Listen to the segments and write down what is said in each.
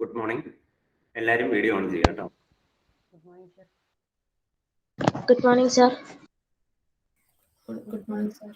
Good morning. എല്ലാവരും video on ചെയ്യാം കേട്ടോ. Good morning, sir. Good morning, sir.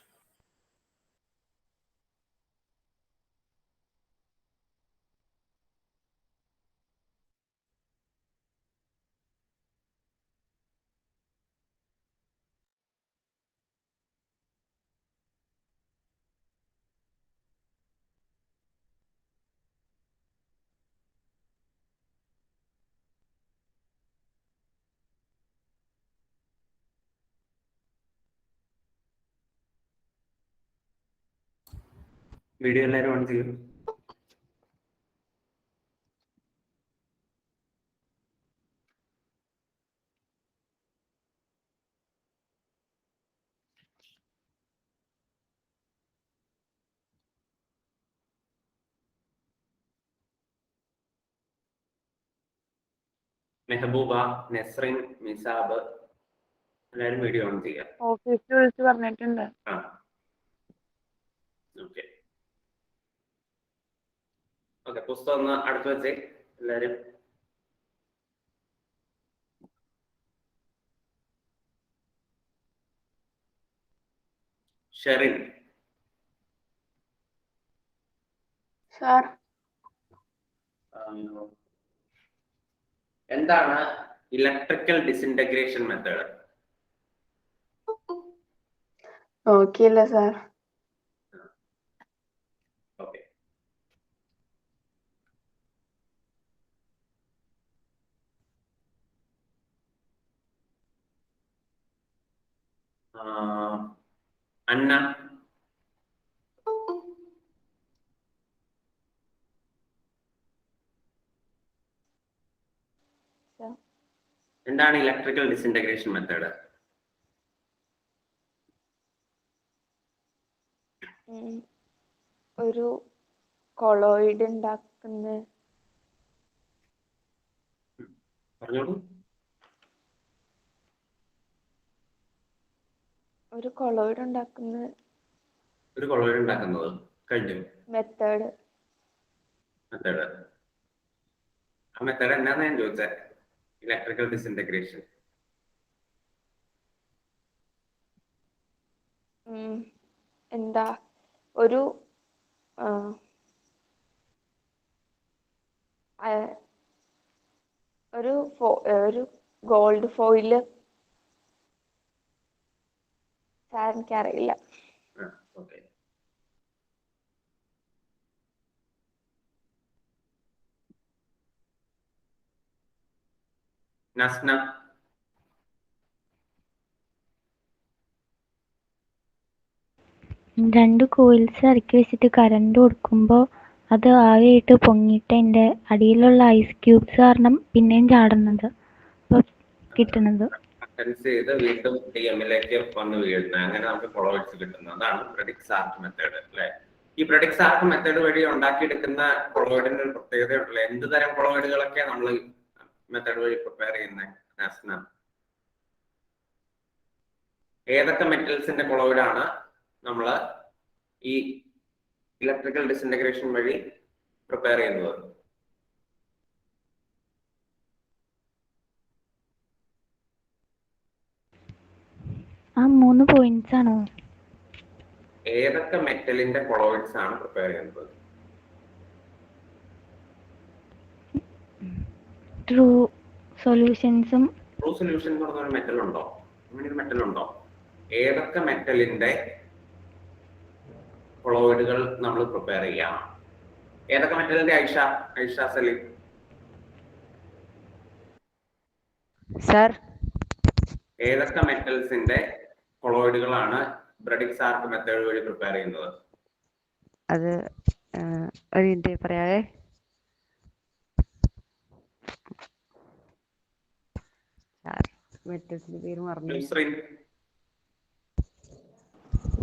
Video എല്ലാവരും ഓൺ ചെയ്യും. മെഹബൂബ, നസ്രിൻ, മിസാബ് എല്ലാവരും വീഡിയോ ഓൺ ചെയ്യാം. ഓഫീസിൽ വിളിച്ച് പറഞ്ഞിട്ടുണ്ട്. ഓക്കെ, പുസ്തകം ഒന്ന് അടുത്ത് വെച്ചേ എല്ലാവരും. ഷെറിൻ, സാർ, എന്താണ് ഇലക്ട്രിക്കൽ ഡിസിൻറ്റഗ്രേഷൻ മെത്തേഡ്? നോക്കിയില്ല സാർ. ഓക്കെ, അന്ന, എന്താണ് ഇലക്ട്രിക്കൽ ഡിസിൻറ്റഗ്രേഷൻ മെത്തേഡ്? ഒരു കൊളോയിഡ് ഉണ്ടാക്കുന്ന പറഞ്ഞോളൂ. ഒരു കൊളോയിഡ് ഉണ്ടാക്കുന്നത് കഴിഞ്ഞു. മെത്തേഡ്. ആ മെത്തേഡ് എന്നാന്ന് ഞാൻ ചോദിച്ചത്. ഇലക്ട്രിക്കൽ ഡിസിൻറ്റഗ്രേഷൻ എന്താ ഒരു ഒരു ഗോൾഡ് ഫോയില്. സാർ, എനിക്കറിയില്ല. ഓക്കെ, നസ്ന, രണ്ട് കോയിൽസ് ഇറക്കി വെച്ചിട്ട് കറണ്ട് കൊടുക്കുമ്പോൾ അത് ആവിയായിട്ട് പൊങ്ങിയിട്ട് അതിൻ്റെ അടിയിലുള്ള ഐസ് ക്യൂബ്സ് കാരണം പിന്നെയും ചാടുന്നത് കിട്ടുന്നത്. വീണ്ടും ഡിഎമ്മിലേക്ക് വന്ന് വീഴുന്നത്, അങ്ങനെ നമുക്ക് കൊളോയിഡ്സ് കിട്ടുന്നത്. അതാണ് പ്രെഡിക്സ് ആർക്ക് മെത്തേഡ് അല്ലെ? ഈ പ്രെഡിക്സ് ആർക്ക് മെത്തേഡ് വഴി ഉണ്ടാക്കിയെടുക്കുന്ന കൊളോയിഡിന്റെ ഒരു പ്രത്യേകത ഉണ്ടല്ലോ. എന്ത് തരം കൊളോയിഡുകളൊക്കെ നമ്മൾ മെത്തേഡ് വഴി പ്രിപ്പയർ ചെയ്യുന്നത്? ഏതൊക്കെ മെറ്റൽസിന്റെ കൊളോയിഡാണ് നമ്മൾ ഈ ഇലക്ട്രിക്കൽ ഡിസിൻറ്റഗ്രേഷൻ വഴി പ്രിപ്പയർ ചെയ്യുന്നത്? ആ 3 പോയിന്റ്സ് ആണോ? ഏതൊക്കെ മെറ്റലിന്റെ കൊളോയിഡ്സ് ആണ് പ്രിപ്പയർ ചെയ്യുന്നത്? ട്രൂ സൊല്യൂഷൻസും. ട്രൂ സൊല്യൂഷൻ എന്ന് പറഞ്ഞ ഒരു മെറ്റൽ ഉണ്ടോ? അങ്ങനെ ഒരു മെറ്റൽ ഉണ്ടോ? ഏതൊക്കെ മെറ്റലിന്റെ കൊളോയിഡുകൾ നമ്മൾ പ്രിപ്പയർ ചെയ്യാം? ഏതൊക്കെ മെറ്റലിന്റെ? ഐഷ സലീം സർ, ഏതൊക്കെ മെറ്റൽസിന്റെ കൊളോയിഡുകളാണ് പ്രെഡിക്സ് ആർക്ക് മെത്തേഡ് വഴി പ്രിപ്പയർ ചെയ്യുന്നത്? അത് ഒരു മിനിറ്റ് പറയാവേ. മെറ്റൽസിന്റെ പേര് മറന്നു.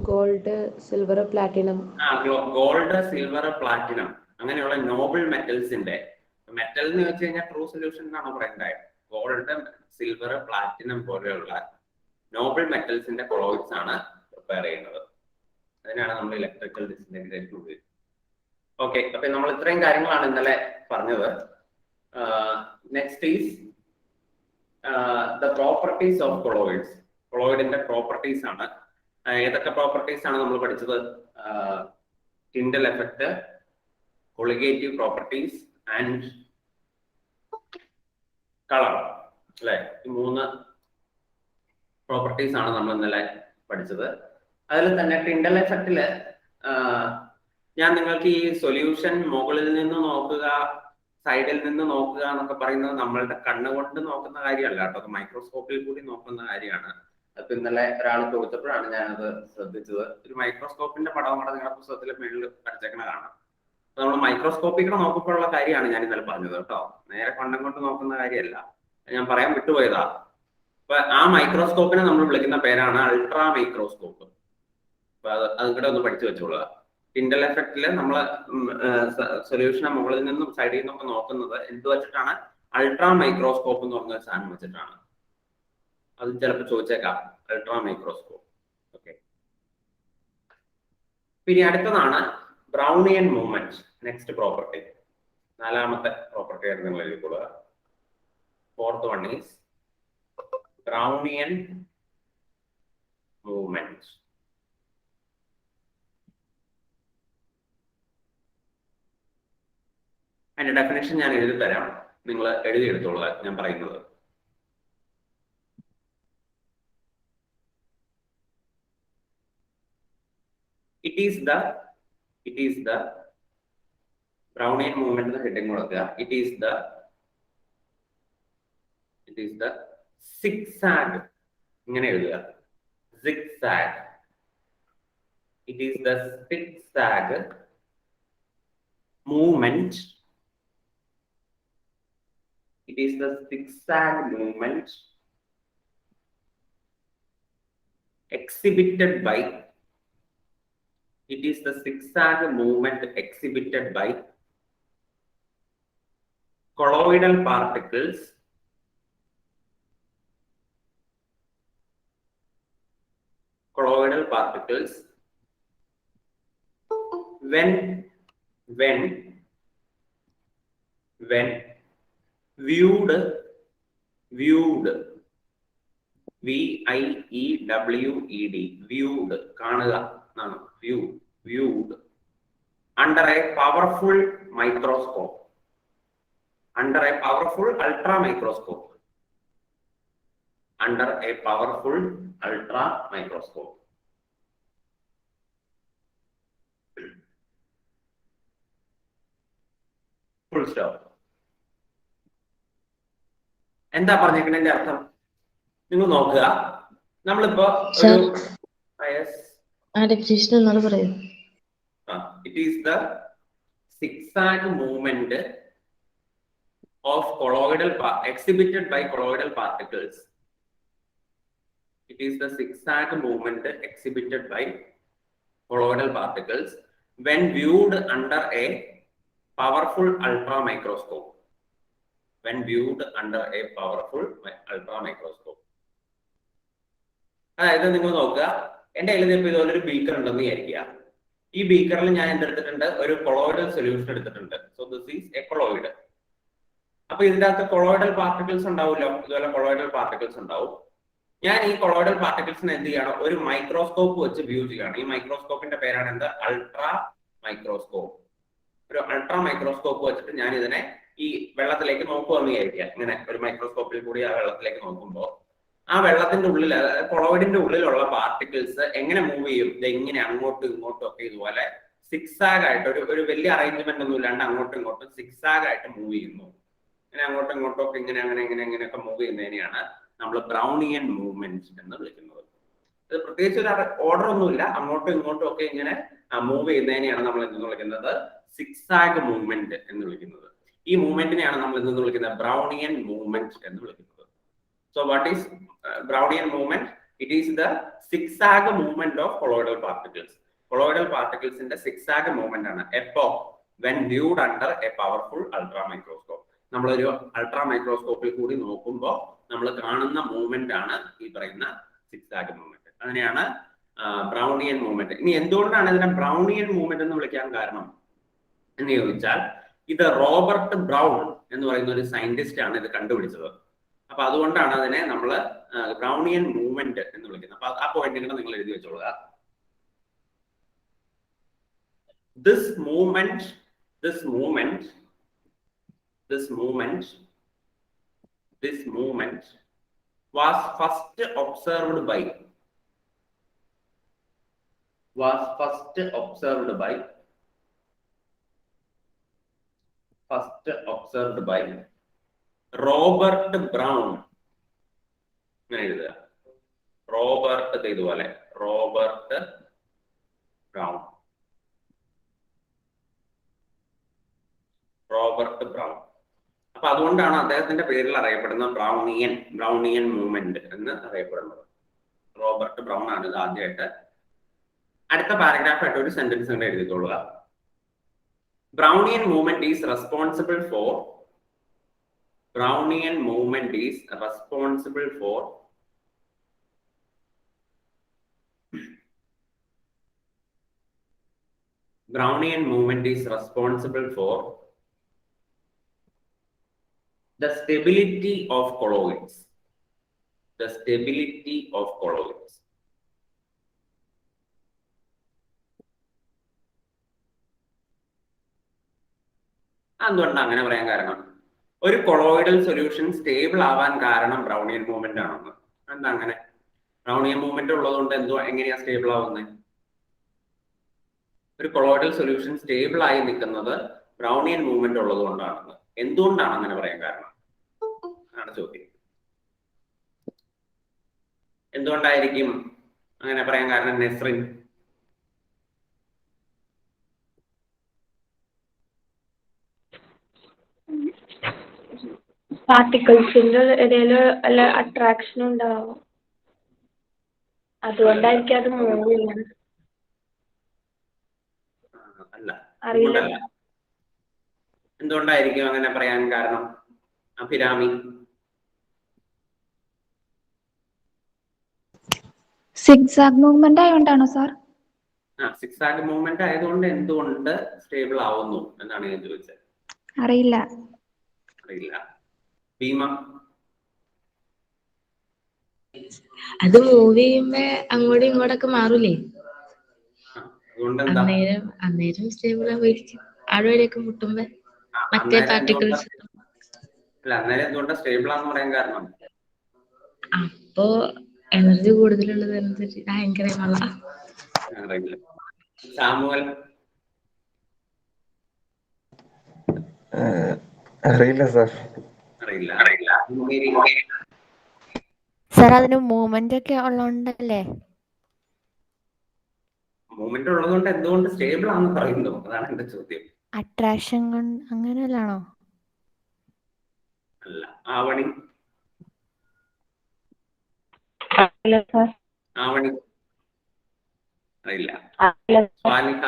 Gold, silver, platinum. Gold, silver, platinum അങ്ങനെയുള്ള നോബിൾ മെറ്റൽസിന്റെ മെറ്റൽ എന്ന് വെച്ച് കഴിഞ്ഞാൽ ട്രൂ സൊല്യൂഷൻ എന്നാണ് പറയുന്നത്. ഗോൾഡ്, സിൽവർ, പ്ലാറ്റിനം പോലെയുള്ള നോബിൾ മെറ്റൽസിന്റെ കൊളോയിഡ്സ് ആണ് പ്രിപ്പയർ ചെയ്യുന്നത്. അതിനാണ് നമ്മൾ ഇലക്ട്രിക്കൽ ഡിസിൻറ്റഗ്രേഷൻ ഉപയോഗിക്കുന്നത്. ഓക്കെ, അപ്പൊ നമ്മൾ ഇത്രയും കാര്യങ്ങളാണ് ഇന്നലെ പറഞ്ഞത്. Next is the properties of colloids. കൊളോയിഡിന്റെ പ്രോപ്പർട്ടീസ് ആണ്. ഏതൊക്കെ പ്രോപ്പർട്ടീസ് ആണ് നമ്മൾ പഠിച്ചത്? Tyndall effect, colligative properties and colour, അല്ലെ? ഈ 3 പ്രോപ്പർട്ടീസ് ആണ് നമ്മൾ ഇന്നലെ പഠിച്ചത്. അതിൽ തന്നെ ടിൻഡൽ എഫക്റ്റില് ഞാൻ നിങ്ങൾക്ക് ഈ സൊല്യൂഷൻ മുകളിൽ നിന്ന് നോക്കുക, സൈഡിൽ നിന്ന് നോക്കുക എന്നൊക്കെ പറയുന്നത് നമ്മളുടെ കണ്ണുകൊണ്ട് നോക്കുന്ന കാര്യമല്ല കേട്ടോ, അത് മൈക്രോസ്കോപ്പിൽ കൂടി നോക്കുന്ന കാര്യമാണ്. അപ്പൊ ഇന്നലെ ഒരാൾ കൊടുത്തപ്പോഴാണ് ഞാനത് ശ്രദ്ധിച്ചത്. ഒരു മൈക്രോസ്കോപ്പിന്റെ പടം കൂടെ നിങ്ങളുടെ പുസ്തകത്തിൽ മേളിൽ പഠിച്ചേക്കണ കാണാം. അപ്പൊ നമ്മൾ മൈക്രോസ്കോപ്പിൽ കൂടെ നോക്കുമ്പോഴുള്ള കാര്യമാണ് ഞാൻ ഇന്നലെ പറഞ്ഞത് കേട്ടോ, നേരെ കണ്ണും കൊണ്ട് നോക്കുന്ന കാര്യമല്ല. ഞാൻ പറയാൻ വിട്ടുപോയതാ. അപ്പൊ ആ മൈക്രോസ്കോപ്പിനെ നമ്മൾ വിളിക്കുന്ന പേരാണ് അൾട്രാ മൈക്രോസ്കോപ്പ്. അപ്പൊ അത് കൂടെ ഒന്ന് പഠിച്ചു വെച്ചോളുക. ടിൻഡൽ എഫക്റ്റില് നമ്മൾ സൊല്യൂഷനെ മുകളിൽ നിന്നും സൈഡിൽ നിന്നൊക്കെ നോക്കുന്നത് എന്ത് വെച്ചിട്ടാണ്? അൾട്രാ മൈക്രോസ്കോപ്പ് എന്ന് പറഞ്ഞ സാധനം വെച്ചിട്ടാണ്. അത് ചിലപ്പോൾ ചോദിച്ചേക്കാം, അൾട്രാ മൈക്രോസ്കോപ്പ്. ഓക്കെ. പിന്നെ അടുത്തതാണ് ബ്രൗണിയൻ മൂവ്മെന്റ്. നെക്സ്റ്റ് പ്രോപ്പർട്ടി, 4ാമത്തെ പ്രോപ്പർട്ടി ആയിട്ട് നിങ്ങൾ എഴുതിക്കൊള്ളുക. 4th one is Brownian movement. അതിന്റെ ഡെഫിനേഷൻ ഞാൻ എഴുതി തരാം, നിങ്ങൾ എഴുതിയെടുത്തോളുക ഞാൻ പറയുന്നത്. It is the Brownian movement എന്ന ഹെഡിങ് കൊടുക്കുക. It is the zigzag, ഇങ്ങനെ എഴുതുക, zigzag. It is the zigzag movement. It is the zigzag movement exhibited by. It is the zigzag movement exhibited by colloidal particles when viewed VIEWED viewed കാണുക എന്നാണ്, viewed under a powerful microscope, under a powerful ultra microscope, under a powerful ultra microscope. Full stop. എന്താ പറഞ്ഞേക്കുന്നതിന്റെ അർത്ഥം നിങ്ങൾ നോക്കുക. നമ്മളിപ്പോ it is the zigzag movement of colloidal exhibited by colloidal particles. It is the zigzag movement exhibited by colloidal particles when viewed under a powerful ultra microscope. When viewed under a powerful ultra microscope. അതായത് നിങ്ങൾ നോക്കുക, എന്റെ കയ്യിൽ ഇപ്പോൾ ഇതുപോലൊരു beaker ഉണ്ടെന്ന് വിചാരിക്കുക. ഈ ബീക്കറിൽ ഞാൻ എന്തെടുത്തിട്ടുണ്ട്? ഒരു കൊളോയിഡൽ സൊല്യൂഷൻ എടുത്തിട്ടുണ്ട്. So this is A colloid. അപ്പൊ ഇതിന്റെ അകത്ത് കൊളോയിഡൽ പാർട്ടിക്കിൾസ് ഉണ്ടാവുമല്ലോ, ഇതുപോലെ കൊളോയിഡൽ പാർട്ടിക്കിൾസ് ഉണ്ടാവും. ഞാൻ ഈ കൊളോയിഡൽ പാർട്ടിക്കിൾസിനെ എന്ത് ചെയ്യണം? ഒരു മൈക്രോസ്കോപ്പ് വെച്ച് വ്യൂ ചെയ്യണം. ഈ മൈക്രോസ്കോപ്പിന്റെ പേരാണ് എന്ത്? Ultra microscope. ഒരു അൾട്രാ മൈക്രോസ്കോപ്പ് വെച്ചിട്ട് ഞാൻ ഇതിനെ ഈ വെള്ളത്തിലേക്ക് നോക്കുമെന്ന് വിചാരിക്കുക. ഇങ്ങനെ ഒരു മൈക്രോസ്കോപ്പിൽ കൂടി ആ വെള്ളത്തിലേക്ക് നോക്കുമ്പോൾ ആ വെള്ളത്തിന്റെ ഉള്ളിൽ, കൊളോയിഡിന്റെ ഉള്ളിലുള്ള പാർട്ടിക്കിൾസ് എങ്ങനെ മൂവ് ചെയ്യും? ഇത് എങ്ങനെ അങ്ങോട്ടും ഇങ്ങോട്ടും ഒക്കെ ഇതുപോലെ സിക്സാഗ് ആയിട്ട്, ഒരു വലിയ അറേഞ്ച്മെന്റ് ഒന്നും ഇല്ലാണ്ട് അങ്ങോട്ടും ഇങ്ങോട്ടും സിക്സാഗ് ആയിട്ട് മൂവ് ചെയ്യുന്നു. ഇങ്ങനെ അങ്ങോട്ടും ഇങ്ങോട്ടും ഒക്കെ ഇങ്ങനെ ഇങ്ങനെയൊക്കെ മൂവ് ചെയ്യുന്നതിനെയാണ് നമ്മൾ ബ്രൗണിയൻ മൂവ്മെന്റ് എന്ന് വിളിക്കുന്നത്. ഇത് പ്രത്യേകിച്ച് ഒരു ഓർഡർ ഒന്നുമില്ല, അങ്ങോട്ടും ഇങ്ങോട്ടും ഒക്കെ ഇങ്ങനെ മൂവ് ചെയ്യുന്നതിനെയാണ് നമ്മൾ എന്തെന്ന് വിളിക്കുന്നത്? സിക്സാഗ് മൂവ്മെന്റ് എന്ന് വിളിക്കുന്നത്. ഈ മൂവ്മെന്റിനെയാണ് നമ്മൾ എന്തെന്ന് വിളിക്കുന്നത്? ബ്രൗണിയൻ മൂവ്മെന്റ് എന്ന് വിളിക്കുന്നത്. So what is Brownian movement? It is the zigzag movement of colloidal particles. Colloidal particles in the zigzag movement ആണ് എപ്പോ? when viewed under a powerful ultra microscope. നമ്മളൊരു അൾട്രാ മൈക്രോസ്കോപ്പിൽ കൂടി നോക്കുമ്പോൾ നമ്മൾ കാണുന്ന മൂവ്മെന്റ് ആണ് ഈ പറയുന്ന സിക്സാഗ് മൂവ്മെന്റ്. അതിനെയാണ് ബ്രൗണിയൻ മൂവ്മെന്റ്. ഇനി എന്തുകൊണ്ടാണ് ഇതിനെ ബ്രൗണിയൻ മൂവ്മെന്റ് എന്ന് വിളിക്കാൻ കാരണം എന്ന് ചോദിച്ചാൽ, ഇത് റോബർട്ട് ബ്രൗൺ എന്ന് പറയുന്ന ഒരു സയന്റിസ്റ്റ് ആണ് ഇത് കണ്ടുപിടിച്ചത്. അപ്പൊ അതുകൊണ്ടാണ് അതിനെ നമ്മൾ ബ്രൗണിയൻ മൂവ്മെന്റ് എന്ന് വിളിക്കുന്നത്. അപ്പൊ ആ പോയിന്റ് കൂടെ നിങ്ങൾ എഴുതി വെച്ചോളുക. This movement was first observed by Robert brown. അങ്ങനെ എഴുതുക. റോബർട്ട് ഇതുപോലെ റോബർട്ട് ബ്രൗൺ. അപ്പൊ അതുകൊണ്ടാണ് അദ്ദേഹത്തിന്റെ പേരിൽ അറിയപ്പെടുന്ന ബ്രൗണിയൻ മൂവ്മെന്റ് എന്ന് അറിയപ്പെടുന്നത്. റോബർട്ട് ബ്രൗൺ ആണ് ഇത് ആദ്യമായിട്ട്. അടുത്ത പാരഗ്രാഫ് ആയിട്ട് ഒരു സെന്റൻസ് കൊണ്ട് എഴുതിക്കൊള്ളുക. Brownian movement is responsible for Brownian movement is responsible for the stability of colloids. എന്തുകൊണ്ടാണ് അങ്ങനെ പറയാൻ കാരണം? ഒരു കൊളോയിഡൽ സൊല്യൂഷൻ സ്റ്റേബിൾ ആവാൻ കാരണം ബ്രൗണിയൻ മൂവ്മെന്റ് ആണെന്ന്. എന്താ അങ്ങനെ? ബ്രൗണിയൻ മൂവ്മെന്റ് ഉള്ളതുകൊണ്ട് എങ്ങനെയാ സ്റ്റേബിൾ ആവുന്നത്? ഒരു കൊളോയിഡൽ സൊല്യൂഷൻ സ്റ്റേബിൾ ആയി നിൽക്കുന്നത് ബ്രൗണിയൻ മൂവ്മെന്റ് ഉള്ളത് കൊണ്ടാണെന്ന്. എന്തുകൊണ്ടാണ് അങ്ങനെ പറയാൻ കാരണം? അതാണ് ചോദ്യം. എന്തുകൊണ്ടായിരിക്കും അങ്ങനെ പറയാൻ കാരണം? നെസ്രിൻ. പാർട്ടിക്കിൾസിന്റെ ഇടയിൽ അല്ല അട്രാക്ഷൻ ഉണ്ടാവും, അതുകൊണ്ടായിരിക്കും അത് മൂവ് ചെയ്യുന്നത്. അറിയില്ല എന്തുകൊണ്ടായിരിക്കും അങ്ങനെ പറയാൻ കാരണം? അഭിരാമി. സിഗ്സാഗ് മൂവ്മെന്റ് ആയതുകൊണ്ടാണോ സാർ? സിക്സാഗ് മൂവ്മെന്റ് ആയതുകൊണ്ട് എന്തുകൊണ്ട് സ്റ്റേബിൾ ആവുന്നു എന്നാണ് ഞാൻ ചോദിച്ചത്. അറിയില്ല. ഭീമ. അത് മൂവ് ചെയ്യുമ്പോ അങ്ങോട്ടും ഇങ്ങോട്ടൊക്കെ മാറൂലേ, അന്നേരം സ്റ്റേബിൾ ആയിരിക്കും. ആഴവരെയൊക്കെ മുട്ടുമ്പോ മറ്റേ പാർട്ടിക്കിൾസ് അന്നേരം എന്തുകൊണ്ടാ സ്റ്റേബിൾ ആണെന്ന് പറയാൻ കാരണം? അപ്പോ എനർജി കൂടുതലുള്ളത് അനുസരിച്ച് എനിക്കറിയാമല്ല. സാമുവൽ. അറിയില്ല സാർ. സാർ അതിന് മൂവ്മെന്റ് ഒക്കെ ഉള്ളതുകൊണ്ടല്ലേ? മൂവ്മെന്റ് ഉള്ളതുകൊണ്ട് എന്തുകൊണ്ട് സ്റ്റേബിൾ ആണെന്ന് പറയുന്നു? അതാണ് എന്റെ ചോദ്യം. അട്രാക്ഷൻ കൊണ്ട് അങ്ങനെയല്ലാണോ? അല്ല. ആവണി. അറിയില്ല. സ്വാലിഹ.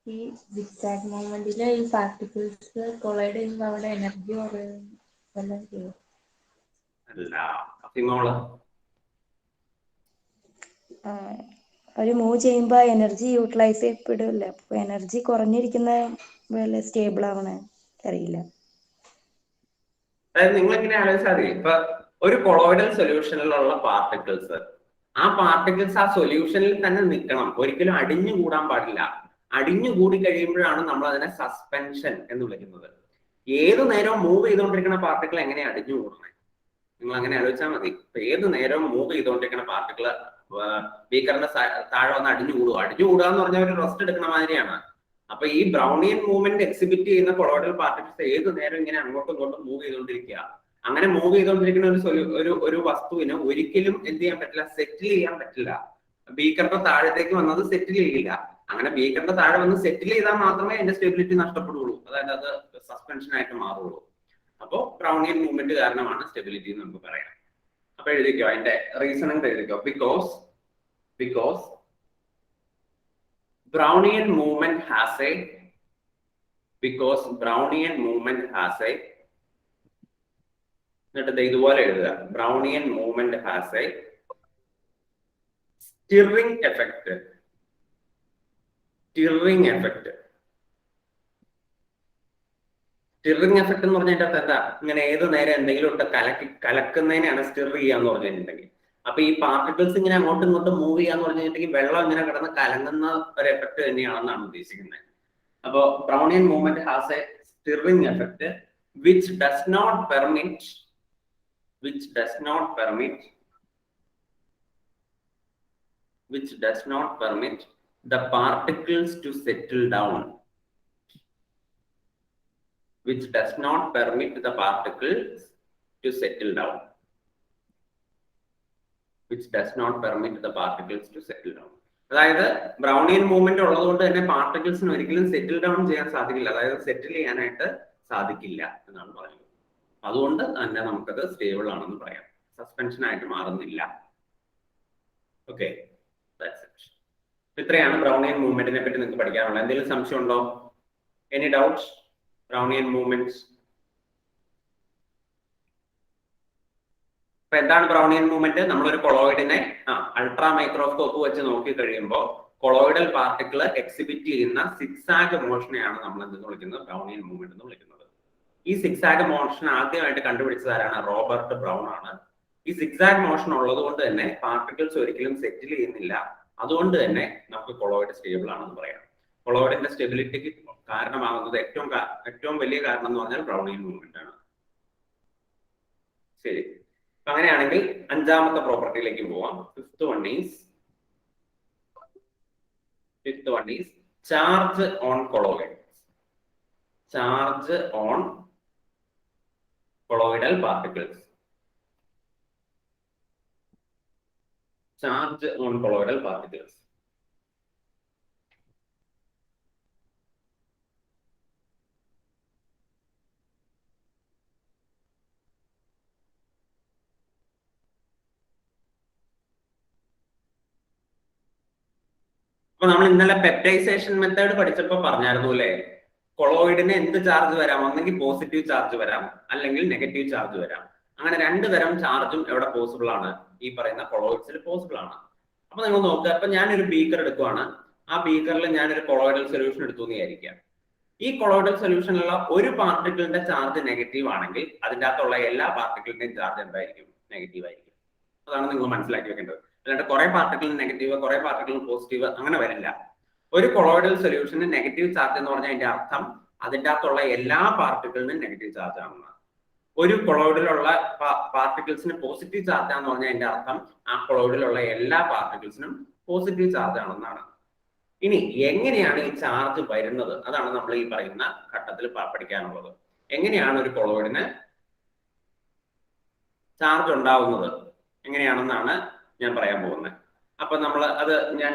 ഈ സിഗ്സാഗ് മൂവ്മെന്റിലെ ഈ പാർട്ടിക്കിൾസ് കൊളൈഡ് ചെയ്യുമ്പോൾ അവിടെ എനർജി അല്ല. അഭിമോള്. ഒരു മൂവ് ചെയ്യുമ്പോ എനർജി യൂട്ടിലൈസ് ചെയ്യപ്പെടില്ല. അപ്പൊ എനർജി കുറഞ്ഞിരിക്കുന്ന പോലെ സ്റ്റേബിൾ ആവണേ അറിയില്ല. അതായത് നിങ്ങൾ എങ്ങനെ ആലോചിച്ചാൽ മതി, ഇപ്പൊ ഒരു കൊളോയിഡൽ സൊല്യൂഷനിലുള്ള പാർട്ടിക്കിൾസ്, ആ പാർട്ടിക്കിൾസ് ആ സൊല്യൂഷനിൽ തന്നെ നിൽക്കണം, ഒരിക്കലും അടിഞ്ഞു കൂടാൻ പാടില്ല. അടിഞ്ഞു കൂടി കഴിയുമ്പോഴാണ് നമ്മൾ അതിനെ സസ്പെൻഷൻ എന്ന് വിളിക്കുന്നത്. ഏതു നേരവും മൂവ് ചെയ്തുകൊണ്ടിരിക്കുന്ന പാർട്ടിക്കിൾ എങ്ങനെയാണ് അടിഞ്ഞു കൂടുന്നത്? നിങ്ങൾ അങ്ങനെ ആലോചിച്ചാൽ മതി. ഇപ്പൊ ഏത് നേരവും മൂവ് ചെയ്തുകൊണ്ടിരിക്കുന്ന പാർട്ടിക്കിൾ ബീക്കറിന്റെ താഴെ വന്ന് അടിഞ്ഞു കൂടുക എന്ന് പറഞ്ഞാൽ ഒരു റെസ്റ്റ് എടുക്കുന്ന മാതിരിയാണ്. അപ്പൊ ഈ ബ്രൗണിയൻ മൂവ്മെന്റ് എക്സിബിറ്റ് ചെയ്യുന്ന കൊളോയിഡൽ പാർട്ടിക്കിൾസ് ഏത് നേരം ഇങ്ങനെ അങ്ങോട്ടും ഇങ്ങോട്ടും മൂവ് ചെയ്തുകൊണ്ടിരിക്കുക. അങ്ങനെ മൂവ് ചെയ്തുകൊണ്ടിരിക്കുന്ന ഒരു വസ്തുവിന് ഒരിക്കലും എന്ത് ചെയ്യാൻ പറ്റില്ല? സെറ്റിൽ ചെയ്യാൻ പറ്റില്ല. ബീക്കറിന്റെ താഴത്തേക്ക് വന്നത് സെറ്റിൽ ചെയ്യില്ല. അങ്ങനെ ബീക്കറിന്റെ താഴെ വന്ന് സെറ്റിൽ ചെയ്താൽ മാത്രമേ അതിന്റെ സ്റ്റെബിലിറ്റി നഷ്ടപ്പെടുകയുള്ളൂ, അതായത് അത് സസ്പെൻഷൻ ആയിട്ട് മാറുകയുള്ളൂ. അപ്പോൾ ബ്രൗണിയൻ മൂവ്മെന്റ് കാരണമാണ് സ്റ്റെബിലിറ്റി എന്ന് നമുക്ക് പറയാം. അപ്പൊ എഴുതിക്കോ, അതിന്റെ റീസണിങ് എഴുതിക്കോ. Because Brownian movement has a എന്നിട്ട് ഇതുപോലെ എഴുതുക. Brownian movement has a stirring effect stirring effect എന്ന് പറഞ്ഞതിന്റെ അർത്ഥം എന്താ? ഇങ്ങനെ ഏത് നേരം എന്തെങ്കിലും ഇട്ട് കലക്കുന്നതിനാണ് സ്റ്റിർ ചെയ്യാന്ന് പറഞ്ഞിട്ടുണ്ടെങ്കിൽ. അപ്പൊ ഈ പാർട്ടിക്കിൾസ് ഇങ്ങനെ അങ്ങോട്ടും ഇങ്ങോട്ടും മൂവ് ചെയ്യാന്ന് പറഞ്ഞിട്ടുണ്ടെങ്കിൽ വെള്ളം ഇങ്ങനെ കിടന്ന് കലങ്ങുന്ന ഒരു എഫക്ട് തന്നെയാണെന്നാണ് ഉദ്ദേശിക്കുന്നത്. അപ്പോ Brownian movement has A stirring effect which does not permit the particles to settle down. Which does not permit the particles to settle down. Which does not permit the particles to settle down. അതായത് Brownian movement ഉള്ളതുകൊണ്ട് തന്നെ പാർട്ടിക്കിൾസിന് ഒരിക്കലും settle down ചെയ്യാൻ സാധിക്കില്ല, അതായത് സെറ്റിൽ ചെയ്യാനായിട്ട് സാധിക്കില്ല എന്നാണ് പറയുന്നത്. അതുകൊണ്ട് തന്നെ നമുക്കത് സ്റ്റേബിൾ ആണെന്ന് പറയാം, സസ്പെൻഷൻ ആയിട്ട് മാറുന്നില്ല. ഓക്കെ, ഇത്രയാണ് ബ്രൗണിയൻ മൂവ്മെന്റിനെ പറ്റി നിങ്ങൾക്ക് പഠിക്കാനുള്ളത്. എന്തെങ്കിലും സംശയം ഉണ്ടോ? Any doubts? Brownian movements. അപ്പൊ എന്താണ് ബ്രൗണിയൻ മൂവ്മെന്റ്? നമ്മളൊരു കൊളോയിഡിനെ അൾട്രാ മൈക്രോസ്കോപ്പ് വെച്ച് നോക്കി കഴിയുമ്പോൾ കൊളോയിഡൽ പാർട്ടിക്കിൾ എക്സിബിറ്റ് ചെയ്യുന്ന സിക്സാഗ് മോഷനെയാണ് നമ്മൾ എന്തെന്ന് വിളിക്കുന്നത്? ബ്രൗണിയൻ മൂവ്മെന്റ് എന്ന് വിളിക്കുന്നത്. ഈ സിക്സാഗ് മോഷൻ ആദ്യമായിട്ട് കണ്ടുപിടിച്ചത് ആരാണ്? റോബർട്ട് ബ്രൗൺ ആണ്. ഈ സിക്സാഗ് മോഷൻ ഉള്ളത് കൊണ്ട് തന്നെ പാർട്ടിക്കിൾസ് ഒരിക്കലും സെറ്റിൽ ചെയ്യുന്നില്ല. അതുകൊണ്ട് തന്നെ നമുക്ക് കൊളോയിഡ് സ്റ്റേബിൾ ആണെന്ന് പറയാം. കൊളോയിഡിന്റെ സ്റ്റെബിലിറ്റിക്ക് കാരണമാകുന്നത് ഏറ്റവും വലിയ കാരണം എന്ന് പറഞ്ഞാൽ ബ്രൗണിയൻ മൂവ്മെന്റ് ആണ്. ശരി, അങ്ങനെയാണെങ്കിൽ അഞ്ചാമത്തെ പ്രോപ്പർട്ടിയിലേക്ക് പോവാം. Fifth one is charge on colloid. Charge on colloidal particles. Charge on colloidal particles. അപ്പൊ നമ്മൾ ഇന്നലെ പെപ്റ്റൈസേഷൻ മെത്തേഡ് പഠിച്ചപ്പോൾ പറഞ്ഞായിരുന്നു അല്ലെ, കൊളോയിഡിന് എന്ത് ചാർജ് വരാം? ഒന്നെങ്കിൽ പോസിറ്റീവ് ചാർജ് വരാം, അല്ലെങ്കിൽ നെഗറ്റീവ് ചാർജ് വരാം. അങ്ങനെ രണ്ട് തരം ചാർജും എവിടെ പോസിബിൾ ആണ്? ഈ പറയുന്ന കൊളോയിഡ്സിൽ പോസിബിൾ ആണ്. അപ്പൊ നിങ്ങൾ നോക്കുക, അപ്പൊ ഞാനൊരു ബീക്കർ എടുക്കുവാണ്. ആ ബീക്കറിൽ ഞാനൊരു കൊളോയിഡൽ സൊല്യൂഷൻ എടുത്തു എന്ന് വിചാരിക്കാം. ഈ കൊളോയിഡൽ സൊല്യൂഷനിലുള്ള ഒരു പാർട്ടിക്കിളിന്റെ ചാർജ് നെഗറ്റീവ് ആണെങ്കിൽ അതിൻ്റെ അകത്തുള്ള എല്ലാ പാർട്ടിക്കിളിന്റെയും ചാർജ് എന്തായിരിക്കും? നെഗറ്റീവ് ആയിരിക്കും. അതാണ് നിങ്ങൾ മനസ്സിലാക്കി വെക്കേണ്ടത്. അല്ലാണ്ട് കുറെ പാർട്ടിക്കിൾ നെഗറ്റീവ്, കുറെ പാർട്ടിക്കിൾ പോസിറ്റീവ് അങ്ങനെ വരില്ല. ഒരു കൊളോയിഡൽ സൊല്യൂഷന് നെഗറ്റീവ് ചാർജ് എന്ന് പറഞ്ഞാൽ അതിന്റെ അർത്ഥം അതിൻ്റെ അകത്തുള്ള എല്ലാ പാർട്ടിക്കിളിനും നെഗറ്റീവ് ചാർജ് ആണെന്നാണ്. ഒരു കൊളോയിഡിലുള്ള പാർട്ടിക്കിൾസിന് പോസിറ്റീവ് ചാർജ് ആണെന്ന് പറഞ്ഞാൽ അതിന്റെ അർത്ഥം ആ കൊളോയിഡിലുള്ള എല്ലാ പാർട്ടിക്കിൾസിനും പോസിറ്റീവ് ചാർജ് ആണെന്നാണ്. ഇനി എങ്ങനെയാണ് ഈ ചാർജ് വരുന്നത്? അതാണ് നമ്മൾ ഈ പറയുന്ന ഘട്ടത്തിൽ പഠിക്കാനുള്ളത്. എങ്ങനെയാണ് ഒരു കൊളോയിഡിന് ചാർജ് ഉണ്ടാവുന്നത് എങ്ങനെയാണെന്നാണ് ഞാൻ പറയാൻ പോകുന്നത്. അപ്പൊ നമ്മൾ അത് ഞാൻ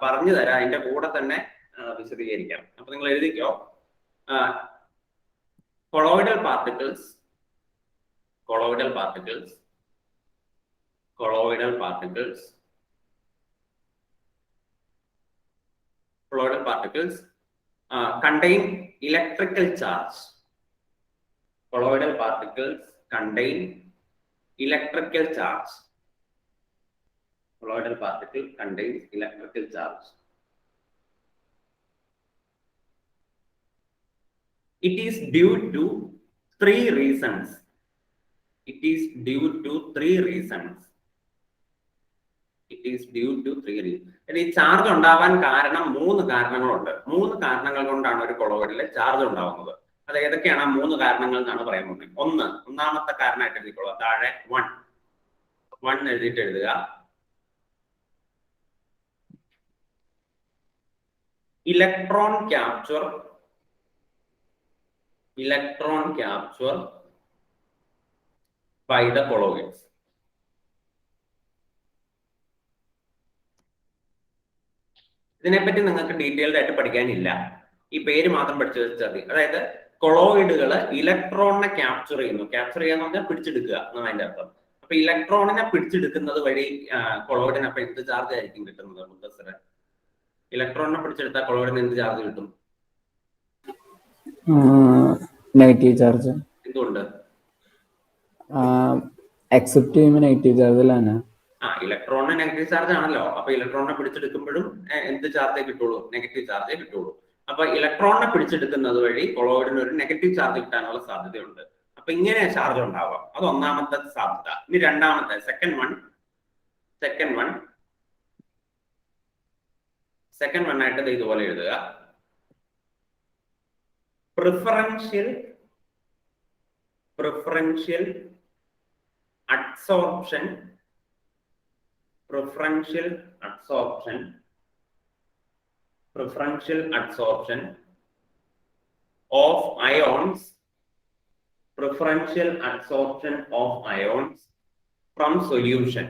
പറഞ്ഞു തരാം, അതിന്റെ കൂടെ തന്നെ വിശദീകരിക്കാം. അപ്പൊ നിങ്ങൾ എഴുതിക്കോ, colloidal particles contain electrical charge. Colloidal particles contain electrical charge. Colloidal particle contains electrical charge. It is due to three reasons. It is due to three reasons. ഈ ചാർജ് ഉണ്ടാവാൻ കാരണം മൂന്ന് കാരണങ്ങളുണ്ട്. മൂന്ന് കാരണങ്ങൾ കൊണ്ടാണ് ഒരു കൊളോയിഡിലെ ചാർജ് ഉണ്ടാവുന്നത്. അത് ഏതൊക്കെയാണ് ആ മൂന്ന് കാരണങ്ങൾ എന്നാണ് പറയാൻ പോകുന്നത്. ഒന്നാമത്തെ കാരണമായിട്ട് എഴുതിക്കൊള്ളുക. താഴെ 1 എഴുതിയിട്ട് എഴുതുക. Electron capture by the colloids. ഇതിനെപ്പറ്റി നിങ്ങൾക്ക് ഡീറ്റെയിൽഡ് ആയിട്ട് പഠിക്കാനില്ല, ഈ പേര് മാത്രം പഠിച്ചു വെച്ചാൽ മതി. അതായത് കൊളോയിഡുകൾ ഇലക്ട്രോണിനെ ക്യാപ്ചർ ചെയ്യുന്നു. ക്യാപ്ചർ ചെയ്യാന്ന് പറഞ്ഞാൽ പിടിച്ചെടുക്കുക എന്നാണ് അതിന്റെ അർത്ഥം. അപ്പൊ ഇലക്ട്രോണിനെ പിടിച്ചെടുക്കുന്നത് വഴി കൊളോയിഡിന് അപ്പൊ എന്ത് ചാർജ് ആയിരിക്കും കിട്ടുന്നത്? മുദ്ദസ്സറെ, ഇലക്ട്രോണിനെ പിടിച്ചെടുത്താൽ കൊളോയിഡിന് എന്ത് ചാർജ് കിട്ടും? Negative charge. എന്തുകൊണ്ട്? അക്സെപ്റ്റ് ചെയ്യുമ്പോൾ നെഗറ്റീവ് ചാർജ് അല്ലാണ്. ഇലക്ട്രോണിന് നെഗറ്റീവ് ചാർജ് ആണല്ലോ. അപ്പൊ ഇലക്ട്രോണിനെ പിടിച്ചെടുക്കുമ്പോഴും എന്ത് ചാർജേ കിട്ടുള്ളൂ? നെഗറ്റീവ് ചാർജേ കിട്ടുള്ളൂ. അപ്പൊ ഇലക്ട്രോണിനെ പിടിച്ചെടുക്കുന്നത് വഴി കൊളോയിഡിന് ഒരു നെഗറ്റീവ് ചാർജ് കിട്ടാനുള്ള സാധ്യതയുണ്ട്. അപ്പൊ ഇങ്ങനെ ചാർജ് ഉണ്ടാവാം. അത് ഒന്നാമത്തെ സാധ്യത. ഇനി രണ്ടാമത്തെ സെക്കൻഡ് വൺ ആയിട്ട് ഇതുപോലെ എഴുതുക. Preferential adsorption of ions from solution.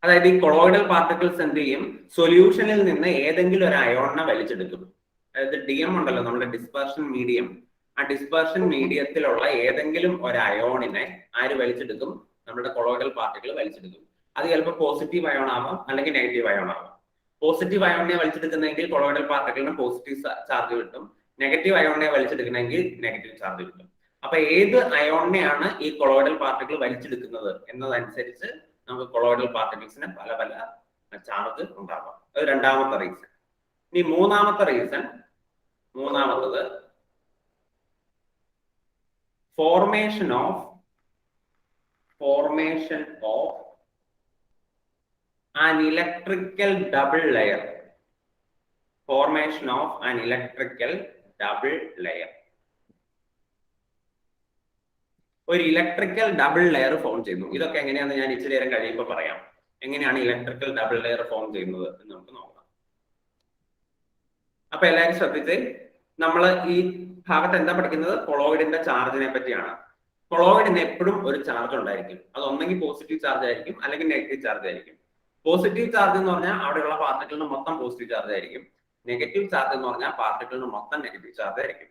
അതായത് ഈ കൊളോയിഡൽ പാർട്ടിക്കിൾസ് എന്ത് ചെയ്യും? സൊല്യൂഷനിൽ നിന്ന് ഏതെങ്കിലും ഒരു അയോണിനെ വലിച്ചെടുക്കും. അതായത് DM ഉണ്ടല്ലോ നമ്മുടെ ഡിസ്പെർഷൻ മീഡിയം, ആ ഡിസ്പെർഷൻ മീഡിയത്തിലുള്ള ഏതെങ്കിലും ഒരു അയോണിനെ ആര് വലിച്ചെടുക്കും? നമ്മുടെ കൊളോയിഡൽ പാർട്ടിക്കിൾ വലിച്ചെടുക്കും. അത് ചിലപ്പോൾ പോസിറ്റീവ് അയോൺ ആവാം, അല്ലെങ്കിൽ നെഗറ്റീവ് അയോൺ ആവാം. പോസിറ്റീവ് അയോണിനെ വലിച്ചെടുക്കുന്നെങ്കിൽ കൊളോയിഡൽ പാർട്ടിക്കിളിന് പോസിറ്റീവ് ചാർജ് കിട്ടും. നെഗറ്റീവ് അയോണിനെ വലിച്ചെടുക്കണമെങ്കിൽ നെഗറ്റീവ് ചാർജ് കിട്ടും. അപ്പൊ ഏത് അയോണിനെയാണ് ഈ കൊളോയിഡൽ പാർട്ടിക്കിൾ വലിച്ചെടുക്കുന്നത് എന്നതനുസരിച്ച് നമുക്ക് കൊളോയിഡൽ പാർട്ടിക്കിൾസിന് പല പല ചാർജ് ഉണ്ടാവാം. അത് രണ്ടാമത്തെ റീസൺ. ഇനി മൂന്നാമത്തത് formation of an electrical double layer. ഒരു ഇലക്ട്രിക്കൽ ഡബിൾ ലെയർ ഫോം ചെയ്യുന്നു. ഇതൊക്കെ എങ്ങനെയാണെന്ന് ഞാൻ ഇച്ചിരി നേരം കഴിയുമ്പോൾ പറയാം. എങ്ങനെയാണ് ഇലക്ട്രിക്കൽ ഡബിൾ ലെയർ ഫോം ചെയ്യുന്നത് എന്ന് നമുക്ക് നോക്കാം. അപ്പൊ എല്ലാവരും ശ്രദ്ധിച്ച്, നമ്മൾ ഈ ഭാഗത്ത് എന്താ പഠിക്കുന്നത്? കൊളോയിഡിന്റെ ചാർജിനെ പറ്റിയാണ്. കൊളോയിഡിന് എപ്പോഴും ഒരു ചാർജ് ഉണ്ടായിരിക്കും. അത് ഒന്നെങ്കിൽ പോസിറ്റീവ് ചാർജ് ആയിരിക്കും, അല്ലെങ്കിൽ നെഗറ്റീവ് ചാർജ് ആയിരിക്കും. പോസിറ്റീവ് ചാർജ് എന്ന് പറഞ്ഞാൽ അവിടെയുള്ള പാർട്ടിക്കിളിന് മൊത്തം പോസിറ്റീവ് ചാർജ് ആയിരിക്കും. നെഗറ്റീവ് ചാർജ് എന്ന് പറഞ്ഞാൽ പാർട്ടിക്കിളിന് മൊത്തം നെഗറ്റീവ് ചാർജ് ആയിരിക്കും.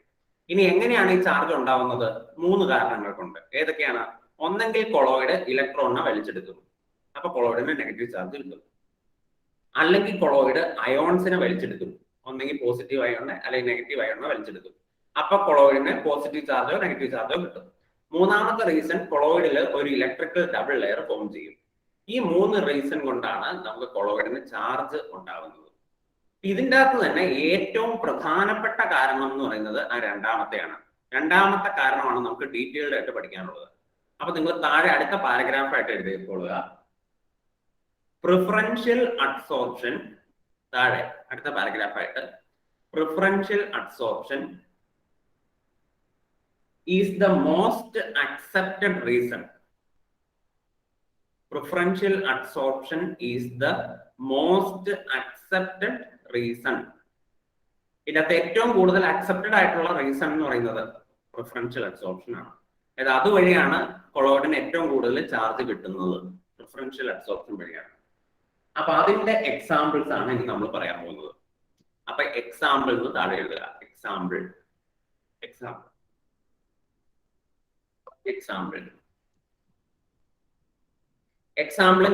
ഇനി എങ്ങനെയാണ് ഈ ചാർജ് ഉണ്ടാവുന്നത്? 3 കാരണങ്ങൾ കൊണ്ട്. ഏതൊക്കെയാണ്? ഒന്നെങ്കിൽ കൊളോയിഡ് ഇലക്ട്രോണിനെ വലിച്ചെടുക്കും, അപ്പൊ കൊളോയിഡിന് നെഗറ്റീവ് ചാർജ് കിട്ടും. അല്ലെങ്കിൽ കൊളോയിഡ് അയോൺസിനെ വലിച്ചെടുക്കും, ഒന്നെങ്കിൽ പോസിറ്റീവ് അയോണിനെ അല്ലെങ്കിൽ നെഗറ്റീവ് അയോണിനെ വലിച്ചെടുക്കും, അപ്പൊ കൊളോയിഡിന് പോസിറ്റീവ് ചാർജോ നെഗറ്റീവ് ചാർജോ കിട്ടും. മൂന്നാമത്തെ റീസൺ, കൊളോയിഡിൽ ഒരു ഇലക്ട്രിക്കൽ ഡബിൾ ലെയർ ഫോം ചെയ്യും. ഈ 3 റീസൺ കൊണ്ടാണ് നമുക്ക് കൊളോയിഡിന് ചാർജ് ഉണ്ടാവുന്നത്. ഇതിൻ്റെ അകത്ത് തന്നെ ഏറ്റവും പ്രധാനപ്പെട്ട കാരണം എന്ന് പറയുന്നത് ആ രണ്ടാമത്തെയാണ്. രണ്ടാമത്തെ കാരണമാണ് നമുക്ക് ഡീറ്റെയിൽഡ് ആയിട്ട് പഠിക്കാനുള്ളത്. അപ്പൊ നിങ്ങൾ താഴെ അടുത്ത പാരഗ്രാഫായിട്ട് എഴുതിക്കൊള്ളുക. പ്രിഫറൻഷ്യൽ അഡ്സോർപ്ഷൻ, താഴെ അടുത്ത പാരഗ്രാഫായിട്ട്, preferential adsorption is the most accepted reason. Preferential absorption is the most accepted reason. ഇതിനകത്ത് ഏറ്റവും കൂടുതൽ അക്സെപ്റ്റഡ് ആയിട്ടുള്ള റീസൺ എന്ന് പറയുന്നത് പ്രിഫറൻഷ്യൽ അബ്സോർപ്ഷൻ ആണ്. അതായത് അതുവഴിയാണ് കൊളോയിഡിന് ഏറ്റവും കൂടുതൽ ചാർജ് കിട്ടുന്നത്, പ്രിഫറൻഷ്യൽ അബ്സോർപ്ഷൻ വഴിയാണ്. അപ്പൊ അതിന്റെ എക്സാമ്പിൾസ് ആണ് ഇനി നമ്മൾ പറയാൻ പോകുന്നത്. അപ്പൊ എക്സാമ്പിൾ എന്ന് താഴെ എഴുതുക. എക്സാമ്പിൾ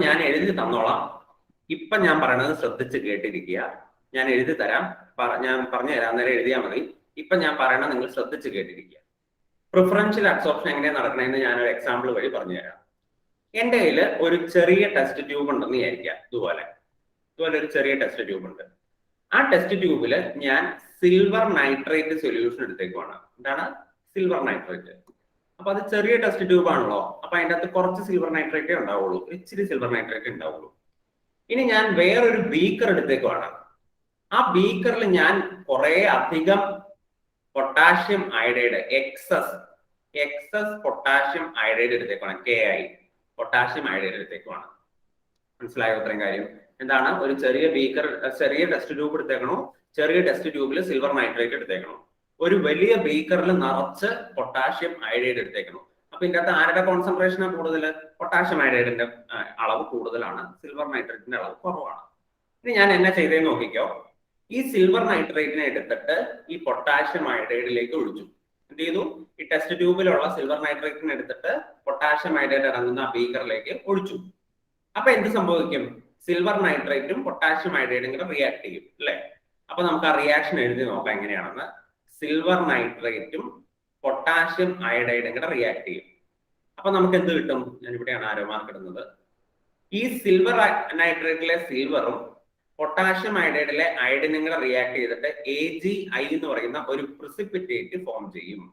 ഞാൻ എഴുതി തന്നോളാം. ഇപ്പൊ ഞാൻ പറയണത് ശ്രദ്ധിച്ച് കേട്ടിരിക്കുക. ഞാൻ എഴുതി തരാം, ഞാൻ പറഞ്ഞു തരാം, നേരെ എഴുതിയാൽ മതി. ഇപ്പൊ ഞാൻ പറയണത് നിങ്ങൾ ശ്രദ്ധിച്ച് കേട്ടിരിക്കുക. പ്രിഫറൻഷ്യൽ അബ്സോർപ്ഷൻ എങ്ങനെയാണ് നടക്കണമെന്ന് ഞാനൊരു എക്സാമ്പിൾ വഴി പറഞ്ഞു തരാം. എൻ്റെ കയ്യിൽ ഒരു ചെറിയ ടെസ്റ്റ് ട്യൂബ് ഉണ്ടെന്ന് വിചാരിക്കാം. ഇതുപോലെ ഒരു ചെറിയ ടെസ്റ്റ് ട്യൂബ് ഉണ്ട്. ആ ടെസ്റ്റ് ട്യൂബിൽ ഞാൻ സിൽവർ നൈട്രേറ്റ് സൊല്യൂഷൻ എടുത്തേക്കുവാണ്. എന്താണ് സിൽവർ നൈട്രേറ്റ്? അപ്പൊ അത് ചെറിയ ടെസ്റ്റ് ട്യൂബ് ആണല്ലോ, അപ്പൊ അതിൻ്റെ അകത്ത് കുറച്ച് സിൽവർ നൈട്രേറ്റേ ഉണ്ടാവുള്ളൂ, ഇച്ചിരി സിൽവർ നൈട്രേറ്റ് ഉണ്ടാവുള്ളൂ. ഇനി ഞാൻ വേറൊരു ബീക്കർ എടുത്തേക്കുവാണ്. ആ ബീക്കറിൽ ഞാൻ കുറെ അധികം potassium iodide, excess potassium iodide എടുത്തേക്കുവാണ്. KI പൊട്ടാഷ്യം അയഡൈഡ് എടുത്തേക്കുവാണ്. മനസ്സിലായോ ഇത്രയും കാര്യം? എന്താണ്, ഒരു ചെറിയ ബീക്കർ, ചെറിയ ടെസ്റ്റ് ട്യൂബ് എടുത്തേക്കണോ, ചെറിയ ടെസ്റ്റ് ട്യൂബിൽ സിൽവർ നൈട്രേറ്റ് എടുത്തേക്കണോ, ഒരു വലിയ ബീക്കറിൽ നിറച്ച് പൊട്ടാഷ്യം അയഡൈഡ് എടുത്തേക്കണം. അപ്പൊ ഇതിന്റെ അകത്ത് ആരുടെ കോൺസെൻട്രേഷനാണ് കൂടുതൽ? പൊട്ടാഷ്യം അയഡൈഡിന്റെ അളവ് കൂടുതലാണ്, സിൽവർ നൈട്രേറ്റിന്റെ അളവ് കുറവാണ്. ഇനി ഞാൻ എന്നാ ചെയ്തേന്ന് നോക്കിക്കോ. ഈ സിൽവർ നൈട്രേറ്റിനെ എടുത്തിട്ട് ഈ പൊട്ടാഷ്യം അയഡൈഡിലേക്ക് ഒഴിച്ചു. എന്ത് ചെയ്തു? ഈ ടെസ്റ്റ് ട്യൂബിലുള്ള സിൽവർ നൈട്രേറ്റിനെ എടുത്തിട്ട് പൊട്ടാഷ്യം അയഡൈഡ് അടങ്ങുന്ന ആ ബീക്കറിലേക്ക് ഒഴിച്ചു. അപ്പൊ എന്ത് സംഭവിക്കും? സിൽവർ നൈട്രേറ്റും പൊട്ടാഷ്യം അയഡൈഡും കൂടെ റിയാക്ട് ചെയ്യും അല്ലെ? അപ്പൊ നമുക്ക് ആ റിയാക്ഷൻ എഴുതി നോക്കാം എങ്ങനെയാണെന്ന്. സിൽവർ നൈട്രേറ്റും പൊട്ടാഷ്യം അയഡൈഡും കൂടെ റിയാക്ട് ചെയ്യും. അപ്പൊ നമുക്ക് എന്ത് കിട്ടും? ഞാൻ ഇവിടെയാണ് ആരോ മാർക്ക് ഇടുന്നത്. ഈ സിൽവർ നൈട്രേറ്റിലെ സിൽവറും പൊട്ടാഷ്യം അയഡൈഡിലെ അയഡിനും കൂടെ റിയാക്ട് ചെയ്തിട്ട് AgI എന്ന് പറയുന്ന ഒരു precipitate ഫോം ചെയ്യും.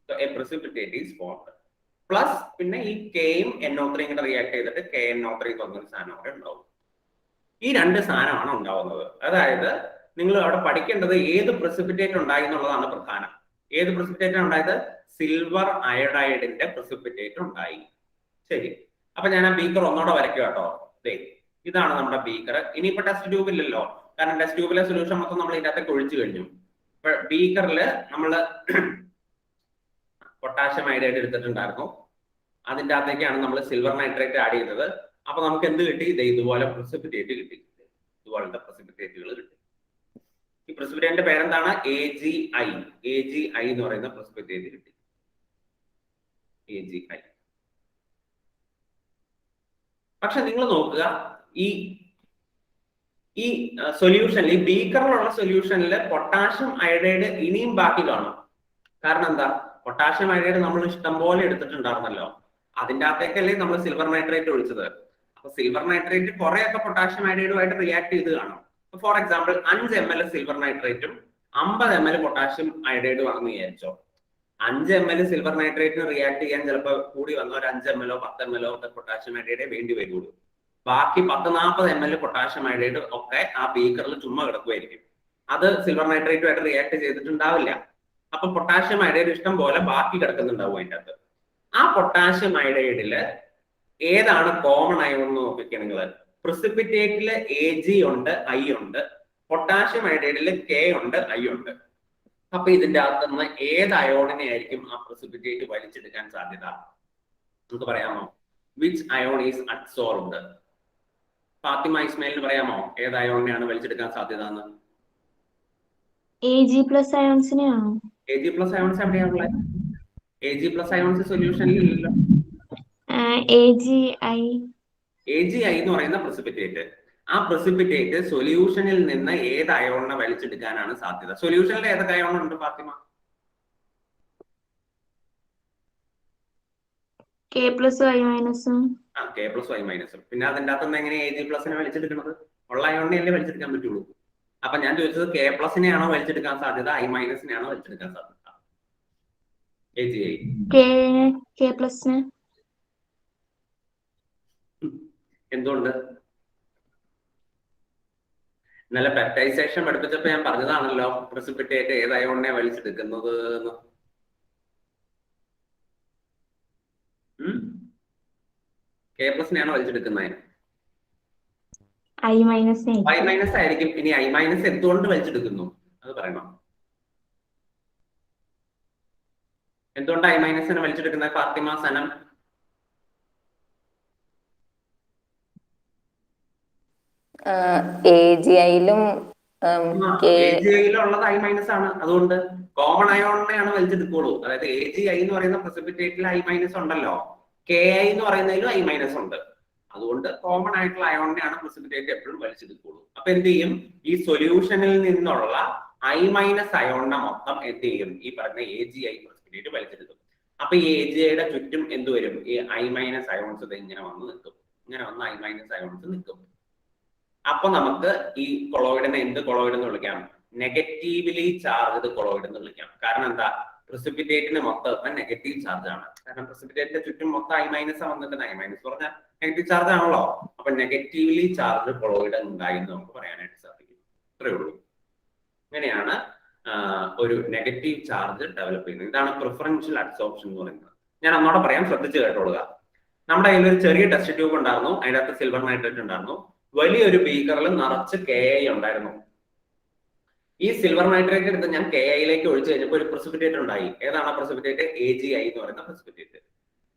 A precipitate is formed. Plus പിന്നെ ഈ കെയും NO3 കൂടെ റിയാക്ട് ചെയ്തിട്ട് KNO3 എന്നൊരു സാധനം കൂടെ ഉണ്ടാവും. ഈ രണ്ട് സാധനമാണ് ഉണ്ടാവുന്നത്. അതായത് നിങ്ങൾ അവിടെ പഠിക്കേണ്ടത് ഏത് precipitate ഉണ്ടായി എന്നുള്ളതാണ് പ്രധാനം. ഏത് precipitate ഉണ്ടായത്? സിൽവർ അയഡൈഡിന്റെ precipitate ഉണ്ടായി. ശരി, അപ്പൊ ഞാൻ ആ ബീക്കർ ഒന്നോടെ വരയ്ക്കുക കേട്ടോ. ഇതാണ് നമ്മുടെ ബീക്കർ. ഇനിയിപ്പോ ടെസ്റ്റ് ട്യൂബ് ഇല്ലല്ലോ, കാരണം ടെസ്റ്റ് ട്യൂബിലെ സൊല്യൂഷൻ മൊത്തം നമ്മൾ ഇതിനകത്തേക്ക് ഒഴിച്ചു കഴിഞ്ഞു. ഇപ്പൊ ബീക്കറിൽ നമ്മൾ പൊട്ടാഷ്യം അയഡൈഡ് എടുത്തിട്ടുണ്ടായിരുന്നു. അതിൻ്റെ അകത്തേക്കാണ് നമ്മൾ സിൽവർ നൈട്രേറ്റ് ആഡ് ചെയ്തത്. അപ്പൊ നമുക്ക് എന്ത് കിട്ടി? ഇതുപോലെ precipitate കിട്ടി. ഇതുപോലത്തെ precipitate-കൾ കിട്ടി. ഈ precipitate-ന്റെ പേരെന്താണ്? AgI. AgI എന്ന് പറയുന്ന precipitate കിട്ടി. AgI. പക്ഷെ നിങ്ങൾ നോക്കുക, ഈ സൊല്യൂഷനിൽ, ഈ ബീക്കറിലുള്ള സൊല്യൂഷനിൽ പൊട്ടാഷ്യം അയഡൈഡ് ഇനിയും ബാക്കി കാണും. കാരണം എന്താ? പൊട്ടാഷ്യം അയഡൈഡ് നമ്മൾ ഇഷ്ടം പോലെ എടുത്തിട്ടുണ്ടായിരുന്നല്ലോ. അതിൻ്റെ അകത്തേക്കല്ലേ നമ്മൾ സിൽവർ നൈട്രേറ്റ് ഒഴിച്ചത്. അപ്പൊ സിൽവർ നൈട്രേറ്റ് കുറെയൊക്കെ പൊട്ടാഷ്യം അയഡൈഡുമായിട്ട് റിയാക്ട് ചെയ്ത് കാണും. ഫോർ എക്സാമ്പിൾ 5 ml സിൽവർ നൈട്രേറ്റും 50 ml പൊട്ടാഷ്യം അയഡൈഡും ആണെന്ന് വിചാരിച്ചോ. 5 ml സിൽവർ നൈട്രേറ്റിന് റിയാക്ട് ചെയ്യാൻ ചിലപ്പോൾ കൂടി വന്ന ഒരു 5 ml 10 ml ഒക്കെ പൊട്ടാഷ്യം അയഡൈഡേ വേണ്ടി വരുള്ളൂ. ബാക്കി 10-40 ml പൊട്ടാഷ്യം അയഡൈഡ് ഒക്കെ ആ ബീക്കറിൽ ചുമ്മാ കിടക്കുമായിരിക്കും. അത് സിൽവർ നൈട്രേറ്റുമായിട്ട് റിയാക്ട് ചെയ്തിട്ടുണ്ടാവില്ല. അപ്പൊ പൊട്ടാഷ്യം അയഡൈഡ് ഇഷ്ടം പോലെ ബാക്കി കിടക്കുന്നുണ്ടാവും അതിൻ്റെ അകത്ത്. ആ പൊട്ടാഷ്യം അയഡൈഡില് ഏതാണ് കോമൺ അയോൺ എന്ന് നോക്കിക്കുക നിങ്ങൾ. precipitate-ല് Ag ഉണ്ട്, I ഉണ്ട്. പൊട്ടാഷ്യം അയഡൈഡില് K ഉണ്ട്, I ഉണ്ട്. അപ്പൊ ഇതിന്റെ അകത്ത് നിന്ന് ഏത് അയോണിനെ ആയിരിക്കും ആ precipitate വലിച്ചെടുക്കാൻ സാധ്യത? നമുക്ക് പറയാമോ? Which ion is adsorbed? Fatima ഇസ്മായിലിന് പറയാമോ ഏത് അയോണിനെയാണ് വലിച്ചെടുക്കാൻ സാധ്യത എന്ന്? Ag+ അയോൺസിനെയാണോ? Ag+ അയോൺസ് എവിടെയാണുള്ളത്? Ag+ അയോൺസ് സൊല്യൂഷനിൽ ഇല്ലല്ലോ. AgI. AgI എന്ന് പറയുന്ന precipitate. ആ precipitate സൊല്യൂഷനിൽ നിന്ന് ഏത് അയോണിനെ വലിച്ചെടുക്കാനാണ് സാധ്യത? സൊല്യൂഷനിൽ ഏതൊക്കെ അയോൺ ഉണ്ട് ഫാത്തിമ? K+, I-. ആ, K+I-. പിന്നെ അതിൻ്റെ അകത്തുനിന്ന് എങ്ങനെ Ag+നെ വലിച്ചെടുക്കുന്നത്? ഉള്ള അയോണിനെ അല്ലേ വലിച്ചെടുക്കാൻ പറ്റുള്ളൂ. അപ്പൊ ഞാൻ ചോദിച്ചത് K+നെയാണോ വലിച്ചെടുക്കാൻ സാധ്യത, I-നെയാണോ വലിച്ചെടുക്കാൻ സാധ്യത? AgI. K+. എന്തുകൊണ്ട്? ഇന്നലെ പെപ്റ്റൈസേഷൻ പഠിപ്പിച്ചപ്പോ ഞാൻ പറഞ്ഞതാണല്ലോ precipitate ഏത് അയോണിനെ വലിച്ചെടുക്കുന്നത് എന്ന്. K+നെയാണോ വലിച്ചെടുക്കുന്നത്? I- ആയിരിക്കും. ഇനി I- എന്തുകൊണ്ട് വലിച്ചെടുക്കുന്നു അത് പറയണം. എന്തുകൊണ്ട് I- വലിച്ചെടുക്കുന്നത് ഫാത്തിമ, സനം? AgIയിലും AgIയിലുള്ളത് I- ആണ്. അതുകൊണ്ട് കോമൺ അയോണിനെയാണ് വലിച്ചെടുക്കുള്ളൂ. അതായത് AgI എന്ന് പറയുന്ന precipitate-ൽ I- ഉണ്ടല്ലോ, KI എന്ന് പറയുന്നതിലും I- ഉണ്ട്. അതുകൊണ്ട് കോമൺ ആയിട്ടുള്ള അയോണിനെയാണ് precipitate എപ്പോഴും വലിച്ചെടുക്കുള്ളൂ. അപ്പൊ എന്ത് ചെയ്യും? ഈ സൊല്യൂഷനിൽ നിന്നുള്ള I- അയോണിനെ മൊത്തം എന്ത് ചെയ്യും? ഈ പറഞ്ഞ AgI precipitate വലിച്ചെടുക്കും. അപ്പൊ ഈ AgIയുടെ ചുറ്റും എന്ത് വരും? ഈ I- അയോൺസ് ഇങ്ങനെ വന്ന് നിൽക്കും. ഇങ്ങനെ വന്ന് I- അയോൺസ് നിൽക്കും. അപ്പൊ നമുക്ക് ഈ കൊളോയിഡിനെ എന്ത് കൊളോയിഡ് എന്ന് വിളിക്കാം? നെഗറ്റീവ്ലി ചാർജ്ഡ് കൊളോയിഡ് എന്ന് വിളിക്കാം. കാരണം എന്താ? precipitate-ന് മൊത്തം നെഗറ്റീവ് ചാർജ് ആണ്. കാരണം precipitate-ന്റെ ചുറ്റും മൊത്തം I- വന്നിട്ട് I- പറഞ്ഞാൽ നെഗറ്റീവ് ചാർജ് ആണല്ലോ. അപ്പൊ നെഗറ്റീവ്ലി ചാർജ് കൊളോയിഡ് ഉണ്ടായി എന്ന് നമുക്ക് പറയാനായിട്ട് സാധിക്കും. ഇത്രയേ ഉള്ളൂ. ഇങ്ങനെയാണ് ഒരു നെഗറ്റീവ് ചാർജ് ഡെവലപ്പ് ചെയ്യുന്നത്. ഇതാണ് പ്രിഫറൻഷ്യൽ അഡ്സോർപ്ഷൻ എന്ന് പറയുന്നത്. ഞാൻ ഒന്നോടെ പറയാം, ശ്രദ്ധിച്ച് കേട്ടോളുക. നമ്മുടെ കയ്യിൽ ഒരു ചെറിയ ടെസ്റ്റ് ട്യൂബ് ഉണ്ടായിരുന്നു. അതിനകത്ത് സിൽവർ നൈട്രേറ്റ് ഉണ്ടായിരുന്നു. വലിയൊരു ബീക്കറിൽ നിറച്ച് KI ഉണ്ടായിരുന്നു. ഈ സിൽവർ നൈട്രേറ്റ് എടുത്ത് ഞാൻ KIയിലേക്ക് ഒഴിച്ചു കഴിഞ്ഞപ്പോൾ ഒരു precipitate ഉണ്ടായി. ഏതാണ് precipitate? AgI എന്ന് പറയുന്ന precipitate.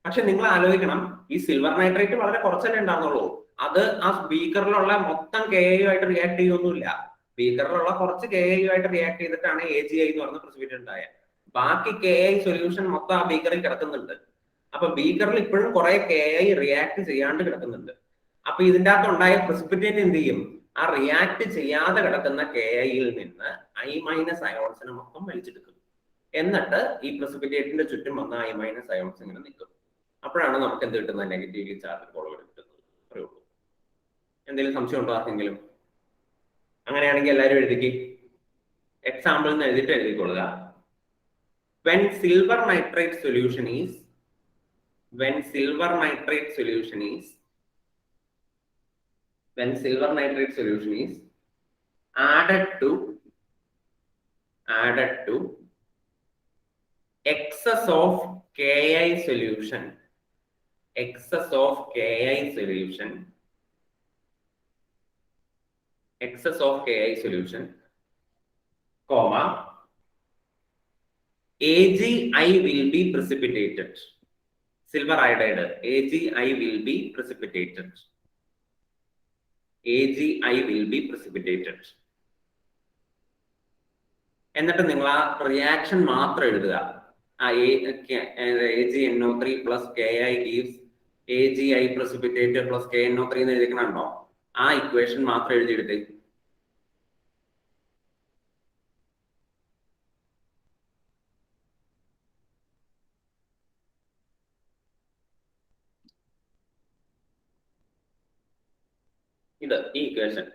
പക്ഷെ നിങ്ങൾ ആലോചിക്കണം, ഈ സിൽവർ നൈട്രേറ്റ് വളരെ കുറച്ചല്ലേ ഉണ്ടാകുന്നുള്ളൂ. അത് ആ ബീക്കറിലുള്ള മൊത്തം KIയുമായിട്ട് റിയാക്ട് ചെയ്യൊന്നുമില്ല. ബീക്കറിലുള്ള കുറച്ച് KIയുമായിട്ട് റിയാക്ട് ചെയ്തിട്ടാണ് AgI എന്ന് പറയുന്ന precipitate ഉണ്ടായത്. ബാക്കി KI സൊല്യൂഷൻ മൊത്തം ആ ബീക്കറിൽ കിടക്കുന്നുണ്ട്. അപ്പൊ ബീക്കറിൽ ഇപ്പോഴും കുറെ KI റിയാക്ട് ചെയ്യാണ്ട് കിടക്കുന്നുണ്ട്. അപ്പൊ ഇതിൻ്റെ അകത്ത് ഉണ്ടായ precipitate എന്ത് ചെയ്യും? ആ റിയാക്ട് ചെയ്യാതെ കിടക്കുന്ന KIയിൽ നിന്ന് I- അയോൺസിനെ മൊത്തം വലിച്ചെടുക്കും. എന്നിട്ട് ഈ precipitate-ന്റെ ചുറ്റും വന്ന I- അയോൺസ് ഇങ്ങനെ നിൽക്കും. അപ്പോഴാണ് നമുക്ക് എന്ത് കിട്ടുന്നത്? നെഗറ്റീവ്ലി ചാർജ് കൊളോയിഡ് കിട്ടുന്നത്. അത്രേ ഉള്ളൂ. എന്തെങ്കിലും സംശയം ഉണ്ടോ ആർക്കെങ്കിലും? അങ്ങനെയാണെങ്കിൽ എല്ലാവരും എഴുതിക്ക്. എക്സാമ്പിൾ എന്ന് എഴുതിയിട്ട് എഴുതിക്കൊള്ളുക. When silver nitrate solution is added to excess of Ki solution, comma, AgI will be precipitated. Silver iodide, AgI will be precipitated. എന്നിട്ട് നിങ്ങൾ ആ റിയാക്ഷൻ മാത്രം എഴുതുക. AgNO3 plus Ki gives AgI precipitated plus KNO3 എന്ന് എഴുതിക്കണോ? ആ equation മാത്രം എഴുതിയെടുത്തേ. ഇത് ഈ ഇക്വേഷൻ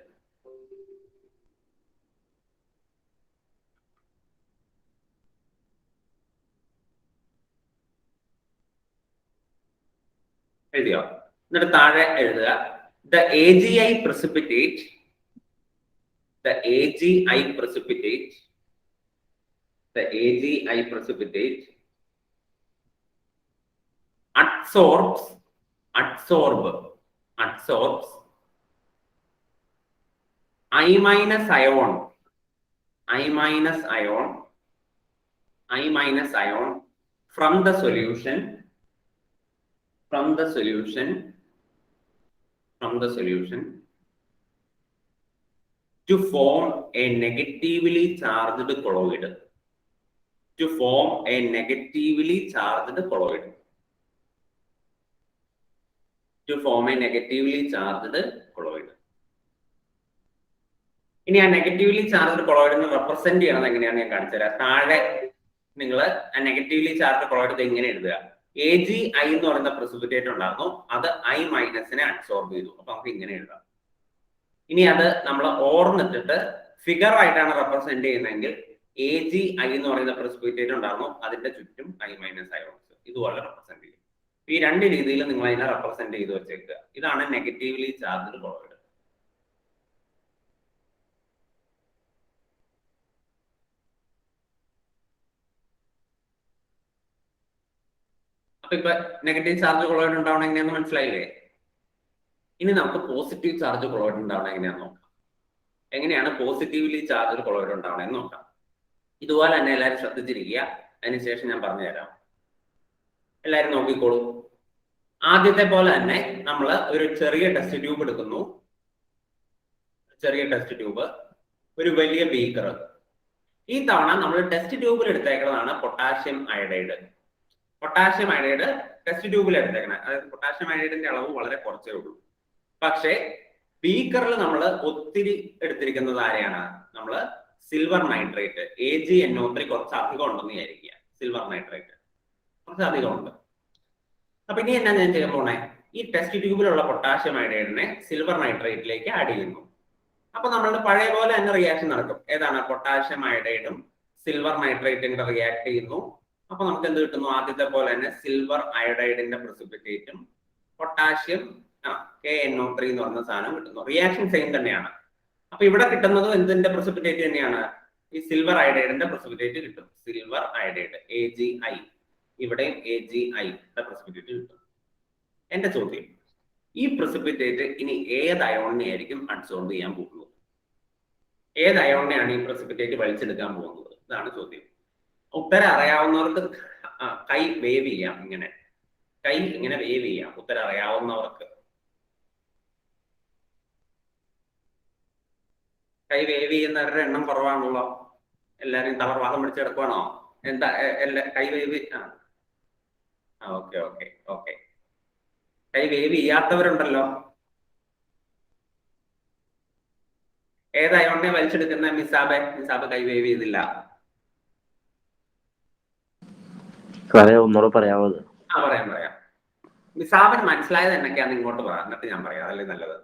എഴുതിയോ? എന്നിട്ട് താഴെ എഴുതുക the AgI precipitate adsorbs I minus ion from the solution to form a negatively charged colloid. ഇനി ആ നെഗറ്റീവ്ലി ചാർജ്ഡ് കൊളോയിഡിനെ റെപ്രസെന്റ് ചെയ്യണത് എങ്ങനെയാണെന്ന് ഞാൻ കാണിച്ചു തരാം. താഴെ നിങ്ങൾ ആ നെഗറ്റീവ്ലി ചാർജ്ഡ് കൊളോയിഡ് എങ്ങനെ എഴുതുക? AgI എന്ന് പറയുന്ന പ്രസിപ്പിറ്റേറ്റ് ഉണ്ടായിരുന്നു, അത് I മൈനസിനെ അബ്സോർബ് ചെയ്തു. അപ്പൊ നമുക്ക് ഇങ്ങനെ എഴുതാം. ഇനി അത് നമ്മൾ ഓർന്നിട്ടിട്ട് ഫിഗർ ആയിട്ടാണ് റെപ്രസെന്റ് ചെയ്യുന്നതെങ്കിൽ AgI എന്ന് പറയുന്ന പ്രസിപ്പിറ്റേറ്റ് ഉണ്ടായിരുന്നു, അതിന്റെ ചുറ്റും I മൈനസ് അയോൺസ് ഇതുപോലെ റെപ്രസെന്റ് ചെയ്യും. ഈ രണ്ട് രീതിയിൽ നിങ്ങൾ അതിനെ റെപ്രസെന്റ് ചെയ്ത് വെച്ചേക്കുക. ഇതാണ് നെഗറ്റീവ്ലി ചാർജ്ഡ് കൊളോയിഡ്. അപ്പൊ ഇപ്പൊ നെഗറ്റീവ് ചാർജ് കൊളോയിഡ് ഉണ്ടാവണം എങ്ങനെയാന്ന് മനസ്സിലായില്ലേ? ഇനി നമുക്ക് പോസിറ്റീവ് ചാർജ് കൊളോയിഡ് ഉണ്ടാവണം എങ്ങനെയാന്ന് നോക്കാം. എങ്ങനെയാണ് പോസിറ്റീവ്ലി ചാർജ് കൊളോയിഡ് ഉണ്ടാവണമെന്ന് നോക്കാം. ഇതുപോലെ തന്നെ എല്ലാവരും ശ്രദ്ധിച്ചിരിക്കുക. അതിനുശേഷം ഞാൻ പറഞ്ഞുതരാം. എല്ലാവരും നോക്കിക്കോളൂ. ആദ്യത്തെ പോലെ തന്നെ നമ്മൾ ഒരു ചെറിയ ടെസ്റ്റ് ട്യൂബ് എടുക്കുന്നു. ഒരു വലിയ ബീക്കർ. ഈ തവണ നമ്മൾ ടെസ്റ്റ് ട്യൂബിൽ എടുത്തേക്കുന്നതാണ് പൊട്ടാഷ്യം അയഡൈഡ് ടെസ്റ്റ് ട്യൂബിൽ എടുത്തേക്കണം. അതായത് പൊട്ടാഷ്യം അയഡൈഡിന്റെ അളവ് വളരെ കുറച്ചേ ഉള്ളൂ. പക്ഷേ ബീക്കറിൽ നമ്മൾ ഒത്തിരി എടുത്തിരിക്കുന്നത് ആരെയാണ്? നമ്മൾ സിൽവർ നൈട്രേറ്റ്, AgNO3 കുറച്ച് അധികം ഉണ്ടെന്ന് വിചാരിക്കുക. സിൽവർ നൈട്രേറ്റ് കുറച്ച് അധികം ഉണ്ട്. അപ്പൊ ഇനി എന്നാ ഞാൻ ചെയ്യാൻ പോണേ? ഈ ടെസ്റ്റ് ട്യൂബിലുള്ള പൊട്ടാഷ്യം അയഡൈഡിനെ സിൽവർ നൈട്രേറ്റിലേക്ക് ആഡ് ചെയ്യുന്നു. അപ്പൊ നമ്മളുടെ പഴയ പോലെ തന്നെ റിയാക്ഷൻ നടക്കും. ഏതാണ്? പൊട്ടാഷ്യം അയഡൈഡും സിൽവർ നൈട്രേറ്റും കൂടെ റിയാക്ട് ചെയ്യുന്നു. അപ്പൊ നമുക്ക് എന്ത് കിട്ടുന്നു? ആദ്യത്തെ പോലെ തന്നെ സിൽവർ അയഡൈഡിന്റെ പ്രസിപ്പിറ്റേറ്റും പൊട്ടാഷ്യം KNO3 എന്ന് പറഞ്ഞ സാധനം കിട്ടുന്നു. റിയാക്ഷൻ സെയിം തന്നെയാണ്. അപ്പൊ ഇവിടെ കിട്ടുന്നത് എന്തിന്റെ പ്രസിപ്പിറ്റേറ്റ് തന്നെയാണ്? ഈ സിൽവർ അയഡൈഡിന്റെ പ്രസിപ്പിറ്റേറ്റ് കിട്ടും. സിൽവർ അയഡൈഡ് AgI, ഇവിടെയും AgI പ്രസിപ്പിറ്റേറ്റ് കിട്ടും. എന്റെ ചോദ്യം, ഈ പ്രസിപ്പിറ്റേറ്റ് ഇനി ഏത് അയോണിനെ ആയിരിക്കും അബ്സോർബ് ചെയ്യാൻ പോകുന്നത്? ഏത് അയോണിനെയാണ് ഈ പ്രസിപ്പിറ്റേറ്റ് വലിച്ചെടുക്കാൻ പോകുന്നത്? ഇതാണ് ചോദ്യം. ഉത്തരം അറിയാവുന്നവർക്ക് കൈ വേവ് ചെയ്യാം. ഇങ്ങനെ വേവ് ചെയ്യാം ഉത്തരം അറിയാവുന്നവർക്ക്. കൈ വേവ് ചെയ്യുന്നവരുടെ എണ്ണം കുറവാണല്ലോ. എല്ലാരും തളർവാദം പിടിച്ച് കിടക്കുവാണോ? എന്താ കൈ വേവ്? ഓക്കെ. കൈ വേവ് ചെയ്യാത്തവരുണ്ടല്ലോ. ഏതായോണ്ടേ വലിച്ചെടുക്കുന്ന മിസാബ് കൈ വേവ് ചെയ്തില്ല. പറയാമോ? പറയാം. മിസാബിന് മനസ്സിലായത് എന്നൊക്കെയാന്ന് ഇങ്ങോട്ട് പറയാം, എന്നിട്ട് ഞാൻ പറയാം. അതല്ലേ നല്ലത്.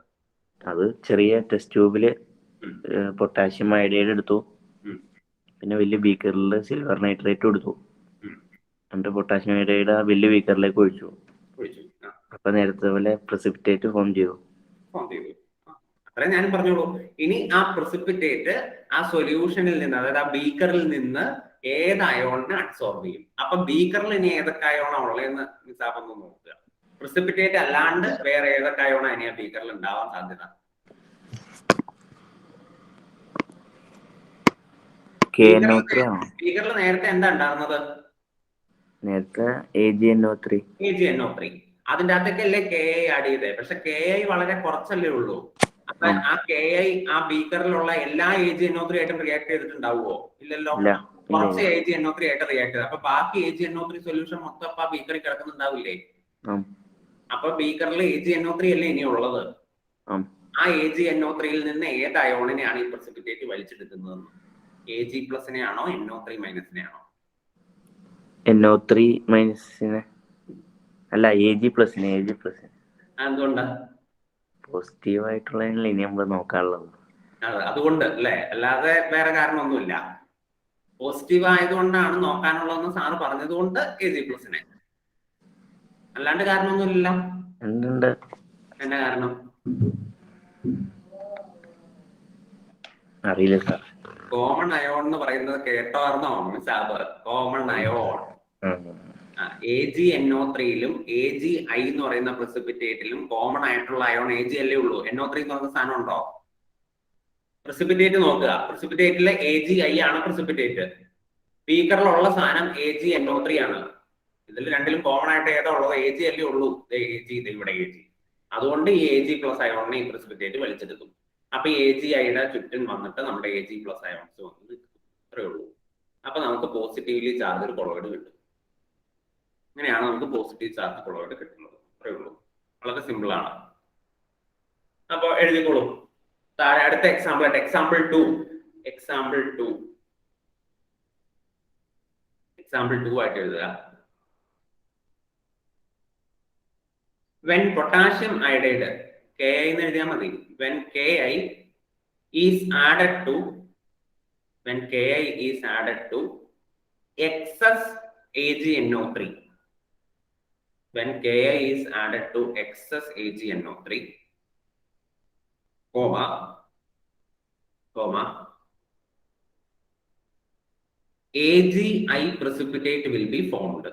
അത് ചെറിയ ടെസ്റ്റ് ട്യൂബിൽ ഉം. പൊട്ടാഷ്യം അയഡൈഡ് എടുത്തു. ഉം. പിന്നെ വലിയ ബീക്കറിൽ സിൽവർ നൈട്രേറ്റ് കൊടുത്തു. ഉം. എന്നിട്ട് പൊട്ടാഷ്യം അയഡൈഡ് ആ വലിയ ബീക്കറിലേക്ക് ഒഴിച്ചു. ഒഴിച്ചു. ആ, അപ്പൊ നേരത്തെ പോലെ പ്രസിപ്പിറ്റേറ്റ് ഫോം ചെയ്തു. ഫോം ചെയ്തു. അത്രേ ഞാൻ പറഞ്ഞോളൂ. ഇനി ആ പ്രസിപ്പിറ്റേറ്റ് ആ സൊല്യൂഷനിൽ നിന്ന്, അതായത് ആ ബീക്കറിൽ നിന്ന് ഏത് അയോണിനെ അബ്സോർബ് ചെയ്യും. അപ്പൊ ബീക്കറിൽ ഇനി ഏതൊക്കെ അയോണാ ഉള്ളതെന്ന് നിസാബ് ഒന്ന് നോക്കുക. പ്രസിപ്പിറ്റേറ്റ് അല്ലാണ്ട് വേറെ ഏതൊക്കെ അയോണാ ഇനി ആ ബീക്കറിൽ ഉണ്ടാവാൻ സാധ്യത? ബീക്കറിൽ നേരത്തെ എന്താ ഉണ്ടാകുന്നത്? നേരത്തെ AgNO3. AgNO3. അതിന്റെ അകത്തേക്കല്ലേ KI ആഡ് ചെയ്തേ. പക്ഷെ KI വളരെ കുറച്ചല്ലേ ഉള്ളൂ. അപ്പൊ ആ KI ആ ബീക്കറിലുള്ള എല്ലാ AgNO3 ആയിട്ടും റിയാക്ട് ചെയ്തിട്ടുണ്ടാവുമോ? ഇല്ലല്ലോ. കുറച്ച് AgNO3 ആയിട്ട് റിയാക്ട് ചെയ്ത്. അപ്പൊ ബാക്കി AgNO3 സൊല്യൂഷൻ മൊത്തം ആ ബീക്കറിൽ കിടക്കുന്നുണ്ടാവില്ലേ? അപ്പൊ ബീക്കറിൽ AgNO3 അല്ലേ ഇനി ഉള്ളത്. ആ AgNO3യിൽ നിന്ന് ഏത് അയോണിനെയാണ് ഈ പ്രസിപ്പിറ്റേറ്റ് വലിച്ചെടുക്കുന്നത്? Ag+ ആണോ NO3- ആണോ? NO3- അല്ല, Ag+. എന്തുകൊണ്ടാ? പോസിറ്റീവ് ആയിട്ടുള്ളതിനല്ലേ ഇനി നമ്മൾ നോക്കാനുള്ളത്. അതുകൊണ്ട് അല്ലേ, അല്ലാതെ വേറെ കാരണമൊന്നുമില്ല. പോസിറ്റീവ് ആയതുകൊണ്ടാണ് നോക്കാനുള്ളതെന്ന് സാറ് പറഞ്ഞതുകൊണ്ട് Ag+. അല്ലാണ്ട് കാരണമൊന്നുമില്ല. എന്തുണ്ട്? എന്നാ കാരണം? അറിയില്ല സാർ. കോമൺ അയോൺ എന്ന് പറയുന്നത് കേട്ടോർന്നോ സാബ്? Common ion. AgNO3യിലും Agi എന്ന് പറയുന്ന പ്രസിപ്പിറ്റേറ്റിലും കോമൺ ആയിട്ടുള്ള അയോൺ Ag അല്ലേ ഉള്ളൂ. NO3 എന്ന് പറയുന്ന സാധനം ഉണ്ടോ? പ്രസിപ്പിറ്റേറ്റ് നോക്കുക. പ്രസിപ്പിറ്റേറ്റിലെ Agi ആണ് പ്രസിപ്പിറ്റേറ്റ്. ബീക്കറിലുള്ള സാധനം AgNO3 ആണ്. ഇതിൽ രണ്ടിലും കോമൺ ആയിട്ട് ഏതാ ഉള്ളത്? Ag അല്ലേ ഉള്ളൂ. ഇവിടെ Ag. അതുകൊണ്ട് ഈ Ag+ അയോണിനെ ഈ പ്രസിപ്പിറ്റേറ്റ് വലിച്ചെടുക്കും. അപ്പൊ AgIയുടെ ചുറ്റും വന്നിട്ട് നമ്മുടെ Ag+ അയോൺസ് വന്നത് ഇത്രേ ഉള്ളൂ. അപ്പൊ നമുക്ക് പോസിറ്റീവ്ലി ചാർജ് കൊളോയിഡ് കിട്ടും. ഇങ്ങനെയാണ് നമുക്ക് പോസിറ്റീവ് ചാർജ് കൊളോയിഡ് കിട്ടുന്നത്. അത്രേ ഉള്ളൂ. വളരെ സിമ്പിൾ ആണ്. അപ്പൊ എഴുതിക്കോളൂ. താഴെ അടുത്ത എക്സാമ്പിൾ ആയിട്ട് എക്സാമ്പിൾ 2 ആയിട്ട് എഴുതുക. When potassium iodide, Ki എന്ന് എഴുതിയാൽ മതി. When Ki is added to excess AgNO3. When Ki is added to excess AgNO3, comma, AgI precipitate will be formed.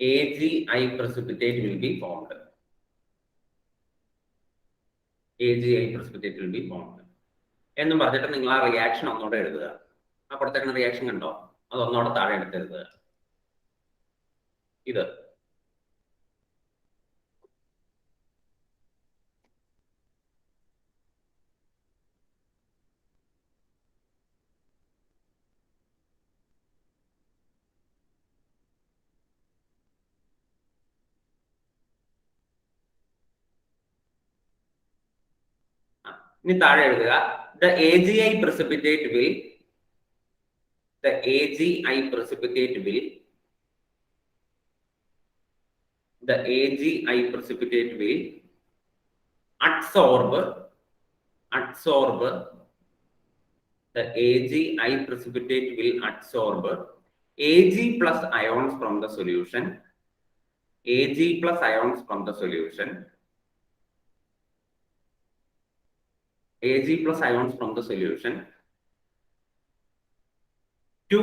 AgI precipitate will be formed. എന്നും പറഞ്ഞിട്ട് നിങ്ങൾ ആ റിയാക്ഷൻ ഒന്നുകൂടെ എഴുതുക. ആ കൊടുത്തേക്കുന്ന റിയാക്ഷൻ കണ്ടോ? അതൊന്നോടെ താഴെ എടുത്തെഴുതുക. ഇത് ഇനി താഴെ എഴുതുക. The AgI precipitate will adsorb Ag+ ions from the solution. To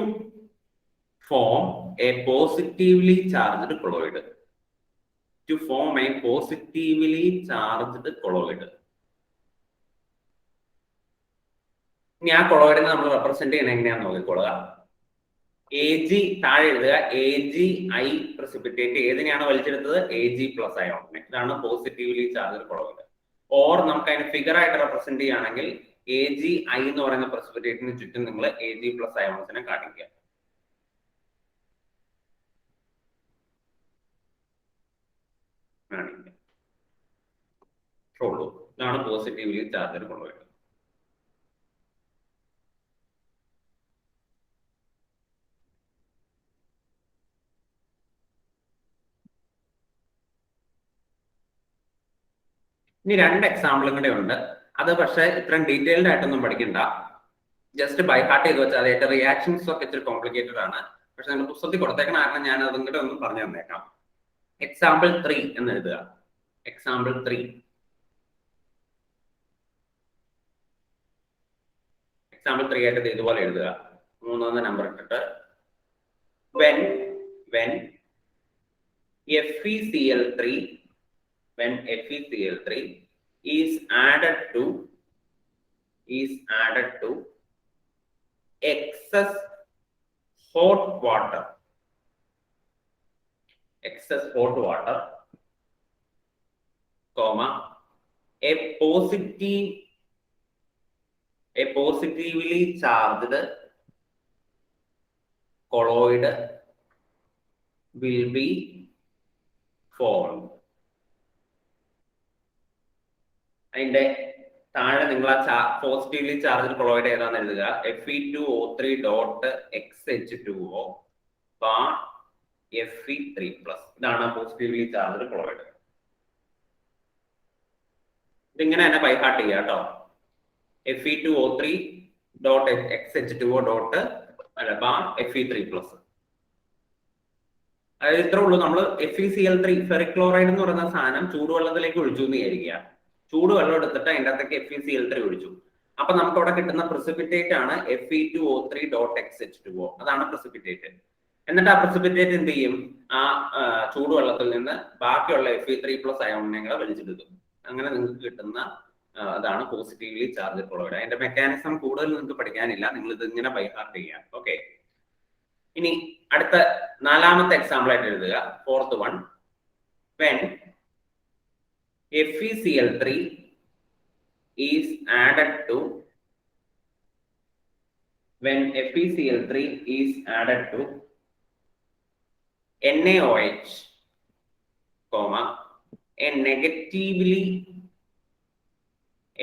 form a positively charged colloid. ഇനി ആ കൊളോയിഡിനെ നമ്മൾ റെപ്രസെന്റ് ചെയ്യണ എങ്ങനെയാണെന്ന് നോക്കിക്കൊള്ളുക. Ag താഴെ എഴുതുക. AgI പ്രസിപ്പിറ്റേറ്റ് ഏതിനെയാണ് വലിച്ചെടുത്തത്? Ag+ അയോണിനെ. ഇതാണ് പോസിറ്റീവ്ലി ചാർജ്ഡ് കൊളോയിഡ്. ഓർ നമുക്ക് അതിന് ഫിഗർ ആയിട്ട് റെപ്രസെന്റ് ചെയ്യുകയാണെങ്കിൽ AgI എന്ന് പറയുന്ന പ്രസിപ്പിറ്റേറ്റിന് ചുറ്റും നിങ്ങൾ Ag+ അയോൺസിനെ കാണിക്കുക. ഇതാണ് പോസിറ്റീവ്ലി ചാർജ്ഡ് കൊളോയിഡ്. ഇനി 2 എക്സാമ്പിളും കൂടെ ഉണ്ട്. അത് പക്ഷേ ഇത്രയും ഡീറ്റെയിൽഡ് ആയിട്ടൊന്നും പഠിക്കണ്ട, ജസ്റ്റ് ബൈ ഹാർട്ട് ചെയ്ത് വെച്ചാൽ അതിന്റെ റിയാക്ഷൻസ് ഒക്കെ ഇച്ചിരി കോംപ്ലിക്കേറ്റഡ് ആണ്. പക്ഷെ നിങ്ങൾ പുസ്തകത്തിൽ കൊടുത്തേക്കണ കാരണം ഞാൻ അതും കൂടെ ഒന്ന് പറഞ്ഞു തന്നേക്കാം. എക്സാമ്പിൾ 3 എന്ന് എഴുതുക. എക്സാമ്പിൾ 3. എക്സാമ്പിൾ 3 ആയിട്ട് ഇതുപോലെ എഴുതുക. 3 നമ്പർ ഇട്ടിട്ട് when FeCl3 is added to excess hot water, comma, a positively charged colloid will be formed. അതിന്റെ താഴെ നിങ്ങൾ ആ പോസിറ്റീവ്ലി ചാർജ്ഡ് കൊളോയിഡ് ഏതാണെന്ന് എഴുതുക. Fe2O3.XH2O bar Fe3+. ഇതാണ് പോസിറ്റീവ്ലി ചാർജ്ഡ് കൊളോയിഡ്. ഇതിങ്ങനെ തന്നെ ബൈ ഹാർട്ട് ചെയ്യുക കേട്ടോ. Fe2O3.XH2O bar Fe3+. അതായത് ഇത്രേ ഉള്ളൂ. നമ്മൾ FeCl3 ഫെറിക് ക്ലോറൈഡ് എന്ന് പറയുന്ന സാധനം ചൂടുവെള്ളത്തിലേക്ക് ഒഴിച്ചു എന്ന് വിചാരിക്കുക. ചൂടുവെള്ളം എടുത്തിട്ട് അതിൻ്റെ അകത്തേക്ക് FeCl3 ഒഴിച്ചു. അപ്പൊ നമുക്ക് അവിടെ കിട്ടുന്ന പ്രസിപ്പിറ്റേറ്റ് ആണ് Fe2O3.XH2O. അതാണ് പ്രസിപ്പിറ്റേറ്റ്. എന്നിട്ട് ആ പ്രസിപ്പിറ്റേറ്റ് എന്ത് ചെയ്യും? ആ ചൂടുവെള്ളത്തിൽ നിന്ന് ബാക്കിയുള്ള Fe3+ അയോണിനെ വലിച്ചെടുക്കും. അങ്ങനെ നിങ്ങൾക്ക് കിട്ടുന്ന അതാണ് പോസിറ്റീവ്ലി ചാർജ് ക്ലോറൈഡ്. അതിന്റെ മെക്കാനിസം കൂടുതൽ നിങ്ങൾക്ക് പഠിക്കാനില്ല, നിങ്ങൾ ഇത് ഇങ്ങനെ ബൈ ഹാർട്ട് ചെയ്യാം. ഓക്കെ, ഇനി അടുത്ത 4ാമത്തെ എക്സാമ്പിൾ ആയിട്ട് എഴുതുക. 4th one. When FeCl3 is added to NaOH, a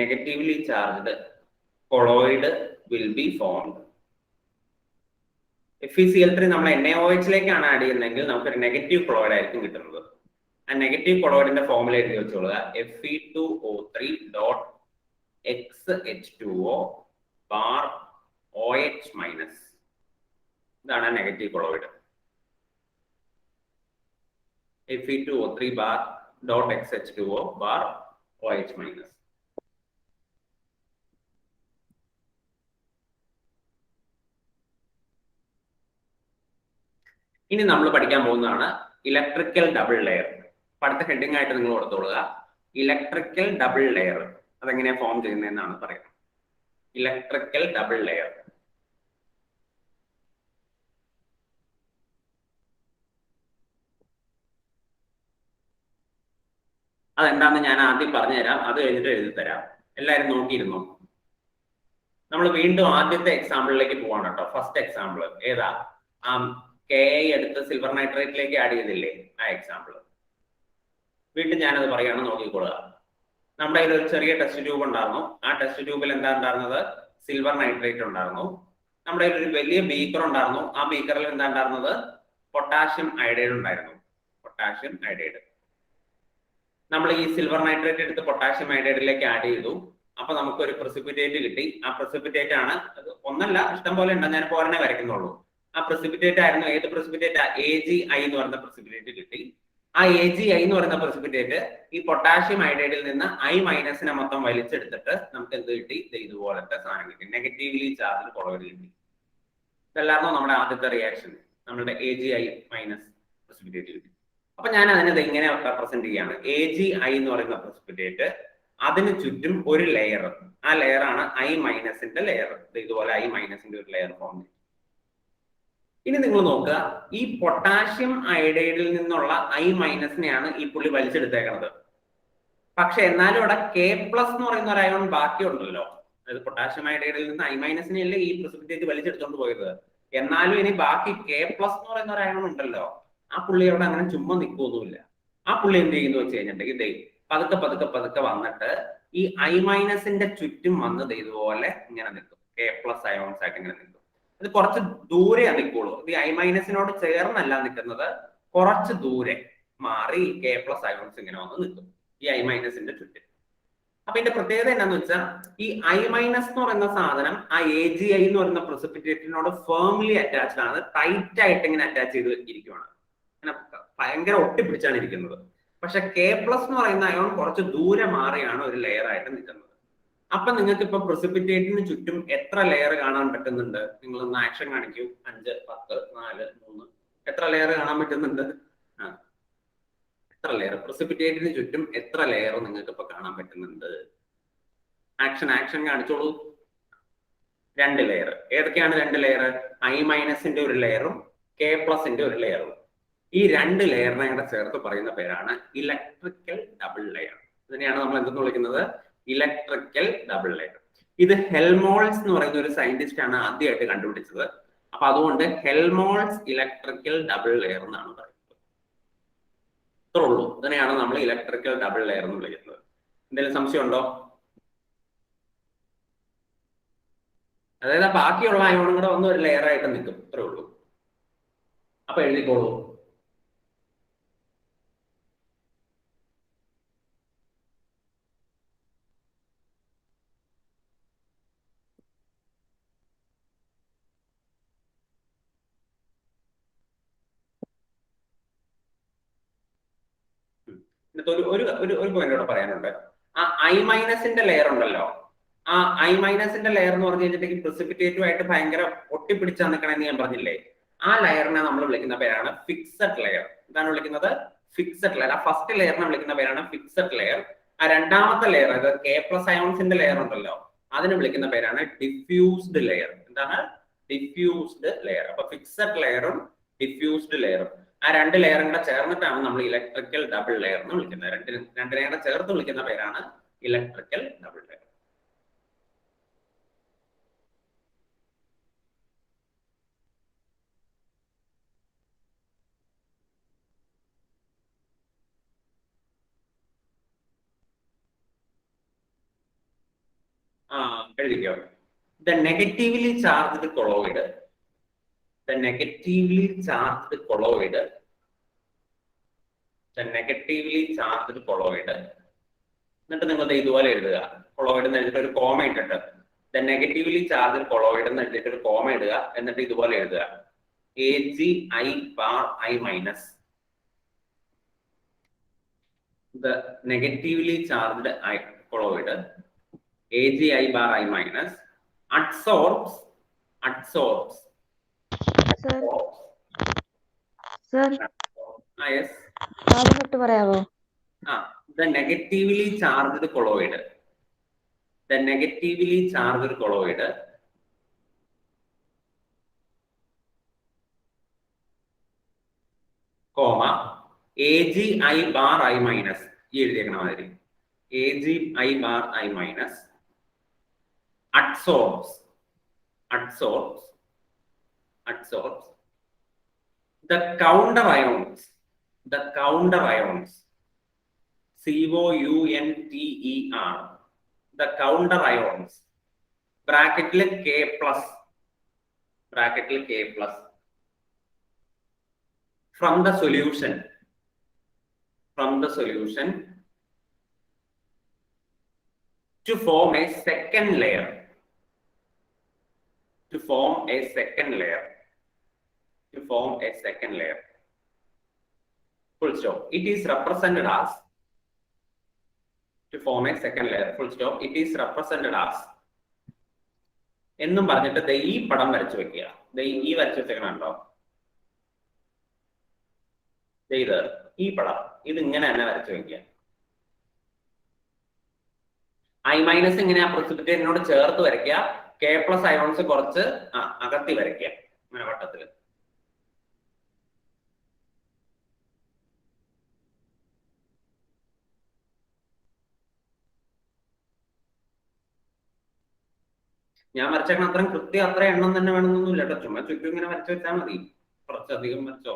negatively charged colloid will be formed. FeCl3 നമ്മൾ NaOH-ലേക്കാണ് ആഡ് ചെയ്യുന്നതെങ്കിൽ നമുക്കൊരു നെഗറ്റീവ് കൊളോയിഡ് ആയിരിക്കും കിട്ടുന്നത്. ആ നെഗറ്റീവ് കൊളോയിഡിന്റെ ഫോർമുല എഴുതി വെച്ചോളുക. Fe2O3.XH2O bar OH-. ഇതാണ് negative colloid. Fe2O3.XH2O bar OH-. ഇനി നമ്മൾ പഠിക്കാൻ പോകുന്നതാണ് ഇലക്ട്രിക്കൽ ഡബിൾ ലെയർ. അടുത്ത ഹെഡിങ് ആയിട്ട് നിങ്ങൾ കൊടുത്തോളുക. ഇലക്ട്രിക്കൽ ഡബിൾ ലെയർ അതെങ്ങനെയാ ഫോം ചെയ്യുന്നതെന്നാണ് പറയുന്നത്. Electrical double layer. അതെന്താന്ന് ഞാൻ ആദ്യം പറഞ്ഞുതരാം, അത് കഴിഞ്ഞിട്ട് എഴുതി തരാം. എല്ലാവരും നോക്കിയിരുന്നു. നമ്മൾ വീണ്ടും ആദ്യത്തെ എക്സാമ്പിളിലേക്ക് പോവാണ് കേട്ടോ. ഫസ്റ്റ് എക്സാമ്പിൾ ഏതാ? Ka എടുത്ത് സിൽവർ നൈട്രേറ്റിലേക്ക് ആഡ് ചെയ്തില്ലേ, ആ എക്സാമ്പിൾ. വീണ്ടും ഞാനത് പറയാണ്, നോക്കിക്കൊള്ളുക. നമ്മുടെ കയ്യിൽ ഒരു ചെറിയ ടെസ്റ്റ് ട്യൂബ് ഉണ്ടായിരുന്നു. ആ ടെസ്റ്റ് ട്യൂബിൽ എന്താ ഉണ്ടായിരുന്നത്? സിൽവർ നൈട്രേറ്റ് ഉണ്ടായിരുന്നു. നമ്മുടെ കയ്യിൽ ഒരു വലിയ ബീക്കർ ഉണ്ടായിരുന്നു. ആ ബീക്കറിൽ എന്താ ഉണ്ടായിരുന്നത്? പൊട്ടാഷ്യം അയഡൈഡ് ഉണ്ടായിരുന്നു. Potassium iodide. നമ്മൾ ഈ സിൽവർ നൈട്രേറ്റ് എടുത്ത് പൊട്ടാഷ്യം അയഡൈഡിലേക്ക് ആഡ് ചെയ്തു. അപ്പൊ നമുക്ക് ഒരു പ്രസിപ്പിറ്റേറ്റ് കിട്ടി. ആ പ്രസിപ്പിറ്റേറ്റ് ആണ്, അത് ഒന്നല്ല ഇഷ്ടം പോലെ ഉണ്ട്, ഞാൻ പോരനെ വരയ്ക്കുന്നുള്ളൂ. ആ പ്രസിപ്പിറ്റേറ്റ് ആയിരുന്നു. ഏത് പ്രസിപ്പിറ്റേറ്റ്? AgI എന്ന് പറയുന്ന പ്രസിപ്പിറ്റേറ്റ് കിട്ടി. ആ AgI എന്ന് പറയുന്ന പ്രസിപ്പിറ്റേറ്റ് ഈ പൊട്ടാഷ്യം അയഡൈഡിൽ നിന്ന് I- മൊത്തം വലിച്ചെടുത്തിട്ട് നമുക്ക് എന്ത് കിട്ടി? ഇതുപോലത്തെ സാധനം കിട്ടി. നെഗറ്റീവ്ലി ചാർജ് കൊളോയിഡ് കിട്ടി. ഇതല്ലായിരുന്നോ നമ്മുടെ ആദ്യത്തെ റിയാക്ഷൻ? നമ്മുടെ AgI- പ്രസിപ്പിറ്റേറ്റ് കിട്ടി. അപ്പൊ ഞാൻ അതിനെ ഇങ്ങനെ റെപ്രസെന്റ് ചെയ്യാണ്. AgI എന്ന് പറയുന്ന പ്രസിപ്പിറ്റേറ്റ്, അതിന് ചുറ്റും ഒരു ലെയർ, ആ ലെയർ ആണ് I- ലെയർ. ഇതുപോലെ I- ഒരു ലെയർ ഫോം ചെയ്യും. ഇനി നിങ്ങൾ നോക്കുക, ഈ പൊട്ടാഷ്യം അയഡൈഡിൽ നിന്നുള്ള I- ഈ പുള്ളി വലിച്ചെടുത്തേക്കുന്നത്. പക്ഷെ എന്നാലും ഇവിടെ K+ എന്ന് പറയുന്ന ഒരു അയോൺ ബാക്കിയുണ്ടല്ലോ. അതായത് പൊട്ടാഷ്യം അയഡൈഡിൽ നിന്ന് I- അല്ലേ ഈ പ്രസിപ്പിറ്റേറ്റ് വലിച്ചെടുത്തോണ്ട് പോയത്. എന്നാലും ഇനി ബാക്കി K+ എന്ന് പറയുന്ന ഒരു അയോൺ ഉണ്ടല്ലോ. ആ പുള്ളി അവിടെ അങ്ങനെ ചുമ്മാ നിൽക്കൊന്നുമില്ല. ആ പുള്ളി എന്ത് ചെയ്യുന്നു വെച്ച് കഴിഞ്ഞിട്ടുണ്ടെങ്കിൽ ഇതേ പതുക്കെ പതുക്കെ പതുക്കെ വന്നിട്ട് ഈ I- ചുറ്റും വന്നത് ഇതുപോലെ ഇങ്ങനെ നിൽക്കും. K+ അയോൺസ് ആയിട്ട് ഇങ്ങനെ നിൽക്കും. ഇത് കുറച്ച് ദൂരെ നിൽക്കുള്ളൂ. ഇത് I- ചേർന്നല്ല നിൽക്കുന്നത്, കുറച്ച് ദൂരെ മാറി ഈ കെ പ്ലസ് അയോൺസ് ഇങ്ങനെ വന്ന് നിൽക്കും ഈ I മൈനസിന്റെ ചുറ്റും. അപ്പൊ ഇതിന്റെ പ്രത്യേകത എന്താന്ന് വെച്ചാൽ ഈ I മൈനസ് എന്ന് പറയുന്ന സാധനം ആ AgI എന്ന് പറയുന്ന പ്രസിപ്പിറ്റേറ്റിനോട് ഫേംലി അറ്റാച്ച്ഡ് ആണ്, ടൈറ്റ് ആയിട്ട് ഇങ്ങനെ അറ്റാച്ച് ചെയ്ത് ഇരിക്കുവാണ്, അങ്ങനെ ഭയങ്കര ഒട്ടിപ്പിടിച്ചാണ് ഇരിക്കുന്നത്. പക്ഷെ കെ പ്ലസ് എന്ന് പറയുന്ന അയോൺ കുറച്ച് ദൂരെ മാറിയാണ് ഒരു ലെയർ ആയിട്ട് നിൽക്കുന്നത്. അപ്പൊ നിങ്ങൾക്ക് ഇപ്പൊ പ്രസിപ്പിറ്റേറ്റിന് ചുറ്റും എത്ര ലെയർ കാണാൻ പറ്റുന്നുണ്ട്? നിങ്ങൾ ഒന്ന് ആക്ഷൻ കാണിക്കൂ. 5, 10, 4, 3 എത്ര ലെയർ കാണാൻ പറ്റുന്നുണ്ട്? എത്ര ലെയർ പ്രസിപ്പിറ്റേറ്റിന് ചുറ്റും എത്ര ലെയർ നിങ്ങൾക്ക് ഇപ്പൊ കാണാൻ പറ്റുന്നുണ്ട്? ആക്ഷൻ കാണിച്ചോളൂ. 2 ലെയർ. ഏതൊക്കെയാണ് 2 ലെയർ? I മൈനസിന്റെ ഒരു ലെയറും കെ പ്ലസിന്റെ ഒരു ലെയറും. ഈ 2 ലെയറിനെ കൂടെ ചേർത്ത് പറയുന്ന പേരാണ് ഇലക്ട്രിക്കൽ ഡബിൾ ലെയർ. ഇതിനെയാണ് നമ്മൾ എന്തെന്ന് വിളിക്കുന്നത്? Electrical double layer. ഇത് ഹെൽമോൾട്സ് എന്ന് പറയുന്ന ഒരു സയന്റിസ്റ്റ് ആണ് ആദ്യമായിട്ട് കണ്ടുപിടിച്ചത്. അപ്പൊ അതുകൊണ്ട് ഹെൽമോൾട്സ് ഇലക്ട്രിക്കൽ ഡബിൾ ലെയർ എന്നാണ് പറയുന്നത്. ഇത്രേ ഉള്ളൂ. ഇതിനെയാണ് നമ്മൾ ഇലക്ട്രിക്കൽ ഡബിൾ ലെയർ എന്ന് വിളിക്കുന്നത്. എന്തെങ്കിലും സംശയം ഉണ്ടോ? അതായത് ബാക്കിയുള്ള അയോണും കൂടെ വന്ന് ഒരു ലെയർ ആയിട്ട് നിൽക്കും. ഇത്രേ ഉള്ളൂ. അപ്പൊ എഴുതിക്കോളൂ. ഒരു പോയിന്റ് കൂടെ പറയാനുണ്ട്. ആ I മൈനസിന്റെ ലെയർ ഉണ്ടല്ലോ, ആ I മൈനസിന്റെ ലെയർ എന്ന് പറഞ്ഞു കഴിഞ്ഞിട്ടുണ്ടെങ്കിൽ പ്രിസിപ്പിറ്റേറ്റുമായിട്ട് ഭയങ്കര ഒട്ടിപ്പിടിച്ചാൽ നിൽക്കണമെന്ന് ഞാൻ പറഞ്ഞില്ലേ, ആ ലെയറിനെ നമ്മൾ വിളിക്കുന്ന പേരാണ് ഫിക്സഡ് ലെയർ. എന്താണ് വിളിക്കുന്നത്? Fixed layer. ആ ഫസ്റ്റ് ലെയറിനെ വിളിക്കുന്ന പേരാണ് ഫിക്സഡ് ലെയർ. ആ രണ്ടാമത്തെ ലെയർ, അത് കെ പ്ലസ് അയോൺസിന്റെ ലെയർ ഉണ്ടല്ലോ, അതിന് വിളിക്കുന്ന പേരാണ് ഡിഫ്യൂസ്ഡ് ലെയർ. എന്താണ്? Diffused layer. അപ്പൊ ഫിക്സഡ് ലെയറും ഡിഫ്യൂസ്ഡ് ലെയറും, ആ 2 ലെയറും കൂടെ ചേർന്നിട്ടാണ് നമ്മൾ ഇലക്ട്രിക്കൽ ഡബിൾ ലെയർ എന്ന് വിളിക്കുന്നത്. രണ്ടിനെയും കൂടെ ചേർത്ത് വിളിക്കുന്ന പേരാണ് ഇലക്ട്രിക്കൽ ഡബിൾ ലെയർ. എഴുതിക്കോ. The negatively charged colloid, the negatively charged colloid, എന്നിട്ട് നിങ്ങൾ ഇതുപോലെ എഴുതുക. കൊളോയിഡ് എന്ന് എഴുതിയിട്ട് ഒരു കോമ ഇട്ടിട്ട് the negatively charged colloid എന്ന് എഴുതിയിട്ട് ഒരു കോമ ഇടുക. എന്നിട്ട് ഇതുപോലെ എഴുതുക AgI bar I minus. The negatively charged colloid AgI bar I minus adsorbs sir yes ആദ്യം പറയാവോ? the negatively charged colloid, comma AgI bar I minus. ഈ എഴുതിയേക്കണ മാതിരി AgI bar I minus adsorbs the counter ions, COUNTER, the counter ions, bracket K plus, from the solution to form a second layer, full stop. It is represented as, to form a second layer, full stop. It is represented as എന്നും പറഞ്ഞിട്ട് ഈ പടം വരച്ചു വെക്കുക. ഈ വരച്ചു വെച്ചേക്കണോ? ഇത് ഈ പടം ഇത് ഇങ്ങനെ തന്നെ വരച്ചു വെക്കുക. I മൈനസ് ഇങ്ങനെ പ്രസിപ്പിറ്റേറ്റിനോട് ചേർത്ത് വരയ്ക്കുക. കെ പ്ലസ് അയോൺസ് കുറച്ച് അകത്തി വരയ്ക്കുക, ഇങ്ങനെ വട്ടത്തില്. ഞാൻ വരച്ചേക്കണ അത്രയും കൃത്യം അത്ര എണ്ണം തന്നെ വേണമെന്നൊന്നുമില്ല കേട്ടോ. ചുമ്മാ ചുറ്റും ഇങ്ങനെ വരച്ചു വെച്ചാൽ മതി. കുറച്ചധികം വരച്ചോ.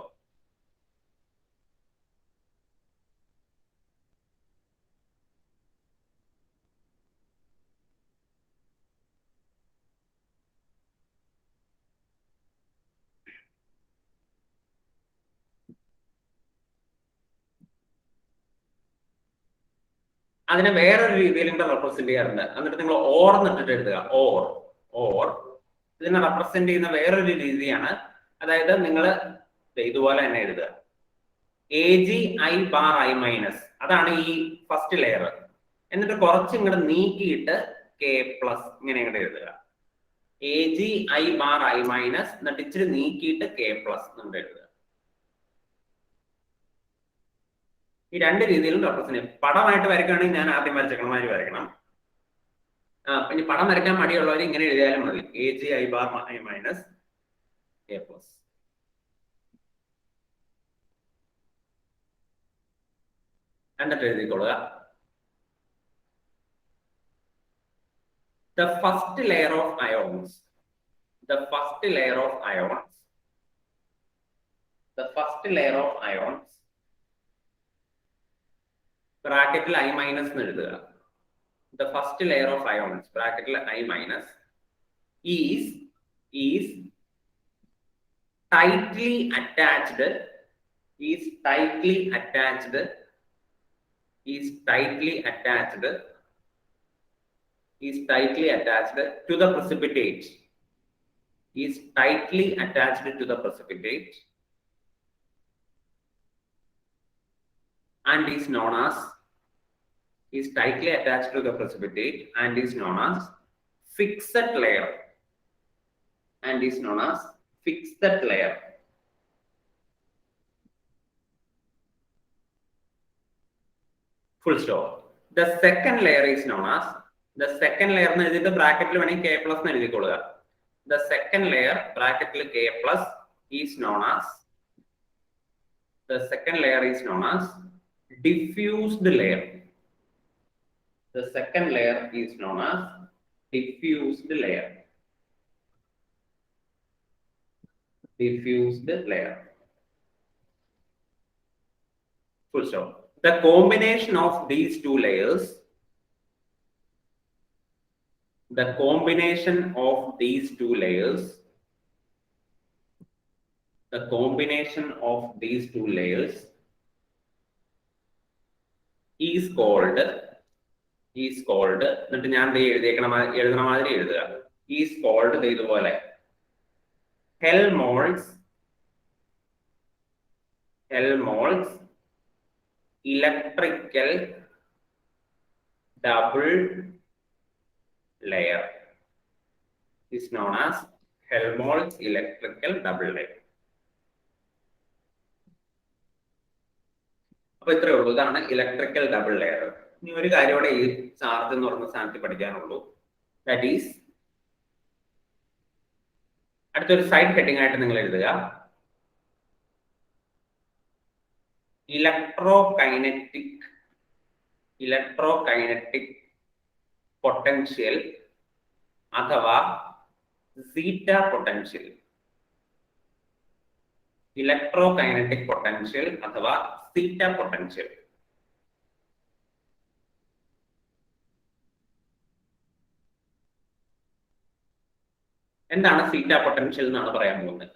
അതിനെ വേറൊരു രീതിയിൽ റെപ്രസെന്റ് ചെയ്യാറുണ്ട്. എന്നിട്ട് നിങ്ങൾ ഓർ എന്നിട്ട് എഴുതുക. ഓർ ഇതിനെ റെപ്രസെന്റ് ചെയ്യുന്ന വേറൊരു രീതിയാണ്. അതായത് നിങ്ങൾ ഇതുപോലെ തന്നെ എഴുതുക. AGI⁻I-, അതാണ് ഈ ഫസ്റ്റ് ലെയർ. എന്നിട്ട് കുറച്ച് ഇങ്ങോട്ട് നീക്കിയിട്ട് K+, ഇങ്ങനെ ഇങ്ങോട്ട് എഴുതുക. AGI⁻I-, എന്നിട്ട് ഇച്ചിരി നീക്കിയിട്ട് K+ എന്നിട്ട് എഴുതുക. ഈ രണ്ട് രീതിയിലും റെപ്രസെന്റ് ചെയ്യും. പടമായിട്ട് വരയ്ക്കുകയാണെങ്കിൽ ഞാൻ ആദ്യം വരച്ചക്കണമാതിരി വരയ്ക്കണം. ഇനി പടം വരയ്ക്കാൻ മടിയുള്ളവർ ഇങ്ങനെ എഴുതിയാലും മതി. AGI⁻I- K+. എന്നിട്ട് എഴുതിക്കൊള്ളുക. The first layer of ions. The first layer of ions. The first layer of ions. ബ്രാക്കറ്റിൽ I- എന്ന് എഴുതുക. The first layer of ions, ബ്രാക്കറ്റിൽ I- is tightly attached. Is tightly attached. Is tightly attached. Is tightly attached to the precipitate. Is tightly attached to the precipitate. And is known as. Is tightly attached to the precipitate and is known as fixed layer. And is known as fixed layer. Full stop. The second layer is known as. The second layer എന്ന് എഴുതിയിട്ട് ബ്രാക്കറ്റിൽ വേണമെങ്കിൽ K+ എന്ന് എഴുതിക്കൊള്ളുക. The second layer ബ്രാക്കറ്റിൽ K+ is known as. The second layer is known as diffused layer. The second layer is known as diffused layer. Diffused layer. Full stop. The combination of these two layers. The combination of these two layers. The combination of these two layers is called. എന്നിട്ട് ഞാൻ എഴുതണ മാതിരി എഴുതുക. Is called ഇതുപോലെ Helmholtz electrical double layer. Is known as Helmholtz electrical double layer. അപ്പൊ ഇത്രയേ ഉള്ളൂ. ഇതാണ് electrical double layer. ഇനി ഒരു കാര്യം കൂടെ ഈ ചാർജ് എന്ന് പറയുന്ന സ്ഥാനത്ത് പഠിക്കാനുള്ളൂ. ദാറ്റ് ഈസ് അടുത്തൊരു സൈഡ് ഹെഡിങ് ആയിട്ട് നിങ്ങൾ എഴുതുക. ഇലക്ട്രോകൈനറ്റിക് പൊട്ടൻഷ്യൽ അഥവാ സീറ്റ പൊട്ടൻഷ്യൽ. ഇലക്ട്രോകൈനറ്റിക് പൊട്ടൻഷ്യൽ അഥവാ സീറ്റ പൊട്ടൻഷ്യൽ. എന്താണ് സീറ്റ പൊട്ടൻഷ്യൽ എന്നാണ് പറയാൻ പോകുന്നത്.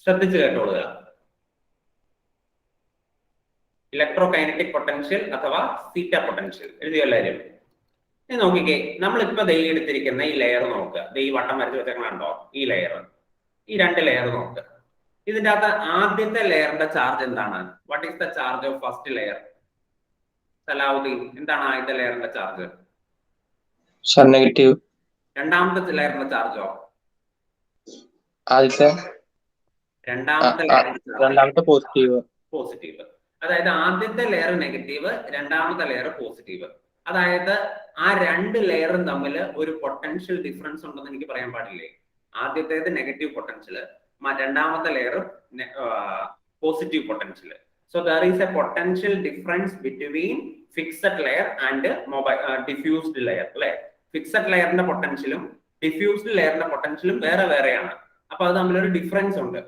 ശ്രദ്ധിച്ചു കേട്ടോളുക. ഇലക്ട്രോകൈനറ്റിക് പൊട്ടൻഷ്യൽ അഥവാ സീറ്റ പൊട്ടൻഷ്യൽ എഴുതിയോ എല്ലാവരും? നോക്കിക്കേ, നമ്മളിപ്പോ ദൈ എടുത്തിരിക്കുന്ന ഈ ലെയർ നോക്കുക. ഈ വട്ടം വരച്ച് വെച്ചേക്കണോ ഈ ലെയർ? ഈ രണ്ട് ലെയർ നോക്കുക. ഇതിന്റെ അകത്ത് ആദ്യത്തെ ലെയറിന്റെ ചാർജ് എന്താണ്? What is the charge of first layer? Salahuddin, എന്താണ് ആദ്യത്തെ ലെയറിന്റെ ചാർജ്? നെഗറ്റീവ്. രണ്ടാമത്തെ ലെയറിന്റെ ചാർജോ? രണ്ടാമത്തെ പോസിറ്റീവ്. അതായത് ആദ്യത്തെ ലെയർ നെഗറ്റീവ്, രണ്ടാമത്തെ ലെയർ പോസിറ്റീവ്. അതായത് ആ രണ്ട് ലെയറും തമ്മിൽ ഒരു പൊട്ടൻഷ്യൽ ഡിഫറൻസ് ഉണ്ടെന്ന് എനിക്ക് പറയാൻ പാടില്ലേ? ആദ്യത്തേത് നെഗറ്റീവ് പൊട്ടൻഷ്യൽ, രണ്ടാമത്തെ layer positive potential. So there is A potential difference between fixed layer and diffused layer അല്ലെ? ഫിക്സഡ് ലെയറിന്റെ പൊട്ടൻഷ്യലും ഡിഫ്യൂസ്ഡ് ലെയറിന്റെ പൊട്ടൻഷ്യലും വേറെ വേറെയാണ്. അപ്പൊ അത് തമ്മിലൊരു ഡിഫറൻസ് ഉണ്ട്.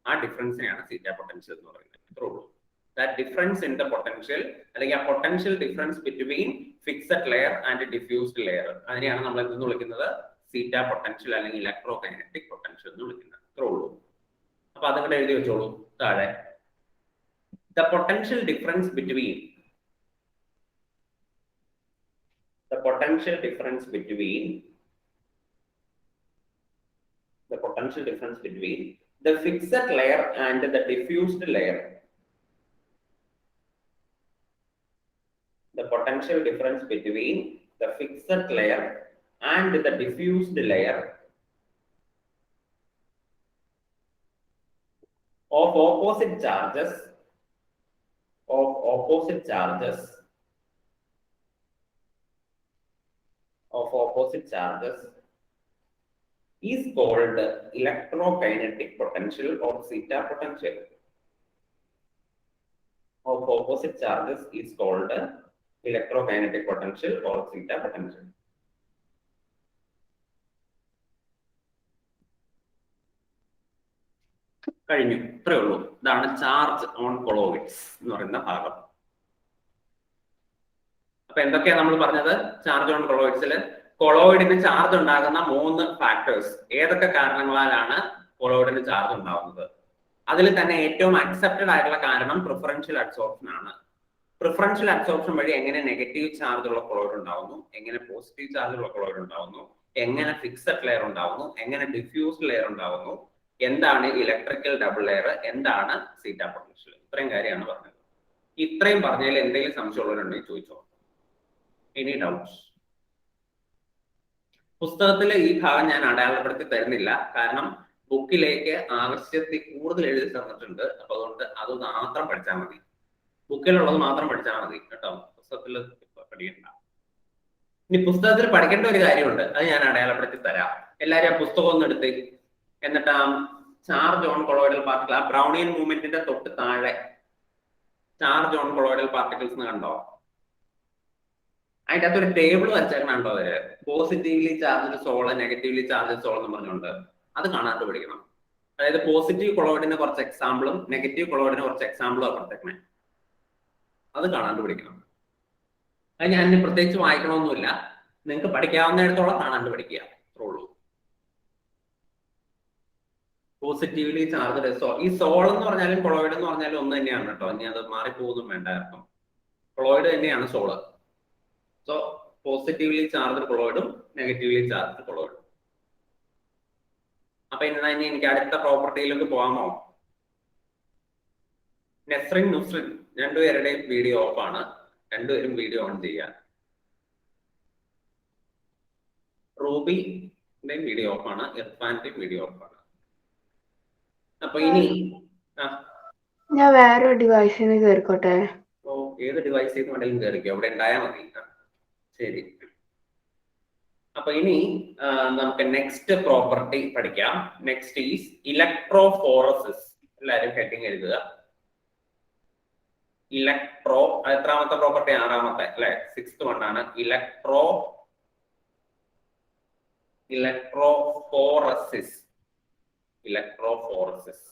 ആ ഡിഫറൻസിനെയാണ് സീറ്റ പൊട്ടൻഷ്യൽ എന്ന് പറയുന്നത്. ഇത്രേ ഉള്ളൂ. That difference in the potential അല്ലെങ്കിൽ ആ potential difference between fixed layer and diffused layer, അതിനെയാണ് നമ്മൾ എന്തെന്ന് വിളിക്കുന്നത്? സീറ്റ പൊട്ടൻഷ്യൽ അല്ലെങ്കിൽ ഇലക്ട്രോകൈനറ്റിക് പൊട്ടൻഷ്യൽ എന്ന് വിളിക്കുന്നത്. ഇത്രേ ഉള്ളൂ. അപ്പൊ അതുകൂടെ എഴുതി വെച്ചോളൂ താഴെ. The potential difference between the potential difference between the fixed layer and the diffused layer. The potential difference between the fixed layer and the diffused layer of opposite charges is called electrokinetic potential or zeta potential. Of opposite charges is called electrokinetic potential or zeta potential. കഴിഞ്ഞു, ഇത്രയേ ഉള്ളൂ. ഇതാണ് charge on colloids എന്ന് പറയുന്ന ഭാഗം. അപ്പൊ എന്തൊക്കെയാ നമ്മൾ പറഞ്ഞത്? ചാർജ് ഓൺ കൊളോയിഡ്സിൽ കൊളോയിഡിന് ചാർജ് ഉണ്ടാകുന്ന 3 ഫാക്ടേഴ്സ്. ഏതൊക്കെ കാരണങ്ങളാലാണ് കൊളോയിഡിന് ചാർജ് ഉണ്ടാകുന്നത്? അതിൽ തന്നെ ഏറ്റവും അക്സെപ്റ്റഡ് ആയിട്ടുള്ള കാരണം പ്രിഫറൻഷ്യൽ അബ്സോർപ്ഷൻ ആണ്. പ്രിഫറൻഷ്യൽ അബ്സോർപ്ഷൻ വഴി എങ്ങനെ നെഗറ്റീവ് ചാർജ് ഉള്ള കൊളോയിഡ് ഉണ്ടാവുന്നു, എങ്ങനെ പോസിറ്റീവ് ചാർജ് ഉള്ള കൊളോയിഡ് ഉണ്ടാവുന്നു, എങ്ങനെ ഫിക്സഡ് ലെയർ ഉണ്ടാവുന്നു, എങ്ങനെ ഡിഫ്യൂസ്ഡ് ലെയർ ഉണ്ടാവുന്നു, എന്താണ് ഇലക്ട്രിക്കൽ ഡബിൾ ലെയർ, എന്താണ് സീറ്റ പൊട്ടൻഷ്യൽ. ഇത്രയും കാര്യമാണ് പറഞ്ഞത്. ഇത്രയും പറഞ്ഞതിൽ എന്തെങ്കിലും സംശയമുള്ളവരുണ്ടെങ്കിൽ ചോദിച്ചോ. Any doubts? പുസ്തകത്തിൽ ഈ ഭാഗം ഞാൻ അടയാളപ്പെടുത്തി തരുന്നില്ല, കാരണം ബുക്കിലേക്ക് ആവശ്യത്തിൽ കൂടുതൽ എഴുതി തന്നിട്ടുണ്ട്. അപ്പൊ അതുകൊണ്ട് അത് മാത്രം പഠിച്ചാൽ മതി, ബുക്കിലുള്ളത് മാത്രം പഠിച്ചാൽ മതി കേട്ടോ, പുസ്തകത്തിൽ പഠിക്കണ്ട. ഇനി പുസ്തകത്തിൽ പഠിക്കേണ്ട ഒരു കാര്യമുണ്ട്, അത് ഞാൻ അടയാളപ്പെടുത്തി തരാം. എല്ലാവരും ആ പുസ്തകം ഒന്ന് എടുത്ത്, എന്നിട്ട് ആ ചാർജ് ഓൺ കൊളോയിഡൽ പാർട്ടിക്കിൾ, ആ ബ്രൗണിയൻ മൂവ്മെന്റിന്റെ തൊട്ട് താഴെ ചാർജ് ഓൺ കൊളോയിഡൽ പാർട്ടിക്കിൾസ് കണ്ടോ? അതിന്റെ അകത്തൊരു ടേബിൾ വെച്ചേക്കണുണ്ടോ അവര്? Positively charge sol, negatively charge sol എന്ന് പറഞ്ഞുകൊണ്ട്. അത് കാണാണ്ട് പഠിക്കണം. അതായത് പോസിറ്റീവ് കൊളോയിഡിന് കുറച്ച് എക്സാമ്പിളും നെഗറ്റീവ് കൊളോയിഡിന് കുറച്ച് എക്സാമ്പിളും അപ്പുറത്തേക്കണേ. അത് കാണാണ്ട് പഠിക്കണം. അത് ഞാൻ പ്രത്യേകിച്ച് വായിക്കണമെന്നില്ല, നിങ്ങൾക്ക് പഠിക്കാവുന്നിടത്തോളം കാണാണ്ട് പഠിക്കുക, അത്രേ ഉള്ളൂ. പോസിറ്റീവ്ലി ചാർജ് സോൾ, ഈ സോൾ എന്ന് പറഞ്ഞാലും കൊളോയിഡ് എന്ന് പറഞ്ഞാലും ഒന്ന് തന്നെയാണ് കേട്ടോ. ഇനി അത് മാറിപ്പോകുന്നും വേണ്ട, അർത്ഥം കൊളോയിഡ് തന്നെയാണ് സോള്. സോ പോസിറ്റീവ്ലി ചാർജ് കൊളോയിഡും നെഗറ്റീവ്ലി ചാർജ് കൊളോയിഡും. അപ്പൊ ഇനി എനിക്ക് അടുത്ത പ്രോപ്പർട്ടിയിലേക്ക് പോകാമോ? നെസ്രിൻ നുസ്രിൻ രണ്ടുപേരുടെയും വീഡിയോ ഓഫ് ആണ്, രണ്ടുപേരും വീഡിയോ ഓൺ ചെയ്യാൻ. റൂബിന്റെയും വീഡിയോ ഓഫ് ആണ്, ഇർഫാന്റെയും വീഡിയോ ഓഫ് ആണ്. അപ്പൊ ഇനി ഞാൻ വേറെ ഡിവൈസിന് കേറിക്കോട്ടെ? ഓ, ഏത് ഡിവൈസിൽ നിന്ന് വേണമെങ്കിലും കയറിക്കോ, അവിടെ ഉണ്ടായാൽ മതി. ശരി, അപ്പൊ ഇനി നമുക്ക് നെക്സ്റ്റ് പ്രോപ്പർട്ടി പഠിക്കാം. Next is electrophoresis. എല്ലാവരും ഹെഡിങ് എഴുതുക. ഇലക്ട്രോ, എത്രാമത്തെ പ്രോപ്പർട്ടി? 6ാമത്തെ അല്ലെ, 6th വൺ ആണ്. ഇലക്ട്രോഫോറസിസ്. ഇലക്ട്രോഫോറസിസ്.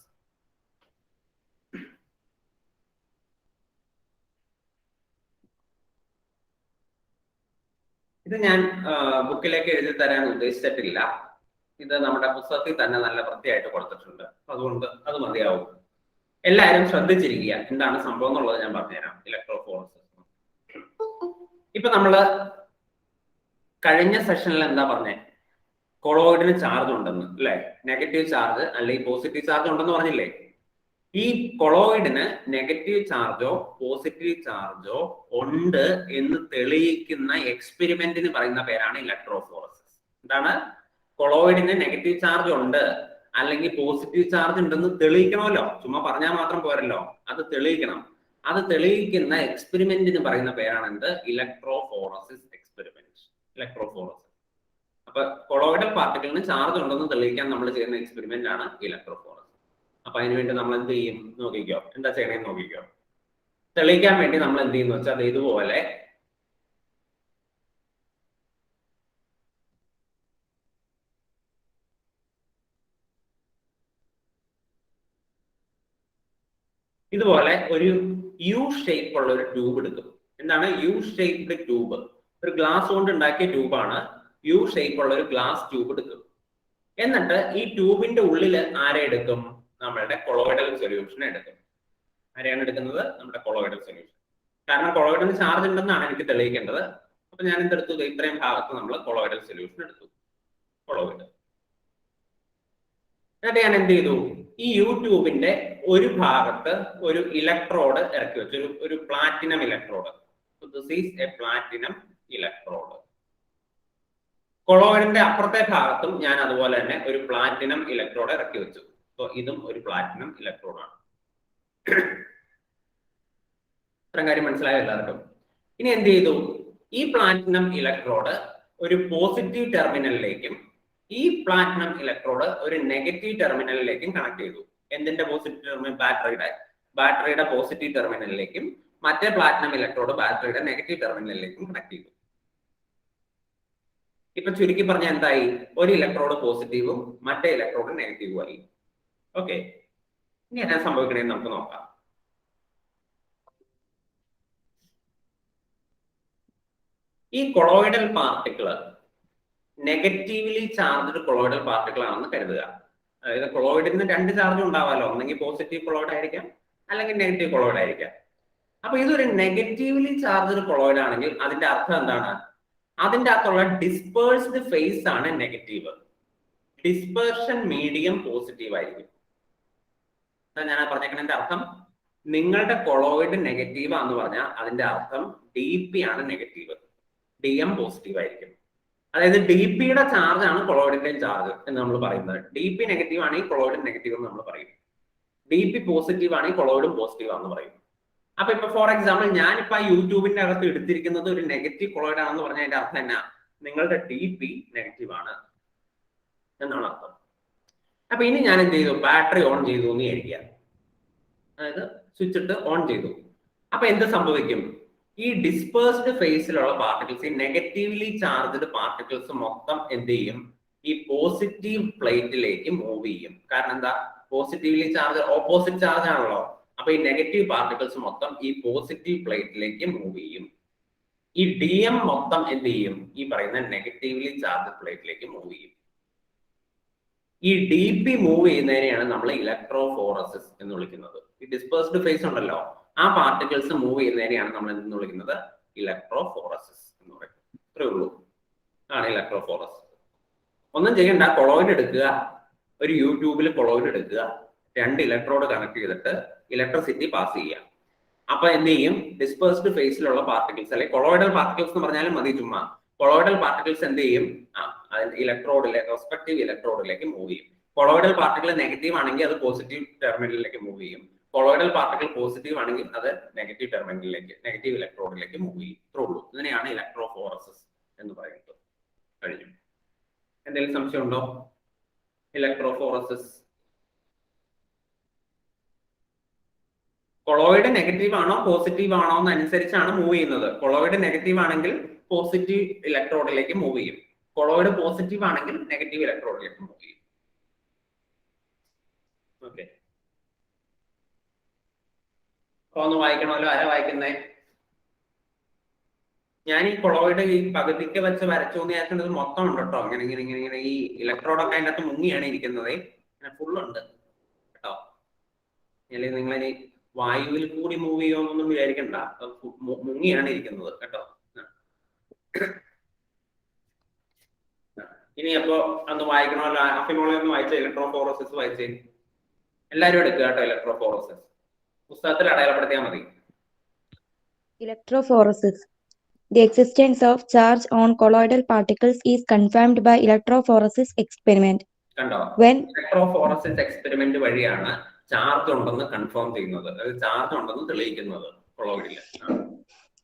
ഇത് ഞാൻ ബുക്കിലേക്ക് എഴുതി തരാൻ ഉദ്ദേശിച്ചിട്ടില്ല. ഇത് നമ്മുടെ പുസ്തകത്തിൽ തന്നെ നല്ല വൃത്തിയായിട്ട് കൊടുത്തിട്ടുണ്ട്. അതുകൊണ്ട് അത് മതിയാവും. എല്ലാവരും ശ്രദ്ധിച്ചിരിക്കുക, എന്താണ് സംഭവം എന്നുള്ളത് ഞാൻ പറഞ്ഞുതരാം. ഇലക്ട്രോഫോറസിസ്. ഇപ്പൊ നമ്മള് കഴിഞ്ഞ സെഷനിൽ എന്താ പറഞ്ഞേ? കൊളോയിഡിന് ചാർജ് ഉണ്ടെന്ന് അല്ലെ, നെഗറ്റീവ് ചാർജ് അല്ലെങ്കിൽ പോസിറ്റീവ് ചാർജ് ഉണ്ടെന്ന് പറഞ്ഞില്ലേ? ഈ കൊളോയിഡിന് നെഗറ്റീവ് ചാർജോ പോസിറ്റീവ് ചാർജോ ഉണ്ട് എന്ന് തെളിയിക്കുന്ന എക്സ്പെരിമെന്റിന് പറയുന്ന പേരാണ് ഇലക്ട്രോഫോറസിസ്. എന്താണ്? കൊളോയിഡിന് നെഗറ്റീവ് ചാർജ് ഉണ്ട് അല്ലെങ്കിൽ പോസിറ്റീവ് ചാർജ് ഉണ്ടെന്ന് തെളിയിക്കണമല്ലോ, ചുമ്മാ പറഞ്ഞാൽ മാത്രം പോരല്ലോ, അത് തെളിയിക്കണം. അത് തെളിയിക്കുന്ന എക്സ്പെരിമെന്റിന് പറയുന്ന പേരാണ് എന്ത്? Electrophoresis experiment. ഇലക്ട്രോഫോറസിസ്. അപ്പൊ കൊളോയിഡൽ പാർട്ടിക്കിളിന് ചാർജ് ഉണ്ടെന്ന് തെളിയിക്കാൻ നമ്മൾ ചെയ്യുന്ന എക്സ്പെരിമെന്റ് ആണ് ഇലക്ട്രോഫോറസിസ്. അപ്പൊ അതിനുവേണ്ടി നമ്മൾ എന്ത് ചെയ്യും നോക്കിക്കോ, എന്താ ചെയ്യണേന്ന് നോക്കിക്കോ. തെളിയിക്കാൻ വേണ്ടി നമ്മൾ എന്ത് ചെയ്യുന്ന വെച്ചാൽ അത് ഇതുപോലെ ഒരു യു ഷേപ്പ് ഉള്ള ഒരു ട്യൂബ് എടുക്കും. എന്താണ് യു ഷേപ്ഡ് ട്യൂബ്? ഒരു ഗ്ലാസ് കൊണ്ട് ഉണ്ടാക്കിയ ട്യൂബാണ്. യു ഷേപ്പ് ഉള്ള ഒരു ഗ്ലാസ് ട്യൂബ് എടുക്കും. എന്നിട്ട് ഈ ട്യൂബിന്റെ ഉള്ളിൽ ആരെ എടുക്കും? നമ്മളുടെ കൊളോയിഡൽ സൊല്യൂഷൻ എടുക്കും. ആരെയാണ് എടുക്കുന്നത്? നമ്മുടെ കൊളോയിഡൽ സൊല്യൂഷൻ. കാരണം കൊളോയിഡിന് ചാർജ് ഉണ്ടെന്നാണ് എനിക്ക് തെളിയിക്കേണ്ടത്. അപ്പൊ ഞാൻ എന്തെടുത്തു? ഇത്രയും ഭാഗത്ത് നമ്മൾ കൊളോയിഡൽ സൊല്യൂഷൻ എടുത്തു. കൊളോയിഡ്. എന്നിട്ട് ഞാൻ എന്ത് ചെയ്തു? ഈ യൂട്യൂബിന്റെ ഒരു ഭാഗത്ത് ഒരു ഇലക്ട്രോഡ് ഇറക്കി വെച്ചു, ഒരു platinum electrode. This is a platinum electrode. കൊളോയിഡിന്റെ അപ്പുറത്തെ ഭാഗത്തും ഞാൻ അതുപോലെ തന്നെ ഒരു പ്ലാറ്റിനം ഇലക്ട്രോഡ് ഇറക്കി വെച്ചു. സോ ഇതും ഒരു പ്ലാറ്റിനം ഇലക്ട്രോഡാണ്. ഇത്രയും കാര്യം മനസ്സിലായോ എല്ലാവർക്കും? ഇനി എന്ത് ചെയ്തു? ഈ പ്ലാറ്റിനം ഇലക്ട്രോഡ് ഒരു പോസിറ്റീവ് ടെർമിനലിലേക്കും ഈ പ്ലാറ്റിനം ഇലക്ട്രോഡ് ഒരു നെഗറ്റീവ് ടെർമിനലിലേക്കും കണക്ട് ചെയ്തു. എന്തിന്റെ പോസിറ്റീവ് ടെർമിനൽ? ബാറ്ററിയുടെ പോസിറ്റീവ് ടെർമിനലിലേക്കും മറ്റേ പ്ലാറ്റിനം ഇലക്ട്രോഡ് ബാറ്ററിയുടെ നെഗറ്റീവ് ടെർമിനലിലേക്കും കണക്ട് ചെയ്തു. ഇപ്പൊ ചുരുക്കി പറഞ്ഞ എന്തായി? ഒരു ഇലക്ട്രോഡ് പോസിറ്റീവും മറ്റേ ഇലക്ട്രോഡ് നെഗറ്റീവും ആയി. ഓക്കെ, ഇനി എന്നാ സംഭവിക്കണേന്ന് നമുക്ക് നോക്കാം. ഈ colloidal particle negatively charged colloidal particle ആണെന്ന് കരുതുക. അതായത് കൊളോയിഡിന് രണ്ട് ചാർജ് ഉണ്ടാവാമല്ലോ, ഒന്നെങ്കിൽ പോസിറ്റീവ് കൊളോയിഡ് ആയിരിക്കാം അല്ലെങ്കിൽ നെഗറ്റീവ് കൊളോയിഡ് ആയിരിക്കാം. അപ്പൊ ഇതൊരു നെഗറ്റീവ്ലി ചാർജ്ഡ് കൊളോയിഡ് ആണെങ്കിൽ അതിന്റെ അർത്ഥം എന്താണ്? അതിന്റെ അകത്തുള്ള ഡിസ്പേഴ്സ്ഡ് ഫേസ് ആണ് നെഗറ്റീവ്, ഡിസ്പേർഷൻ മീഡിയം പോസിറ്റീവ് ആയിരിക്കും. ഞാൻ പറഞ്ഞേക്കുന്നതിന്റെ അർത്ഥം, നിങ്ങളുടെ കൊളോയിഡ് നെഗറ്റീവ് എന്ന് പറഞ്ഞാൽ അതിന്റെ അർത്ഥം ഡി പി ആണ് നെഗറ്റീവ്, ഡി എം പോസിറ്റീവ് ആയിരിക്കും. അതായത് ഡി പിയുടെ ചാർജ് ആണ് കൊളോയിഡിന്റെയും ചാർജ് എന്ന് നമ്മൾ പറയുന്നത്. ഡി പി നെഗറ്റീവ് ആണെങ്കിൽ കൊളോയിഡ് നെഗറ്റീവ് എന്ന് നമ്മൾ പറയും. ഡി പി പോസിറ്റീവ് ആണെങ്കിൽ കൊളോയിഡും പോസിറ്റീവ് ആണെന്ന് പറയും. അപ്പൊ ഇപ്പൊ ഫോർ എക്സാമ്പിൾ ഞാനിപ്പോ യൂട്യൂബിന്റെ അകത്ത് എടുത്തിരിക്കുന്നത് ഒരു നെഗറ്റീവ് കൊളോയിഡ് ആണെന്ന് പറഞ്ഞാൽ അതിന്റെ അർത്ഥം എന്നാ? നിങ്ങളുടെ ഡി പി നെഗറ്റീവ് ആണ് എന്നാണ് അർത്ഥം. അപ്പൊ ഇനി ഞാൻ എന്ത് ചെയ്തു? ബാറ്ററി ഓൺ ചെയ്തു എന്ന് വിചാരിക്കുക. അതായത് സ്വിച്ച് ഇട്ട് ഓൺ ചെയ്തു. അപ്പൊ എന്ത് സംഭവിക്കും? ഈ ഡിസ്പേഴ്സ്ഡ് ഫേസിലുള്ള പാർട്ടിക്കിൾസ്, ഈ നെഗറ്റീവ്ലി ചാർജ്ഡ് പാർട്ടിക്കിൾസ് മൊത്തം എന്ത് ചെയ്യും? ഈ പോസിറ്റീവ് പ്ലേറ്റിലേക്ക് മൂവ് ചെയ്യും. കാരണം എന്താ? പോസിറ്റീവ്ലി ചാർജ് ഓപ്പോസിറ്റ് ചാർജ് ആണല്ലോ. അപ്പൊ ഈ നെഗറ്റീവ് പാർട്ടിക്കിൾസ് മൊത്തം ഈ പോസിറ്റീവ് പ്ലേറ്റിലേക്ക് മൂവ് ചെയ്യും. ഈ ഡി എം മൊത്തം എന്ത് ചെയ്യും? ഈ പറയുന്ന നെഗറ്റീവ്ലി ചാർജ് പ്ലേറ്റിലേക്ക് മൂവ് ചെയ്യും. ഈ ഡി പി മൂവ് ചെയ്യുന്നതിനെയാണ് നമ്മൾ ഇലക്ട്രോഫോറസിസ് എന്ന് വിളിക്കുന്നത്. ഈ ഡിസ്പേഴ്സ്ഡ് ഫേസ് ഉണ്ടല്ലോ, ആ പാർട്ടിക്കിൾസ് മൂവ് ചെയ്യുന്നതിനെയാണ് നമ്മൾ എന്തെന്ന് വിളിക്കുന്നത്? ഇലക്ട്രോഫോറസിസ് എന്ന് പറയുന്നത്. ഇത്രേ ഉള്ളൂ, ആണ് ഇലക്ട്രോഫോറസിസ്. ഒന്നും ചെയ്യണ്ട, കൊളോയിഡ് എടുക്കുക, ഒരു യൂട്യൂബിൽ കൊളോയിഡ് എടുക്കുക, രണ്ട് ഇലക്ട്രോഡ് കണക്ട് ചെയ്തിട്ട് ഇലക്ട്രിസിറ്റി പാസ് ചെയ്യുക. അപ്പൊ എന്ത് ചെയ്യും? ഡിസ്പേഴ്സ്ഡ് ഫേസിലുള്ള പാർട്ടിക്കിൾസ്, അല്ലെങ്കിൽ കൊളോയിഡൽ പാർട്ടിക്കിൾസ് എന്ന് പറഞ്ഞാലും മതി, ചുമ്മാ കൊളോയിഡൽ പാർട്ടിക്കിൾസ് എന്ത് ചെയ്യും? ഇലക്ട്രോഡിലേക്ക്, റെസ്പെക്റ്റീവ് ഇലക്ട്രോഡിലേക്ക് മൂവ് ചെയ്യും. കൊളോയിഡൽ പാർട്ടിക്കിൾ നെഗറ്റീവ് ആണെങ്കിൽ അത് പോസിറ്റീവ് ടെർമിനലിലേക്ക് മൂവ് ചെയ്യും. കൊളോയിഡൽ പാർട്ടിക്കിൾ പോസിറ്റീവ് ആണെങ്കിൽ അത് നെഗറ്റീവ് ടെർമിനലിലേക്ക്, നെഗറ്റീവ് ഇലക്ട്രോഡിലേക്ക് മൂവ് ചെയ്യും. ഇത്രേ ഉള്ളൂ. ഇതിനെയാണ് ഇലക്ട്രോഫോറസിസ് എന്ന് പറയുന്നത്. കഴിഞ്ഞു. എന്തെങ്കിലും സംശയം ഉണ്ടോ? ഇലക്ട്രോഫോറസിസ്. കൊളോയിഡ് നെഗറ്റീവ് ആണോ പോസിറ്റീവ് ആണോ എന്നനുസരിച്ചാണ് മൂവ് ചെയ്യുന്നത്. കൊളോയിഡ് നെഗറ്റീവ് ആണെങ്കിൽ പോസിറ്റീവ് ഇലക്ട്രോഡിലേക്ക് മൂവ് ചെയ്യും. കൊളോയിഡ് പോസിറ്റീവ് ആണെങ്കിൽ നെഗറ്റീവ് ഇലക്ട്രോഡിലേക്ക് മൂവ് ചെയ്യും. ഓക്കെ, ഒന്ന് വായിക്കണമല്ലോ. ആരാ വായിക്കുന്നേ? ഞാൻ ഈ കൊളോയിഡ് ഈ പകുതിക്ക് വെച്ച് വരച്ചു എന്ന് വിചാരിച്ചത് മൊത്തം ഉണ്ട് കേട്ടോ. ഇങ്ങനെ ഇങ്ങനെ ഇങ്ങനെ ഇങ്ങനെ ഈ ഇലക്ട്രോഡൊക്കെ അതിൻ്റെ അകത്ത് മുങ്ങിയാണ് ഇരിക്കുന്നത്. ഇങ്ങനെ ഫുള്ളുണ്ട് കേട്ടോ. അല്ലെങ്കിൽ നിങ്ങളിനി വായുവിൽ കൂടി മൂവ് ചെയ്യുമെന്നൊന്നും വിചാരിക്കണ്ട, മുങ്ങിയാണ് ഇരിക്കുന്നത് കേട്ടോ. ഇനി അപ്പോ അന്ന് വായിക്കണമല്ലോ. അഫിമോളെ ഒന്ന് വായിച്ച ഇലക്ട്രോഫോറസിസ് വായിച്ചേ. എല്ലാവരും എടുക്കുക കേട്ടോ. ഇലക്ട്രോഫോറസിസ് പുസ്തകത്തിൽ അടയാളപ്പെടുത്തിയാൽ മതി. Electrophoresis. The existence of charge on colloidal particles is confirmed by electrophoresis experiment. കണ്ടോ? When ഇലക്ട്രോഫോറസിസ് എക്സ്പെരിമെന്റ് വഴിയാണ് ചാർജ് ഉണ്ടെന്ന് കൺഫേം ചെയ്യുന്നത്, അതായത് ചാർജ് ഉണ്ടെന്ന് തെളിയിക്കുന്നത് കൊളോയിഡിൽ.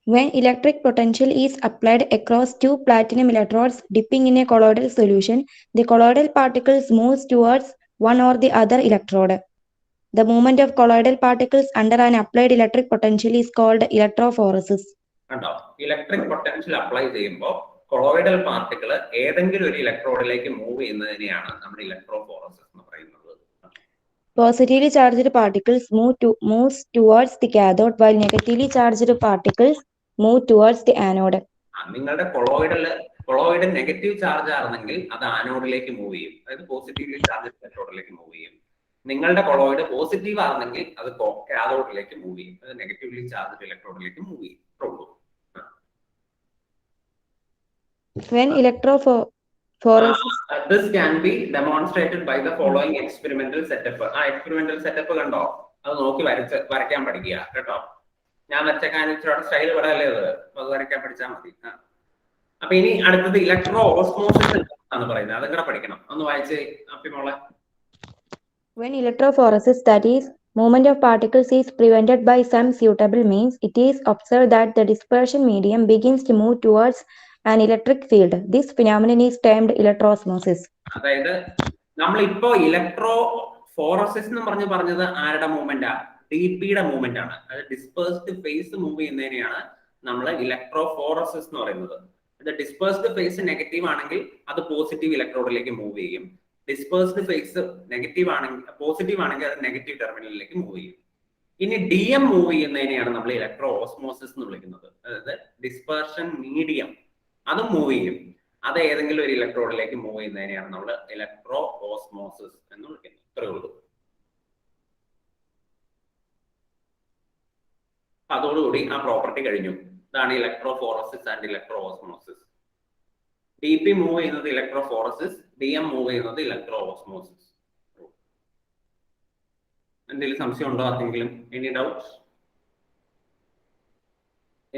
When electric potential is applied across two platinum electrodes dipping in a colloidal solution, the colloidal particles moves towards one or the other electrode. The movement of colloidal particles under an applied electric potential is called electrophoresis. കണ്ടോ? Electric potential apply ചെയ്യുമ്പോൾ colloidal particle ഏതെങ്കിലും ഒരു ഇലക്ട്രോഡിലേക്ക് move ചെയ്യുന്നതിനെയാണ് നമ്മൾ electrophoresis എന്ന് പറയുന്നത്. Positively charged particles moves towards the cathode, while negatively charged particles move towards the anode. നിങ്ങളുടെ colloid negative charge ആണെങ്കിൽ അത് ആനോഡിലേക്ക് മൂവ് ചെയ്യും, അതായത് പോസിറ്റീവ്ലി ചാർജ് ഇലക്ട്രോഡിലേക്ക് മൂവ് ചെയ്യും. നിങ്ങളുടെ കൊളോയിഡ് പോസിറ്റീവ് ആണെങ്കിൽ അത് കാഥോഡിലേക്ക് മൂവ് ചെയ്യും, അത് നെഗറ്റീവ്ലി ചാർജ് ഇലക്ട്രോഡിലേക്ക് മൂവ് ചെയ്യും. When electrophoresis This can be demonstrated by the following experimental setup. Experimental setup കണ്ടോ? അത് നോക്കി വരയ്ക്കാൻ പഠിക്കുക കേട്ടോ. ഞാൻ വരച്ചേക്കാൻ സ്റ്റൈൽ ഇവിടെ അല്ലേ അത് വരയ്ക്കാൻ പഠിച്ചാൽ മതി. അപ്പൊ ഇനി അടുത്തത് ഇലക്ട്രോ ഓസ്മോസിസ് ആണ് പറയുന്നത്. അതും കൂടെ പഠിക്കണം. ഒന്ന് വായിച്ച് അപ്പിമോളെ. When electrophoresis, that is, movement of particles, is prevented by some suitable means, it is observed that the dispersion medium begins to move towards an electric field. This phenomenon is termed electroosmosis. അതായത് നമ്മളിപ്പോ electrophoresis എന്ന് പറഞ്ഞത് ആരുടെ മൂവ്മെന്റാ? ഡിപിയുടെ movement ആണ്. അത് dispersed face move ചെയ്യുന്നതിനെയാണ് നമ്മൾ electrophoresis എന്ന് പറയുന്നത്. ഡിസ്പേഴ്സ്ഡ് ഫേസ് നെഗറ്റീവ് ആണെങ്കിൽ അത് പോസിറ്റീവ് ഇലക്ട്രോഡിലേക്ക് മൂവ് ചെയ്യും. ഡിസ്പേഴ്സ്ഡ് ഫേസ് നെഗറ്റീവ് ആണെങ്കിൽ പോസിറ്റീവ് ആണെങ്കിൽ അത് നെഗറ്റീവ് ടെർമിനലിലേക്ക് മൂവ് ചെയ്യും. ഇനി DM മൂവ് ചെയ്യുന്നതിനെയാണ് നമ്മൾ ഇലക്ട്രോ ഓസ്മോസിസ് എന്ന് വിളിക്കുന്നത്. അതായത് ഡിസ്പേർഷൻ മീഡിയം അത് മൂവ് ചെയ്യും. അത് ഏതെങ്കിലും ഒരു ഇലക്ട്രോഡിലേക്ക് മൂവ് ചെയ്യുന്നതിനെയാണ് നമ്മൾ ഇലക്ട്രോ ഓസ്മോസിസ് എന്ന് വിളിക്കുന്നത്. ഇത്രയേ ഉള്ളൂ. അതോടുകൂടി ആ പ്രോപ്പർട്ടി കഴിഞ്ഞു. ഇതാണ് electrophoresis and electro osmosis. DP move ചെയ്യുന്നത് ഇലക്ട്രോഫോറസിസ്, DM മൂവ് ചെയ്യുന്നത് ഇലക്ട്രോ ഓസ്മോസിസ്. എന്തെങ്കിലും സംശയം ഉണ്ടോ ആർക്കെങ്കിലും? Any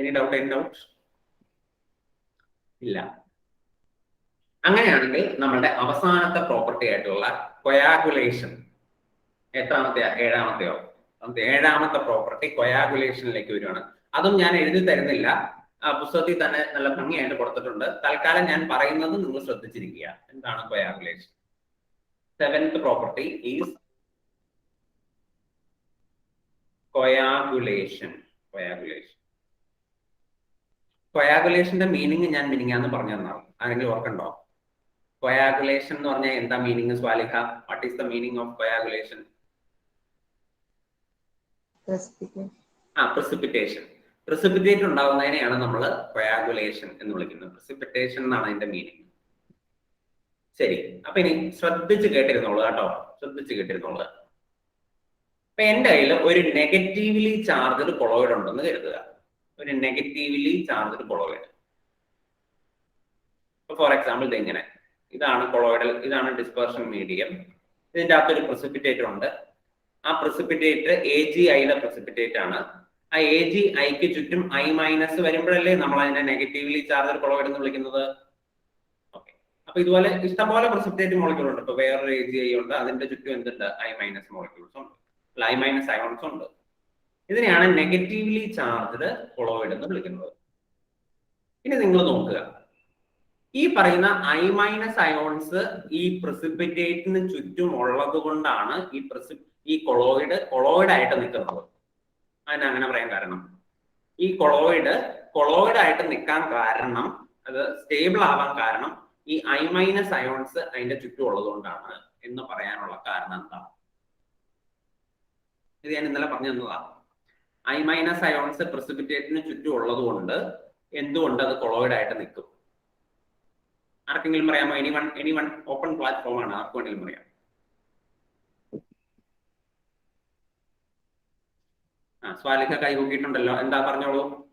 doubt? ഇല്ല. അങ്ങനെയാണെങ്കിൽ നമ്മുടെ അവസാനത്തെ പ്രോപ്പർട്ടി ആയിട്ടുള്ള കൊയാഗുലേഷൻ എത്രാമത്തെയോ? ഏഴാമത്തെ പ്രോപ്പർട്ടി കൊയാഗുലേഷനിലേക്ക് വരുവാണ്. അതും ഞാൻ എഴുതി തരുന്നില്ല, പുസ്തകത്തിൽ തന്നെ നല്ല ഭംഗിയായിട്ട് കൊടുത്തിട്ടുണ്ട്. തൽക്കാലം ഞാൻ പറയുന്നത് നിങ്ങൾ ശ്രദ്ധിച്ചിരിക്കുക. എന്താണ് coagulation? 7th property is coagulation. കൊയാഗുലേഷന്റെ മീനിങ് ഞാൻ മിനിങ്ങാന്ന് പറഞ്ഞു തന്നാണ്. ആരെങ്കിലും ഓർക്കണ്ടോ? കൊയാഗുലേഷൻ എന്ന് പറഞ്ഞാൽ എന്താ meaning? Swaliha, what is the meaning of coagulation? precipitation. Precipitate ഉണ്ടാവുന്നതിനെയാണ് നമ്മൾ കൊയാഗുലേഷൻ എന്ന് വിളിക്കുന്നത്. precipitation എന്നാണ് അതിന്റെ മീനിങ്. ശരി, അപ്പൊ ഇനി ശ്രദ്ധിച്ച് കേട്ടിരുന്നോളൂ കേട്ടോ, ശ്രദ്ധിച്ച് കേട്ടിരുന്നോളൂ. അപ്പൊ എന്റെ കയ്യിൽ ഒരു നെഗറ്റീവ്ലി ചാർജ്ഡ് കൊളോയിഡ് ഉണ്ടെന്ന് കരുതുക. ഒരു negatively charged colloid. For example ഇത് ഇങ്ങനെ, ഇതാണ് കൊളോയിഡൽ, ഇതാണ് ഡിസ്പെർഷൻ മീഡിയം. ഇതിന്റെ അകത്തൊരു precipitate ഉണ്ട്. ആ precipitate AgIയുടെ precipitate ആണ്. ആ AgIക്ക് ചുറ്റും I- വരുമ്പോഴല്ലേ നമ്മൾ അതിനെ നെഗറ്റീവ്ലി ചാർജ്ഡ് കൊളോയിഡ് എന്ന് വിളിക്കുന്നത്. ഓക്കെ, അപ്പൊ ഇതുപോലെ ഇഷ്ടംപോലെ precipitate മോളിക്യൂൾ ഉണ്ട്. ഇപ്പൊ വേറൊരു AgI ഉണ്ട്, അതിന്റെ ചുറ്റും എന്തുണ്ട്? I- മോളിക്യൂൾസ് ഉണ്ട്, I- അയോൺസ് ഉണ്ട്. ഇതിനെയാണ് നെഗറ്റീവ്ലി ചാർജ്ഡ് കൊളോയിഡ് എന്ന് വിളിക്കുന്നത്. ഇനി നിങ്ങൾ നോക്കുക, ഈ പറയുന്ന I- അയോൺസ് ഈ precipitate-ന് ചുറ്റും ഉള്ളത് കൊണ്ടാണ് ഈ കൊളോയിഡ് ആയിട്ട് നിൽക്കുന്നത്. അതിനങ്ങനെ പറയാൻ കാരണം, ഈ കൊളോയിഡ് ആയിട്ട് നിൽക്കാൻ കാരണം, അത് സ്റ്റേബിൾ ആവാൻ കാരണം ഈ I- അയോൺസ് അതിന്റെ ചുറ്റും ഉള്ളത് കൊണ്ടാണ് എന്ന് പറയാനുള്ള കാരണം എന്താ? ഇത് ഞാൻ ഇന്നലെ പറഞ്ഞു തന്നതാ. I- അയോൺസ് precipitate-ന് ചുറ്റും ഉള്ളത് കൊണ്ട് എന്തുകൊണ്ട് അത് കൊളോയിഡ് ആയിട്ട് നിൽക്കും? ആർക്കെങ്കിലും പറയാമോ? എനിവൺ ഓപ്പൺ പ്ലാറ്റ്ഫോം ആണ്, ആർക്ക് വേണമെങ്കിലും പറയാം. സ്വാലിഹ കൈ നോക്കിയിട്ടുണ്ടല്ലോ, എന്താ പറഞ്ഞോളൂ.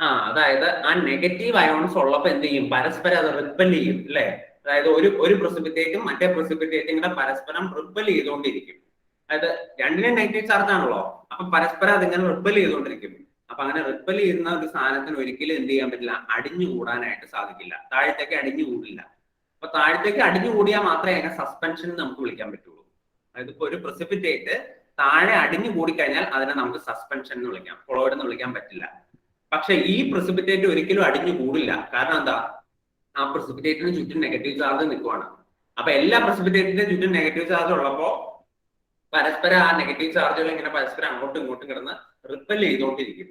അതായത് ആ നെഗറ്റീവ് അയോൺസ് ഉള്ളപ്പോ എന്ത് ചെയ്യും? പരസ്പരം അത് റിപ്പൽ ചെയ്യും അല്ലെ? അതായത് ഒരു precipitate-ഉം മറ്റേ precipitate-ഉം കൂടെ പരസ്പരം റിപ്പൽ ചെയ്തുകൊണ്ടിരിക്കും. അതായത് രണ്ടിനും നെഗറ്റീവ് ചാർജ് ആണല്ലോ, അപ്പൊ പരസ്പരം അതിങ്ങനെ റിപ്പൽ ചെയ്തുകൊണ്ടിരിക്കും. അപ്പൊ അങ്ങനെ റിപ്പൽ ചെയ്യുന്ന ഒരു സാധനത്തിന് ഒരിക്കലും എന്ത് ചെയ്യാൻ പറ്റില്ല? അടിഞ്ഞു കൂടാനായിട്ട് സാധിക്കില്ല, താഴത്തേക്ക് അടിഞ്ഞു കൂടില്ല. അപ്പൊ താഴത്തേക്ക് അടിഞ്ഞു കൂടിയാൽ മാത്രമേ അതിനെ സസ്പെൻഷൻ നമുക്ക് വിളിക്കാൻ പറ്റുള്ളൂ. അതായത് ഇപ്പൊ ഒരു precipitate താഴെ അടിഞ്ഞു കൂടിക്കഴിഞ്ഞാൽ അതിനെ നമുക്ക് സസ്പെൻഷൻ എന്ന് വിളിക്കാം, കൊളോയിഡ് എന്ന് വിളിക്കാൻ പറ്റില്ല. പക്ഷെ ഈ precipitate ഒരിക്കലും അടിഞ്ഞു കൂടില്ല. കാരണം എന്താ? ആ precipitate-ന് ചുറ്റും നെഗറ്റീവ് ചാർജ് നിൽക്കുവാണ്. അപ്പൊ എല്ലാ precipitate-ന്റെ ചുറ്റും നെഗറ്റീവ് ചാർജ് ഉള്ളപ്പോ പരസ്പരം ആ നെഗറ്റീവ് ചാർജുകൾ ഇങ്ങനെ പരസ്പരം അങ്ങോട്ടും ഇങ്ങോട്ടും കിടന്ന് റിപ്പൽ ചെയ്തുകൊണ്ടിരിക്കും.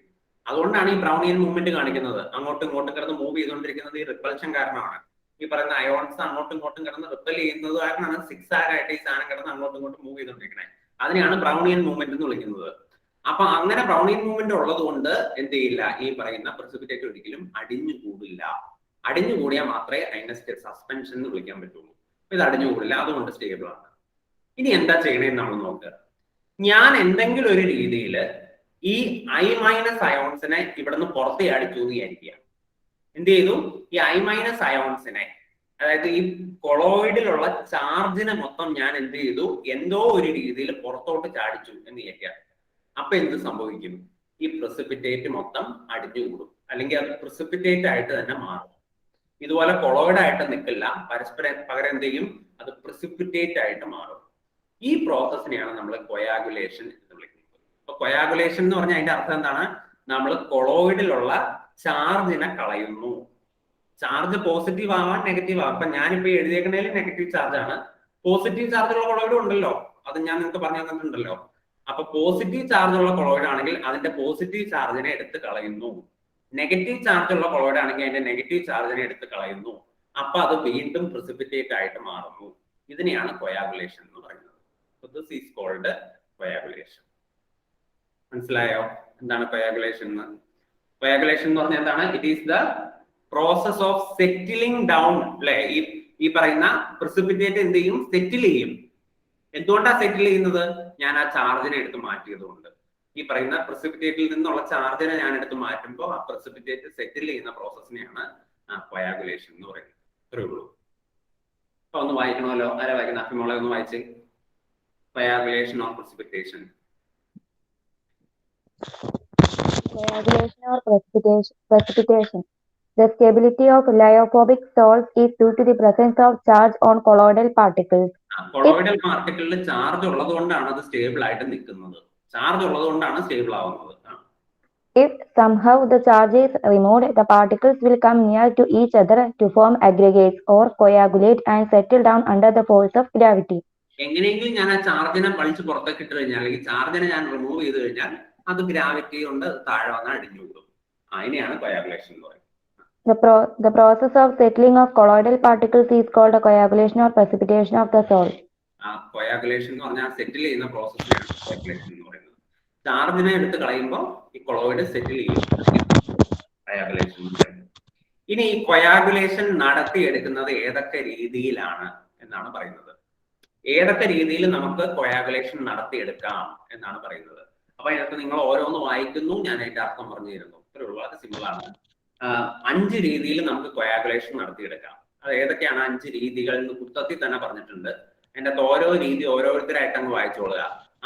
അതുകൊണ്ടാണ് ഈ ബ്രൗണിയൻ മൂവ്മെന്റ് കാണിക്കുന്നത്. അങ്ങോട്ടും ഇങ്ങോട്ടും കിടന്ന് മൂവ് ചെയ്തുകൊണ്ടിരിക്കുന്നത് ഈ റിപ്പൽഷൻ കാരണമാണ്. ഈ പറയുന്ന അയോൺസ് അങ്ങോട്ടും ഇങ്ങോട്ടും കിടന്ന് റിപ്പൽ ചെയ്യുന്നത് കാരണമാണ് സിക്സാഗ് ആയിട്ട് ഈ സാധനം കിടന്ന് അങ്ങോട്ടും ഇങ്ങോട്ടും മൂവ് ചെയ്തുകൊണ്ടിരിക്കുന്നത്. അതിനെയാണ് ബ്രൗണിയൻ മൂവ്മെന്റ് എന്ന് വിളിക്കുന്നത്. അപ്പൊ അങ്ങനെ ബ്രൗണിയൻ മൂവ്മെന്റ് ഉള്ളത് കൊണ്ട് എന്ത് ചെയ്യില്ല? ഈ പറയുന്ന precipitate ഒരിക്കലും അടിഞ്ഞു കൂടില്ല. അടിഞ്ഞു കൂടിയാൽ മാത്രമേ അതിനെ സസ്പെൻഷൻ എന്ന് വിളിക്കാൻ പറ്റുള്ളൂ. ഇത് അടിഞ്ഞു കൂടില്ല, അതുകൊണ്ട് സ്റ്റേബിൾ ആണ്. ഇനി എന്താ ചെയ്യണേന്ന് നമ്മൾ നോക്കുക. ഞാൻ എന്തെങ്കിലും ഒരു രീതിയിൽ ഈ I മൈനസ് അയോൺസിനെ ഇവിടുന്ന് പുറത്ത് ചാടിച്ചു എന്ന് വിചാരിക്കുക. എന്ത് ചെയ്തു? ഈ I മൈനസ് അയോൺസിനെ, അതായത് ഈ കൊളോയിഡിലുള്ള ചാർജിനെ മൊത്തം ഞാൻ എന്ത് ചെയ്തു? എന്തോ ഒരു രീതിയിൽ പുറത്തോട്ട് ചാടിച്ചു എന്ന് വിചാരിക്കുക. അപ്പൊ എന്ത് സംഭവിക്കും? ഈ പ്രസിപ്പിറ്റേറ്റ് മൊത്തം അടിഞ്ഞു കൂടും, അല്ലെങ്കിൽ അത് പ്രസിപ്പിറ്റേറ്റ് ആയിട്ട് തന്നെ മാറും. ഇതുപോലെ കൊളോയിഡ് ആയിട്ട് നിൽക്കില്ല, പകരം എന്ത് ചെയ്യും? അത് പ്രസിപ്പിറ്റേറ്റ് ആയിട്ട് മാറും. ഈ പ്രോസസ്സിനെയാണ് നമ്മൾ കൊയാഗുലേഷൻ എന്ന് വിളിക്കുന്നത്. അപ്പൊ കൊയാഗുലേഷൻ എന്ന് പറഞ്ഞാൽ അതിന്റെ അർത്ഥം എന്താണ്? നമ്മൾ കൊളോയിഡിലുള്ള ചാർജിനെ കളയുന്നു. ചാർജ് പോസിറ്റീവ് ആവാൻ നെഗറ്റീവ് ആവാം. അപ്പൊ ഞാനിപ്പോ എഴുതിയേക്കുന്നതിൽ നെഗറ്റീവ് ചാർജ് ആണ്. പോസിറ്റീവ് ചാർജുള്ള കൊളോയിഡും ഉണ്ടല്ലോ, അത് ഞാൻ നിങ്ങൾക്ക് പറഞ്ഞു തന്നിട്ടുണ്ടല്ലോ. അപ്പൊ പോസിറ്റീവ് ചാർജ് ഉള്ള കൊളോയിഡ് ആണെങ്കിൽ അതിന്റെ പോസിറ്റീവ് ചാർജിനെ എടുത്ത് കളയുന്നു. നെഗറ്റീവ് ചാർജ് ഉള്ള കൊളോയിഡ് ആണെങ്കിൽ അതിന്റെ നെഗറ്റീവ് ചാർജിനെ എടുത്ത് കളയുന്നു. അപ്പൊ അത് വീണ്ടും പ്രസിപ്പിറ്റേറ്റ് ആയിട്ട് മാറുന്നു. ഇതിനെയാണ് കൊയാഗുലേഷൻ എന്ന് പറയുന്നത്. This is called coagulation. മനസ്സിലായോ എന്താണ് കൊയാഗുലേഷൻ എന്ന്? കൊയാഗുലേഷൻ എന്ന് പറഞ്ഞാൽ എന്താണ്? It is the process of settling down. അല്ലെ, ഈ പറയുന്ന പ്രസിപ്പിറ്റേറ്റ് എന്ത് ചെയ്യും? സെറ്റിൽ ചെയ്യും. എന്തുകൊണ്ടാണ് സെറ്റിൽ ചെയ്യുന്നത്? ഞാൻ ആ ചാർജിനെ എടുത്ത് മാറ്റിയതുകൊണ്ട്. ഈ പറയുന്ന പ്രസിപ്പിറ്റേറ്റിൽ നിന്നുള്ള ചാർജിനെ ഞാൻ എടുത്ത് മാറ്റുമ്പോൾ ആ പ്രസിപ്പിറ്റേറ്റ് സെറ്റിൽ ചെയ്യുന്ന പ്രോസസ്സിനെയാണ് കൊയാഗുലേഷൻ എന്ന് പറയുന്നത്. ഇത്രയേ ഉള്ളൂ. അപ്പൊ ഒന്ന് വായിക്കണമല്ലോ. ആരാ വായിക്കുന്ന? അഭിമോളെ ഒന്ന് വായിച്ച്. Coagulation or precipitation. Coagulation or precipitation. The stability of lyophobic salts is due to the presence of charge on colloidal particles. Colloidal പാർട്ടിക്കിളിൽ ചാർജ് ഉള്ളത് കൊണ്ടാണ് അത് സ്റ്റേബിൾ ആയിട്ട് നിൽക്കുന്നത്. ചാർജ് ഉള്ളത് കൊണ്ടാണ് സ്റ്റേബിൾ ആവുന്നത്. If somehow the charge is removed, the particles will come near to each other to form aggregates or coagulate and settle down under the force of gravity. എങ്ങനെയെങ്കിലും ഞാൻ ആ ചാർജിനെ വലിച്ച് പുറത്തേക്ക് ഇട്ട് കഴിഞ്ഞാൽ, അല്ലെങ്കിൽ ചാർജിനെ ഞാൻ റിമൂവ് ചെയ്ത് കഴിഞ്ഞാൽ അത് ഗ്രാവിറ്റി കൊണ്ട് താഴെ വന്ന് അടിഞ്ഞു കൂടും. അതിനെയാണ് കൊയാഗുലേഷൻ എന്ന് പറയുന്നത്. The process of settling of colloidal particles is called a coagulation or precipitation of the salt. Coagulation എന്ന് പറഞ്ഞാൽ സെറ്റിൽ ചെയ്യുന്ന പ്രോസസ്സിനെയാണ് കൊയാഗുലേഷൻ എന്ന് പറയുന്നത്. ചാർജിനെ എടുത്ത് കളയുമ്പോൾ ഈ കൊളോയിഡ് സെറ്റിൽ ചെയ്യും. കൊയാഗുലേഷൻ. ഇനി ഈ കൊയാഗുലേഷൻ നടത്തിയെടുക്കുന്നത് ഏതൊക്കെ രീതിയിലാണ് എന്നാണ് പറയുന്നത്. ഏതൊക്കെ രീതിയിൽ നമുക്ക് കൊയാഗുലേഷൻ നടത്തിയെടുക്കാം എന്നാണ് പറയുന്നത്. അപ്പൊ ഇതിനകത്ത് നിങ്ങൾ ഓരോന്ന് വായിക്കുന്നു, ഞാൻ അതിന്റെ അർത്ഥം പറഞ്ഞു തരുന്നു. ഇത്രേ ഉള്ളൂ. അത് സിമ്പിൾ ആണ്. 5 രീതിയിൽ നമുക്ക് കൊയാഗുലേഷൻ നടത്തിയെടുക്കാം. അത് ഏതൊക്കെയാണ് 5 രീതികൾ എന്ന് പുസ്തകത്തിൽ തന്നെ പറഞ്ഞിട്ടുണ്ട്. അതിന്റെ ഓരോ രീതി ഓരോരുത്തരായിട്ട് അങ്ങ് വായിച്ചോളുക.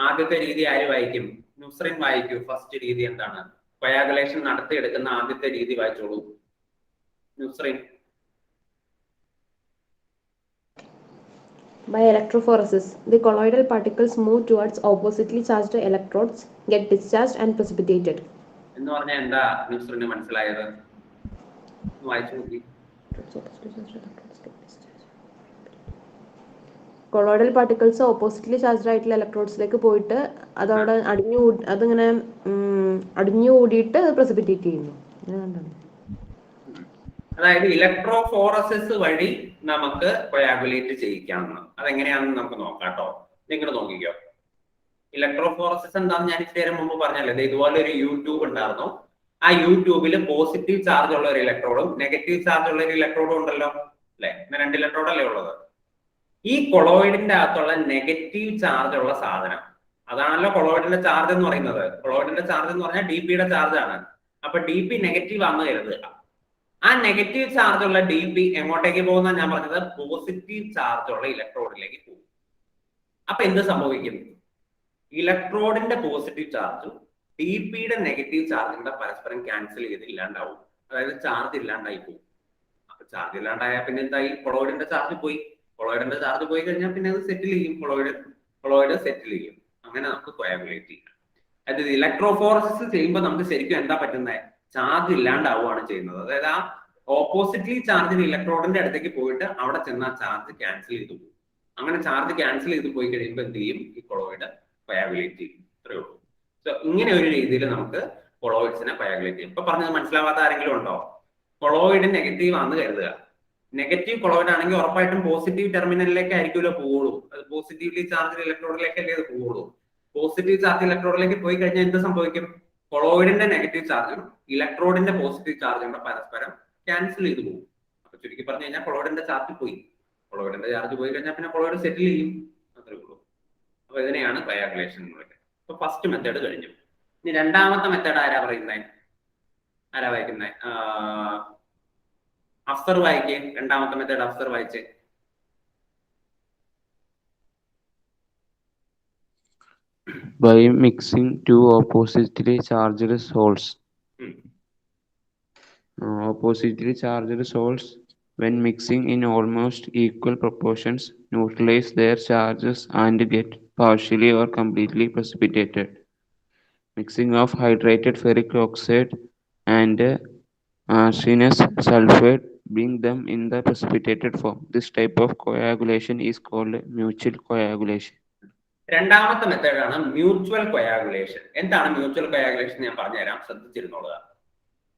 ആദ്യത്തെ രീതി ആര് വായിക്കും? നുസ്രിൻ വായിക്കൂ. ഫസ്റ്റ് രീതി എന്താണ്? കൊയാഗുലേഷൻ നടത്തിയെടുക്കുന്ന ആദ്യത്തെ രീതി വായിച്ചോളൂ. നുസ്രിൻ. By electrophoresis, the colloidal particles move towards oppositely charged electrodes, get discharged and precipitated. എന്ന് പറഞ്ഞാൽ എന്താ നുസ്രിന് മനസ്സിലായത്? വായിച്ചു നോക്കി. കൊളോയിഡൽ പാർട്ടിക്കിൾസ് ഓപ്പോസിറ്റ്ലി ചാർജ്ഡ് ആയിട്ടുള്ള ഇലക്ട്രോഡ്സിലേക്ക് പോയിട്ട് അതവിടെ അതിങ്ങനെ അടിഞ്ഞു കൂടിയിട്ട് പ്രസിപ്പിറ്റേറ്റ് ചെയ്യുന്നു. അതായത് ഇലക്ട്രോഫോറസിസ് വഴി നമുക്ക് കൊയാഗുലേറ്റ് ചെയ്യിക്കാമെന്ന്. അതെങ്ങനെയാണെന്ന് നമുക്ക് നോക്കാം കേട്ടോ. നിങ്ങൾ നോക്കിക്കോ. ഇലക്ട്രോഫോറസിസ് എന്താണെന്ന് ഞാൻ ഇച്ചിരി നേരം മുമ്പ് പറഞ്ഞല്ലേ. ഇതുപോലെ ഒരു യൂട്യൂബ് ഉണ്ടായിരുന്നു. ആ യൂട്യൂബിൽ പോസിറ്റീവ് ചാർജ് ഉള്ള ഒരു ഇലക്ട്രോഡും നെഗറ്റീവ് ചാർജ് ഉള്ള ഒരു ഇലക്ട്രോഡും ഉണ്ടല്ലോ, അല്ലെ? 2 ഇലക്ട്രോഡല്ലേ ഉള്ളത്. ഈ കൊളോയിഡിന്റെ അകത്തുള്ള നെഗറ്റീവ് ചാർജ് ഉള്ള സാധനം, അതാണല്ലോ കൊളോയിഡിന്റെ ചാർജ് എന്ന് പറയുന്നത്. കൊളോയിഡിന്റെ ചാർജ് എന്ന് പറഞ്ഞാൽ DPയുടെ ചാർജ് ആണ്. അപ്പൊ DP നെഗറ്റീവ് ആണെന്ന് കരുതുക. ആ നെഗറ്റീവ് ചാർജ് ഉള്ള DP എങ്ങോട്ടേക്ക് പോകുന്ന ഞാൻ പറഞ്ഞത്? പോസിറ്റീവ് ചാർജ് ഉള്ള ഇലക്ട്രോഡിലേക്ക് പോകും. അപ്പൊ എന്ത് സംഭവിക്കും? ഇലക്ട്രോഡിന്റെ പോസിറ്റീവ് ചാർജും DPയുടെ നെഗറ്റീവ് ചാർജും കൂടെ പരസ്പരം ക്യാൻസൽ ചെയ്ത് ഇല്ലാണ്ടാവും. അതായത് ചാർജ് ഇല്ലാണ്ടായി പോകും. അപ്പൊ ചാർജ് ഇല്ലാണ്ടായാൽ പിന്നെ എന്തായി? കൊളോയിഡിന്റെ ചാർജ് പോയി. കൊളോയിഡിന്റെ ചാർജ് പോയി കഴിഞ്ഞാൽ പിന്നെ അത് സെറ്റിൽ ചെയ്യും. കൊളോയിഡ് സെറ്റിൽ ചെയ്യും. അങ്ങനെ നമുക്ക് കൊയാഗുലേറ്റ് ചെയ്യാം. അതായത് ഇലക്ട്രോഫോറസിസ് ചെയ്യുമ്പോൾ നമുക്ക് ശരിക്കും എന്താ പറ്റുന്നത്? ചാർജ് ഇല്ലാണ്ടാവുകയാണ് ചെയ്യുന്നത്. അതായത് ആ ഓപ്പോസിറ്റ്ലി ചാർജിന് ഇലക്ട്രോഡിന്റെ അടുത്തേക്ക് പോയിട്ട് അവിടെ ചെന്ന് ആ ചാർജ് ക്യാൻസൽ ചെയ്ത് പോകും. അങ്ങനെ ചാർജ് ക്യാൻസൽ ചെയ്ത് പോയി കഴിയുമ്പോൾ എന്ത് ചെയ്യും? ഈ കൊളോയിഡ് കൊയാഗുലേറ്റ് ചെയ്യും. ഇത്രയേ ഉള്ളൂ. സോ ഇങ്ങനെ ഒരു രീതിയിൽ നമുക്ക് കൊളോയിഡ്സിനെ കൊയാഗുലേറ്റ് ചെയ്യും. ഇപ്പൊ പറഞ്ഞത് മനസ്സിലാവാത്ത ആരെങ്കിലും ഉണ്ടോ? കൊളോയിഡ് നെഗറ്റീവ് ആണെന്ന് കരുതുക. നെഗറ്റീവ് കൊളോയിഡ് ആണെങ്കിൽ ഉറപ്പായിട്ടും പോസിറ്റീവ് ടെർമിനലിലേക്ക് ആയിരിക്കുമല്ലോ പോവുള്ളൂ. അത് പോസിറ്റീവ്ലി ചാർജ് ഇലക്ട്രോഡിലേക്കല്ലേ അത് പോവുള്ളൂ. പോസിറ്റീവ് ചാർജ് ഇലക്ട്രോഡിലേക്ക് പോയി കഴിഞ്ഞാൽ എന്ത് സംഭവിക്കും? കൊളോയിഡിന്റെ നെഗറ്റീവ് ചാർജും ഇലക്ട്രോഡിന്റെ പോസിറ്റീവ് ചാർജും കൂടെ പരസ്പരം ക്യാൻസൽ ചെയ്ത് പോകും. അപ്പൊ ചുരുക്കി പറഞ്ഞു കഴിഞ്ഞാൽ കൊളോയിഡിന്റെ ചാർജ് പോയി. കൊളോയിഡിന്റെ ചാർജ് പോയി കഴിഞ്ഞാൽ പിന്നെ കൊളോയിഡ് സെറ്റിൽ ചെയ്യും. അത്രേ ഉള്ളൂ. അപ്പൊ ഇതിനെയാണ് കൊയാഗുലേഷൻ എന്ന് പറയുന്നത്. അപ്പൊ ഫസ്റ്റ് മെത്തേഡ് കഴിഞ്ഞു. ഇനി രണ്ടാമത്തെ മെത്തേഡ് ആരാ പറയുന്നത്? ആരാ വായിക്കുന്നത്? അഫ്സർ വായിക്കേ. രണ്ടാമത്തെ മെത്തേഡ് അഫ്സർ വായിച്ചേ. By mixing two oppositely charged salts. Oppositely charged salts, when mixing in almost equal proportions, neutralize their charges and get partially or completely precipitated. Mixing of hydrated ferric oxide and arsenious sulfate bring them in the precipitated form. This type of coagulation is called mutual coagulation. രണ്ടാമത്തെ മെത്തേഡാണ് mutual coagulation. എന്താണ് mutual coagulation? ഞാൻ പറഞ്ഞുതരാം, ശ്രദ്ധിച്ചിരുന്നോളുക.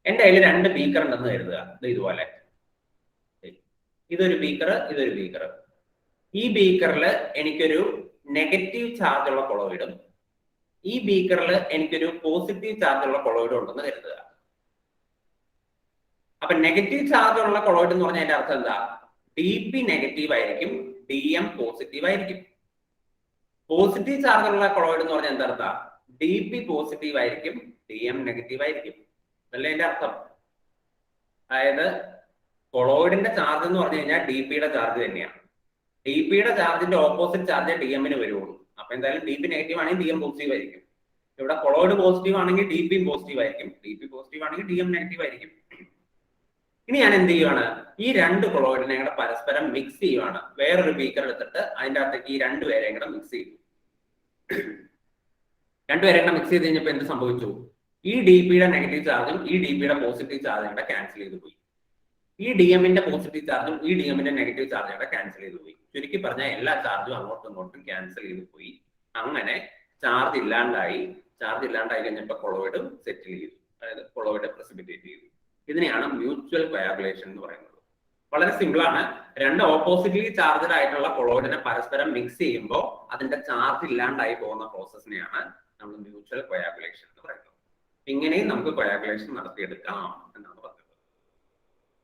എൻ്റെ കയ്യിൽ 2 beaker ഉണ്ടെന്ന് കരുതുക. ഇതുപോലെ ഇതൊരു ബീക്കർ, ഇതൊരു ബീക്കർ. ഈ ബീക്കറിൽ എനിക്കൊരു നെഗറ്റീവ് ചാർജ് ഉള്ള കൊളോയിഡും ഈ ബീക്കറിൽ എനിക്കൊരു പോസിറ്റീവ് ചാർജ് ഉള്ള കൊളോയിഡും ഉണ്ടെന്ന് കരുതുക. അപ്പൊ നെഗറ്റീവ് ചാർജ് ഉള്ള കൊളോയിഡ് എന്ന് പറഞ്ഞാൽ അതിന്റെ അർത്ഥം എന്താ? DP നെഗറ്റീവ് ആയിരിക്കും, DM പോസിറ്റീവ് ആയിരിക്കും. പോസിറ്റീവ് ചാർജ് ഉള്ള കൊളോയിഡ് എന്ന് പറഞ്ഞാൽ എന്താ അർത്ഥം? DP പോസിറ്റീവ് ആയിരിക്കും, DM നെഗറ്റീവ് ആയിരിക്കും. അതല്ലേ അതിന്റെ അർത്ഥം? അതായത് കൊളോയിഡിന്റെ ചാർജ് എന്ന് പറഞ്ഞു കഴിഞ്ഞാൽ DPയുടെ ചാർജ് തന്നെയാണ്. DPയുടെ ചാർജിന്റെ ഓപ്പോസിറ്റ് ചാർജ് DM-ന് വരുള്ളൂ. അപ്പൊ എന്തായാലും DP നെഗറ്റീവ് ആണെങ്കിൽ DM പോസിറ്റീവ് ആയിരിക്കും. ഇവിടെ കൊളോയിഡ് പോസിറ്റീവ് ആണെങ്കിൽ DP പോസിറ്റീവ് ആയിരിക്കും, DP പോസിറ്റീവ് ആണെങ്കിൽ DM നെഗറ്റീവ് ആയിരിക്കും. ഇനി ഞാൻ എന്ത് ചെയ്യുവാണ്? ഈ 2 കൊളോയിഡിനെ കൂടെ പരസ്പരം മിക്സ് ചെയ്യുവാണ്. വേറൊരു ബീക്കർ എടുത്തിട്ട് അതിൻ്റെ അകത്തേക്ക് ഈ 2 പേരെയും കൂടെ മിക്സ് ചെയ്തു. 2 പേരെയും കൂടെ മിക്സ് ചെയ്ത് കഴിഞ്ഞപ്പോൾ എന്ത് സംഭവിച്ചു? ഈ DPയുടെ നെഗറ്റീവ് ചാർജും ഈ DPയുടെ പോസിറ്റീവ് ചാർജും കൂടെ ക്യാൻസൽ ചെയ്ത് പോയി. ഈ DM-ന്റെ പോസിറ്റീവ് ചാർജും ഈ DM-ന്റെ നെഗറ്റീവ് ചാർജും കൂടെ ക്യാൻസൽ ചെയ്ത് പോയി. ചുരുക്കി പറഞ്ഞാൽ എല്ലാ ചാർജും അങ്ങോട്ടും ഇങ്ങോട്ടും ക്യാൻസൽ ചെയ്ത് പോയി. അങ്ങനെ ചാർജ് ഇല്ലാണ്ടായി. ചാർജ് ഇല്ലാണ്ടായി കഴിഞ്ഞപ്പോൾ കൊളോയിഡ് സെറ്റിൽ ചെയ്തു, അതായത് കൊളോയിഡ് പ്രസിപ്പിറ്റേറ്റ് ചെയ്തു. ഇതിനെയാണ് മ്യൂച്വൽ കൊയാഗുലേഷൻ എന്ന് പറയുന്നത്. വളരെ സിമ്പിൾ ആണ്. 2 ഓപ്പോസിറ്റ്ലി ചാർജഡ് ആയിട്ടുള്ള കൊളോയിഡിനെ പരസ്പരം മിക്സ് ചെയ്യുമ്പോൾ അതിന്റെ ചാർജ് ഇല്ലാണ്ടായി പോകുന്ന പ്രോസസ്സിനെയാണ് നമ്മൾ മ്യൂച്വൽ കൊയാഗുലേഷൻ എന്ന് പറയുന്നത്. ഇങ്ങനെയും നമുക്ക് കൊയാഗുലേഷൻ നടത്തിയെടുക്കാം എന്നാണ് പറഞ്ഞത്.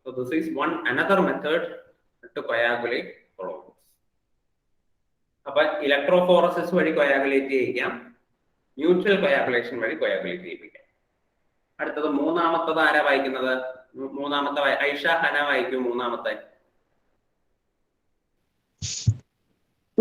So this is another method to coagulate colloids. അപ്പൊ ഇലക്ട്രോഫോറസിസ് വഴി കൊയാഗുലേറ്റ് ചെയ്യാം, മ്യൂച്വൽ കൊയാഗുലേഷൻ വഴി കൊയാഗുലേറ്റ് ചെയ്യിപ്പിക്കാം. അടുത്തത് മൂന്നാമത്തത് ആരാ വായിക്കുന്നത്? മൂന്നാമത്തെ ഐഷ, ഹന വായിക്കൂ മൂന്നാമത്തെ.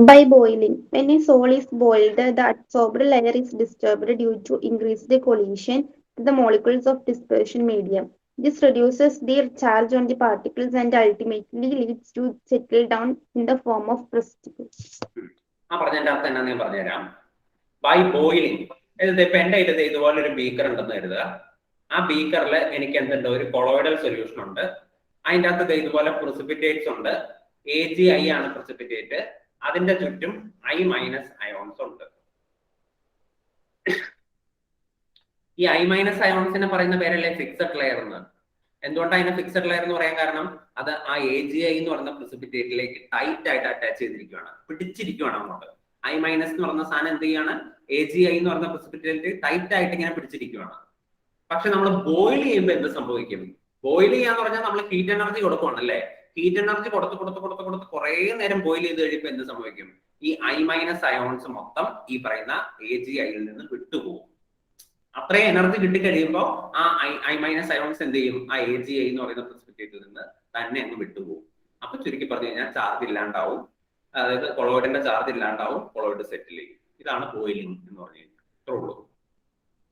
By boiling. When a sol is boiled, the adsorbed layer is disturbed due to increased collision with the molecules of dispersion medium. This reduces their charge on the particles and ultimately leads to settle down in the form of precipitates. പറഞ്ഞതിന്റെ അർത്ഥം എന്നാന്ന് ഞാൻ പറഞ്ഞുതരാം. By boiling. ഇപ്പൊ എന്റെ കയ്യിൽ ഇതുപോലെ ഒരു ബീക്കർ ഉണ്ടെന്ന് കരുതുക. ആ ബീക്കറിൽ എനിക്ക് എന്തുണ്ട്? ഒരു കൊളോയിഡൽ സൊല്യൂഷൻ ഉണ്ട്. അതിൻ്റെ അകത്ത് ഇതുപോലെ പ്രിസിപ്പിറ്റേറ്റ്സ് ഉണ്ട്. AgI ആണ് പ്രിസിപ്പിറ്റേറ്റ്. അതിന്റെ ചുറ്റും I- അയോൺസ് ഉണ്ട്. ഈ I- അയോൺസിനെ പറയുന്ന പേരല്ലേ ഫിക്സഡ് ലെയർ എന്ന്. എന്തുകൊണ്ടാണ് അതിനെ ഫിക്സഡ് ലെയർ എന്ന് പറയാൻ കാരണം? അത് ആ AgI എന്ന് പറയുന്ന പ്രിസിപ്പിറ്റേറ്റിലേക്ക് ടൈറ്റ് ആയിട്ട് അറ്റാച്ച് ചെയ്തിരിക്കുകയാണ്, പിടിച്ചിരിക്കുകയാണ് അങ്ങോട്ട്. I- എന്ന് പറയുന്ന സാധനം എന്ത് ചെയ്യാണ്? AgI എന്ന് പറയുന്ന പ്രിസിപ്പിറ്റേറ്റ് ടൈറ്റ് ആയിട്ട് ഇങ്ങനെ പിടിച്ചിരിക്കുകയാണ്. പക്ഷെ നമ്മൾ ബോയിൽ ചെയ്യുമ്പോൾ എന്ത് സംഭവിക്കും? ബോയിൽ ചെയ്യാന്ന് പറഞ്ഞാൽ നമ്മൾ ഹീറ്റ് എനർജി കൊടുക്കുകയാണ് അല്ലേ? ഹീറ്റ് എനർജി കൊടുത്ത് കുറെ നേരം ബോയിൽ ചെയ്ത് കഴിയുമ്പോൾ എന്ത് സംഭവിക്കും? ഈ I- അയോൺസ് മൊത്തം ഈ പറയുന്ന AgIയിൽ നിന്ന് വിട്ടുപോകും. അത്രയും എനർജി കിട്ടിക്കഴിയുമ്പോൾ ആ I- അയോൺസ് എന്ത് ചെയ്യും? ആ AgI എന്ന് പറയുന്ന പ്രിസിപ്പിറ്റേറ്റിൽ നിന്ന് തന്നെ അങ്ങ് വിട്ടുപോകും. അപ്പൊ ചുരുക്കി പറഞ്ഞു കഴിഞ്ഞാൽ ചാർജ് ഇല്ലാണ്ടാവും, അതായത് കൊളോയിഡിന്റെ ചാർജ് ഇല്ലാണ്ടാവും, കൊളോയിഡ് സെറ്റിൽ ചെയ്യും. ഇതാണ് ബോയിലിംഗ് എന്ന് പറഞ്ഞു കഴിഞ്ഞാൽ. ഇത്രേ ഉള്ളൂ.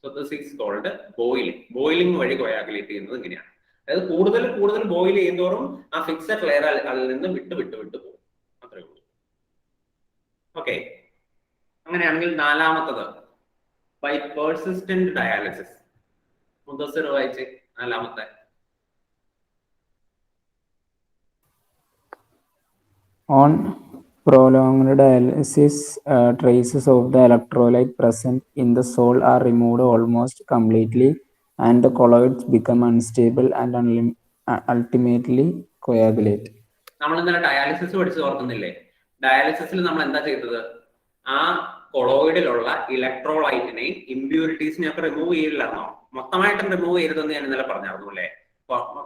So this is called boiling. Boiling വഴി കൊയാഗുലേറ്റ് ചെയ്യുന്നത് ഇങ്ങനെയാണ്. അതായത് കൂടുതൽ ബോയിൽ ചെയ്യുന്നതോറും ആ ഫിക്സഡ് ലെയർ അതിൽ നിന്ന് വിട്ട് പോകും. അത്രേ ഉള്ളൂ. ഓക്കെ, അങ്ങനെയാണെങ്കിൽ നാലാമത്തത് ബൈ പെർസിസ്റ്റന്റ് ഡയാലിസിസ്. മുദസ്സിർ വായിച്ച് നാലാമത്തെ. On prolonged dialysis, traces of the electrolyte present in the sol are removed almost completely, and the colloids become unstable and ultimately coagulate. നമ്മൾ ഇന്നലെ ഡയാലിസിസ് പഠിച്ചു ഓർക്കുന്നില്ലേ? ഡയാലിസിസിൽ നമ്മൾ എന്താ ചെയ്തത്? ആ കൊളോയിഡിലുള്ള ഇലക്ട്രോലൈറ്റിനെയും ഇമ്പ്യൂരിറ്റീസിനെയും ഒക്കെ റിമൂവ് ചെയ്യില്ലായിരുന്നോ? മൊത്തമായിട്ടും റിമൂവ് ചെയ്തതെന്ന് ഞാൻ ഇന്നലെ പറഞ്ഞായിരുന്നു അല്ലേ?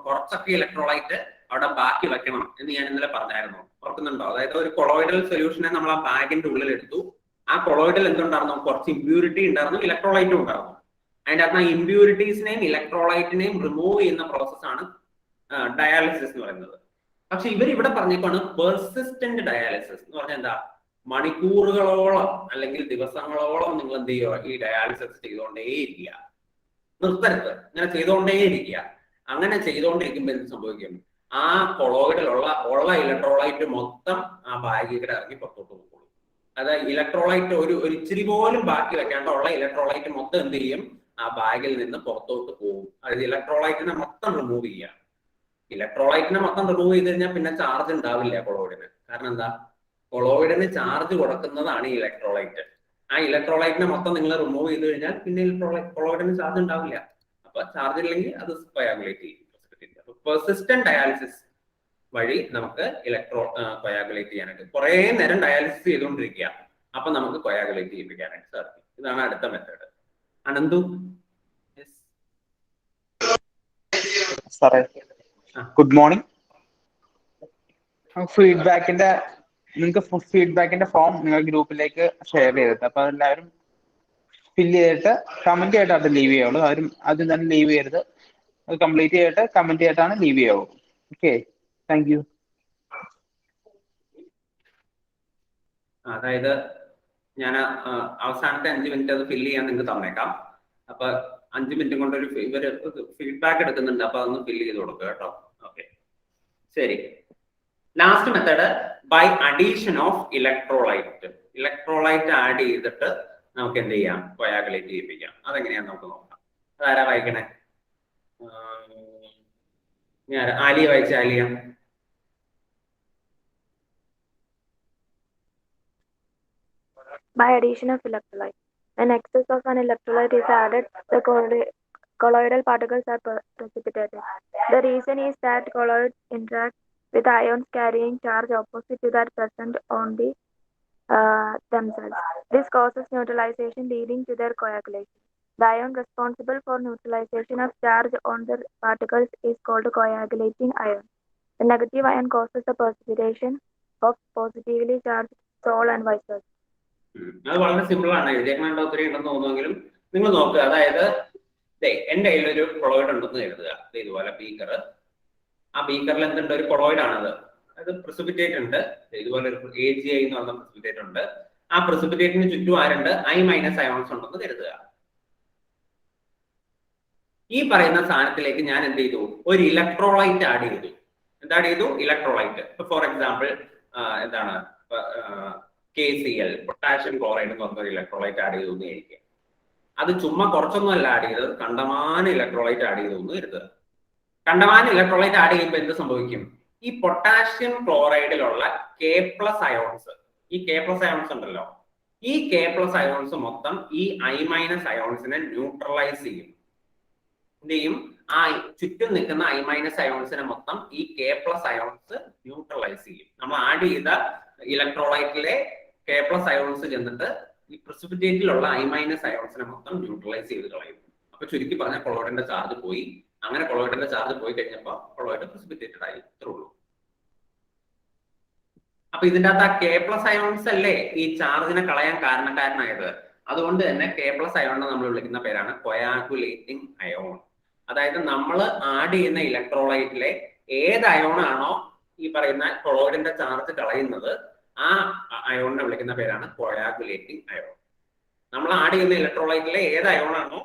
കുറച്ചൊക്കെ ഇലക്ട്രോലൈറ്റ് അവിടെ ബാക്കി വെക്കണം എന്ന് ഞാൻ ഇന്നലെ പറഞ്ഞായിരുന്നു, ഓർക്കുന്നുണ്ടോ? അതായത് ഒരു കൊളോയിഡൽ സൊല്യൂഷനെ നമ്മൾ ആ ബാഗിന്റെ ഉള്ളിൽ എടുത്തു. ആ കൊളോയിഡിൽ എന്തുണ്ടായിരുന്നു? കുറച്ച് ഇമ്പ്യൂരിറ്റി ഉണ്ടായിരുന്നു, ഇലക്ട്രോലൈറ്റും ഉണ്ടായിരുന്നു. അതിൻ്റെ അകത്ത് ആ ഇമ്പ്യൂരിറ്റീസിനെയും ഇലക്ട്രോലൈറ്റിനെയും റിമൂവ് ചെയ്യുന്ന പ്രോസസ്സാണ് ഡയാലിസിസ് എന്ന് പറയുന്നത്. പക്ഷെ ഇവിടെ പറഞ്ഞേക്കാണ് പെർസിസ്റ്റന്റ് ഡയാലിസിസ് എന്ന് പറഞ്ഞാൽ എന്താ, മണിക്കൂറുകളോളം അല്ലെങ്കിൽ ദിവസങ്ങളോളം നിങ്ങൾ എന്ത് ചെയ്യുക, ഈ ഡയാലിസിസ് ചെയ്തുകൊണ്ടേയിരിക്കുക, നിർത്തരുത്, ഇങ്ങനെ ചെയ്തുകൊണ്ടേയിരിക്കുക. അങ്ങനെ ചെയ്തുകൊണ്ടിരിക്കുമ്പോൾ എന്ത് സംഭവിക്കും, ആ കൊളോയിഡിലുള്ള ഇലക്ട്രോലൈറ്റ് മൊത്തം ആ ബാഗിലൂടെ ഇറങ്ങി പുറത്തോട്ട് പോകും. അതായത് ഇലക്ട്രോലൈറ്റ് ഒരു ഇച്ചിരി പോലും ബാക്കി വെക്കാണ്ട് ഉള്ള ഇലക്ട്രോലൈറ്റ് മൊത്തം എന്ത് ചെയ്യും, ആ ബാഗിൽ നിന്ന് പുറത്തോട്ട് പോകും. അതായത് ഇലക്ട്രോലൈറ്റിനെ മൊത്തം റിമൂവ് ചെയ്യുക. ഇലക്ട്രോലൈറ്റിനെ മൊത്തം റിമൂവ് ചെയ്ത് കഴിഞ്ഞാൽ പിന്നെ ചാർജ് ഉണ്ടാവില്ല കൊളോയിഡിന്. കാരണം എന്താ, കൊളോയിഡിന് ചാർജ് കൊടുക്കുന്നതാണ് ഈ ഇലക്ട്രോലൈറ്റ്. ആ ഇലക്ട്രോലൈറ്റിനെ മൊത്തം നിങ്ങൾ റിമൂവ് ചെയ്ത് കഴിഞ്ഞാൽ പിന്നെ കൊളോയിഡിന് ചാർജ് ഉണ്ടാവില്ല. അപ്പൊ ചാർജ് ഇല്ലെങ്കിൽ അത് കൊയാഗുലേറ്റ് ചെയ്യും. അപ്പൊ പെർസിസ്റ്റന്റ് ഡയാലിസിസ് വഴി നമുക്ക് കൊയാഗുലേറ്റ് ചെയ്യാനായിട്ട് കുറെ നേരം ഡയാലിസിസ് ചെയ്തുകൊണ്ടിരിക്കുക, അപ്പൊ നമുക്ക് കൊയാഗുലേറ്റ് ചെയ്യിപ്പിക്കാനായിട്ട് സാധിക്കും. ഇതാണ് അടുത്ത മെത്തേഡ്. അനന്തു സാറേ, ഗുഡ് മോർണിംഗ്. നിങ്ങൾക്ക് ഫീഡ്ബാക്കിന്റെ ഫോം നിങ്ങൾ ഗ്രൂപ്പിലേക്ക് ഷെയർ ചെയ്തിട്ട്, അപ്പൊ അതെല്ലാവരും ഫില്ല് ചെയ്തിട്ട് കമന്റ് ചെയ്തിട്ട് അത് ലീവ് ചെയ്യുള്ളൂ. ആരും ആദ്യം തന്നെ ലീവ് ചെയ്യരുത്. അത് കംപ്ലീറ്റ് ചെയ്തിട്ട് കമന്റ് ചെയ്തിട്ടാണ് ലീവ് ചെയ്യാവൂ. Okay, thank you. അതായത് ഞാൻ അവസാനത്തെ 5 മിനിറ്റ് അത് ഫില്ല് ചെയ്യാൻ നിങ്ങൾക്ക് തന്നേക്കാം. അപ്പൊ 5 മിനിറ്റ് കൊണ്ട് ഇവര് ഫീഡ്ബാക്ക് എടുക്കുന്നുണ്ട്, അപ്പൊ അതൊന്ന് ഫില്ല് ചെയ്ത് കൊടുക്കുക കേട്ടോ. ഓക്കെ, ശരി. Last method by addition of electrolyte. Electrolyte add ചെയ്തിട്ട് നമുക്ക് എന്ത് ചെയ്യാം, കൊയാഗുലേറ്റ് ചെയ്യിപ്പിക്കാം. അതെങ്ങനെയാന്ന് നമുക്ക് നോക്കാം. അതാരാ വായിക്കണേ? ആലിയ വായിച്ച Alia. By addition of electrolyte. When excess of an electrolyte is added, the colloidal particles are precipitated. The reason is that colloids interact with ions carrying charge opposite to that present on themselves. This causes neutralization, leading to their coagulation. The ion responsible for neutralization of charge on the particles is called coagulating ion. The negative ion causes the precipitation of positively charged sol and vice versa. അത് വളരെ simple ആണ്. എഴുതിയേക്കാൻ ഒത്തിരി ഉണ്ടെന്ന് തോന്നുമെങ്കിലും നിങ്ങൾ നോക്കുക. അതായത് എന്റെ കയ്യിലൊരു കൊളോയിഡ് ഉണ്ടെന്ന് കരുതുക. ഇതുപോലെ ബീക്കർ. ആ ബീക്കറിൽ എന്തുണ്ട്, ഒരു കൊളോയിഡ് ആണത്. അത് പ്രിസിപ്പിറ്റേറ്റ് ഉണ്ട്. ഇതുപോലെ ഒരു AgI എന്ന് പറഞ്ഞ പ്രിസിപ്പിറ്റേറ്റ് ഉണ്ട്. ആ പ്രിസിപ്പിറ്റേറ്റിന് ചുറ്റും ആരുണ്ട്, I- അയോൺസ് ഉണ്ടെന്ന് കരുതുക. ഈ പറയുന്ന സാധനത്തിലേക്ക് ഞാൻ എന്ത് ചെയ്തു, ഒരു ഇലക്ട്രോലൈറ്റ് ആഡ് ചെയ്തു. എന്താഡ് ചെയ്തു? ഇലക്ട്രോലൈറ്റ്. ഇപ്പൊ ഫോർ എക്സാമ്പിൾ എന്താണ്, KCl, പൊട്ടാഷ്യം ക്ലോറൈഡ് എന്ന് പറഞ്ഞ ഇലക്ട്രോലൈറ്റ് ആഡ് ചെയ്തു എന്ന് കരുതുക. അത് ചുമ്മാ കുറച്ചൊന്നും അല്ല ആഡ് ചെയ്തത്, കണ്ടമാനം ഇലക്ട്രോലൈറ്റ് ആഡ് ചെയ്തു എന്ന് കരുതുക. കണ്ടമാനം ഇലക്ട്രോലൈറ്റ് ആഡ് ചെയ്യുമ്പോൾ എന്ത് സംഭവിക്കും, ഈ പൊട്ടാഷ്യം ക്ലോറൈഡിലുള്ള K+ അയോൺസ്, ഈ K+ അയോൺസ് ഉണ്ടല്ലോ, ഈ K+ അയോൺസ് മൊത്തം ഈ I- അയോൺസിനെ ന്യൂട്രലൈസ് ചെയ്യും. എന്ത് ചെയ്യും? ആ ചുറ്റും നിൽക്കുന്ന I- അയോൺസിനെ മൊത്തം ഈ K+ അയോൺസ് ന്യൂട്രലൈസ് ചെയ്യും. നമ്മൾ ആഡ് ചെയ്ത ഇലക്ട്രോലൈറ്റിലെ K+ അയോൺസ് ചെന്നിട്ട് ഈ പ്രിസിപ്പിറ്റേറ്റിലുള്ള I- അയോൺസിനെ മൊത്തം ന്യൂട്രലൈസ് ചെയ്ത് കളയും. അപ്പൊ ചുരുക്കി പറഞ്ഞാൽ കൊളോയിഡിന്റെ ചാർജ് പോയി. അങ്ങനെ കൊളോയിഡിന്റെ ചാർജ് പോയി കഴിഞ്ഞപ്പോൾ കൊളോയിഡ് പ്രിസിപ്പിറ്റേറ്റഡ് ആയി. ഇത്രേ ഉള്ളൂ. അപ്പൊ ഇതിന്റെ അകത്ത് ആ K+ അയോൺസ് അല്ലേ ഈ ചാർജിനെ കളയാൻ കാരണക്കാരനായത്. അതുകൊണ്ട് തന്നെ K+ അയോണിനെ നമ്മൾ വിളിക്കുന്ന പേരാണ് കൊയാഗുലേറ്റിംഗ് അയോൺ. അതായത് നമ്മൾ ആഡ് ചെയ്യുന്ന ഇലക്ട്രോലൈറ്റിലെ ഏത് അയോണാണോ ഈ പറയുന്ന കൊളോയിഡിന്റെ ചാർജ് കളയുന്നത്, ആ അയോണിനെ വിളിക്കുന്ന പേരാണ് കൊയാഗുലേറ്റിംഗ് അയോൺ. നമ്മൾ ആഡ് ചെയ്യുന്ന ഇലക്ട്രോലൈറ്റിലെ ഏത് അയോണാണോ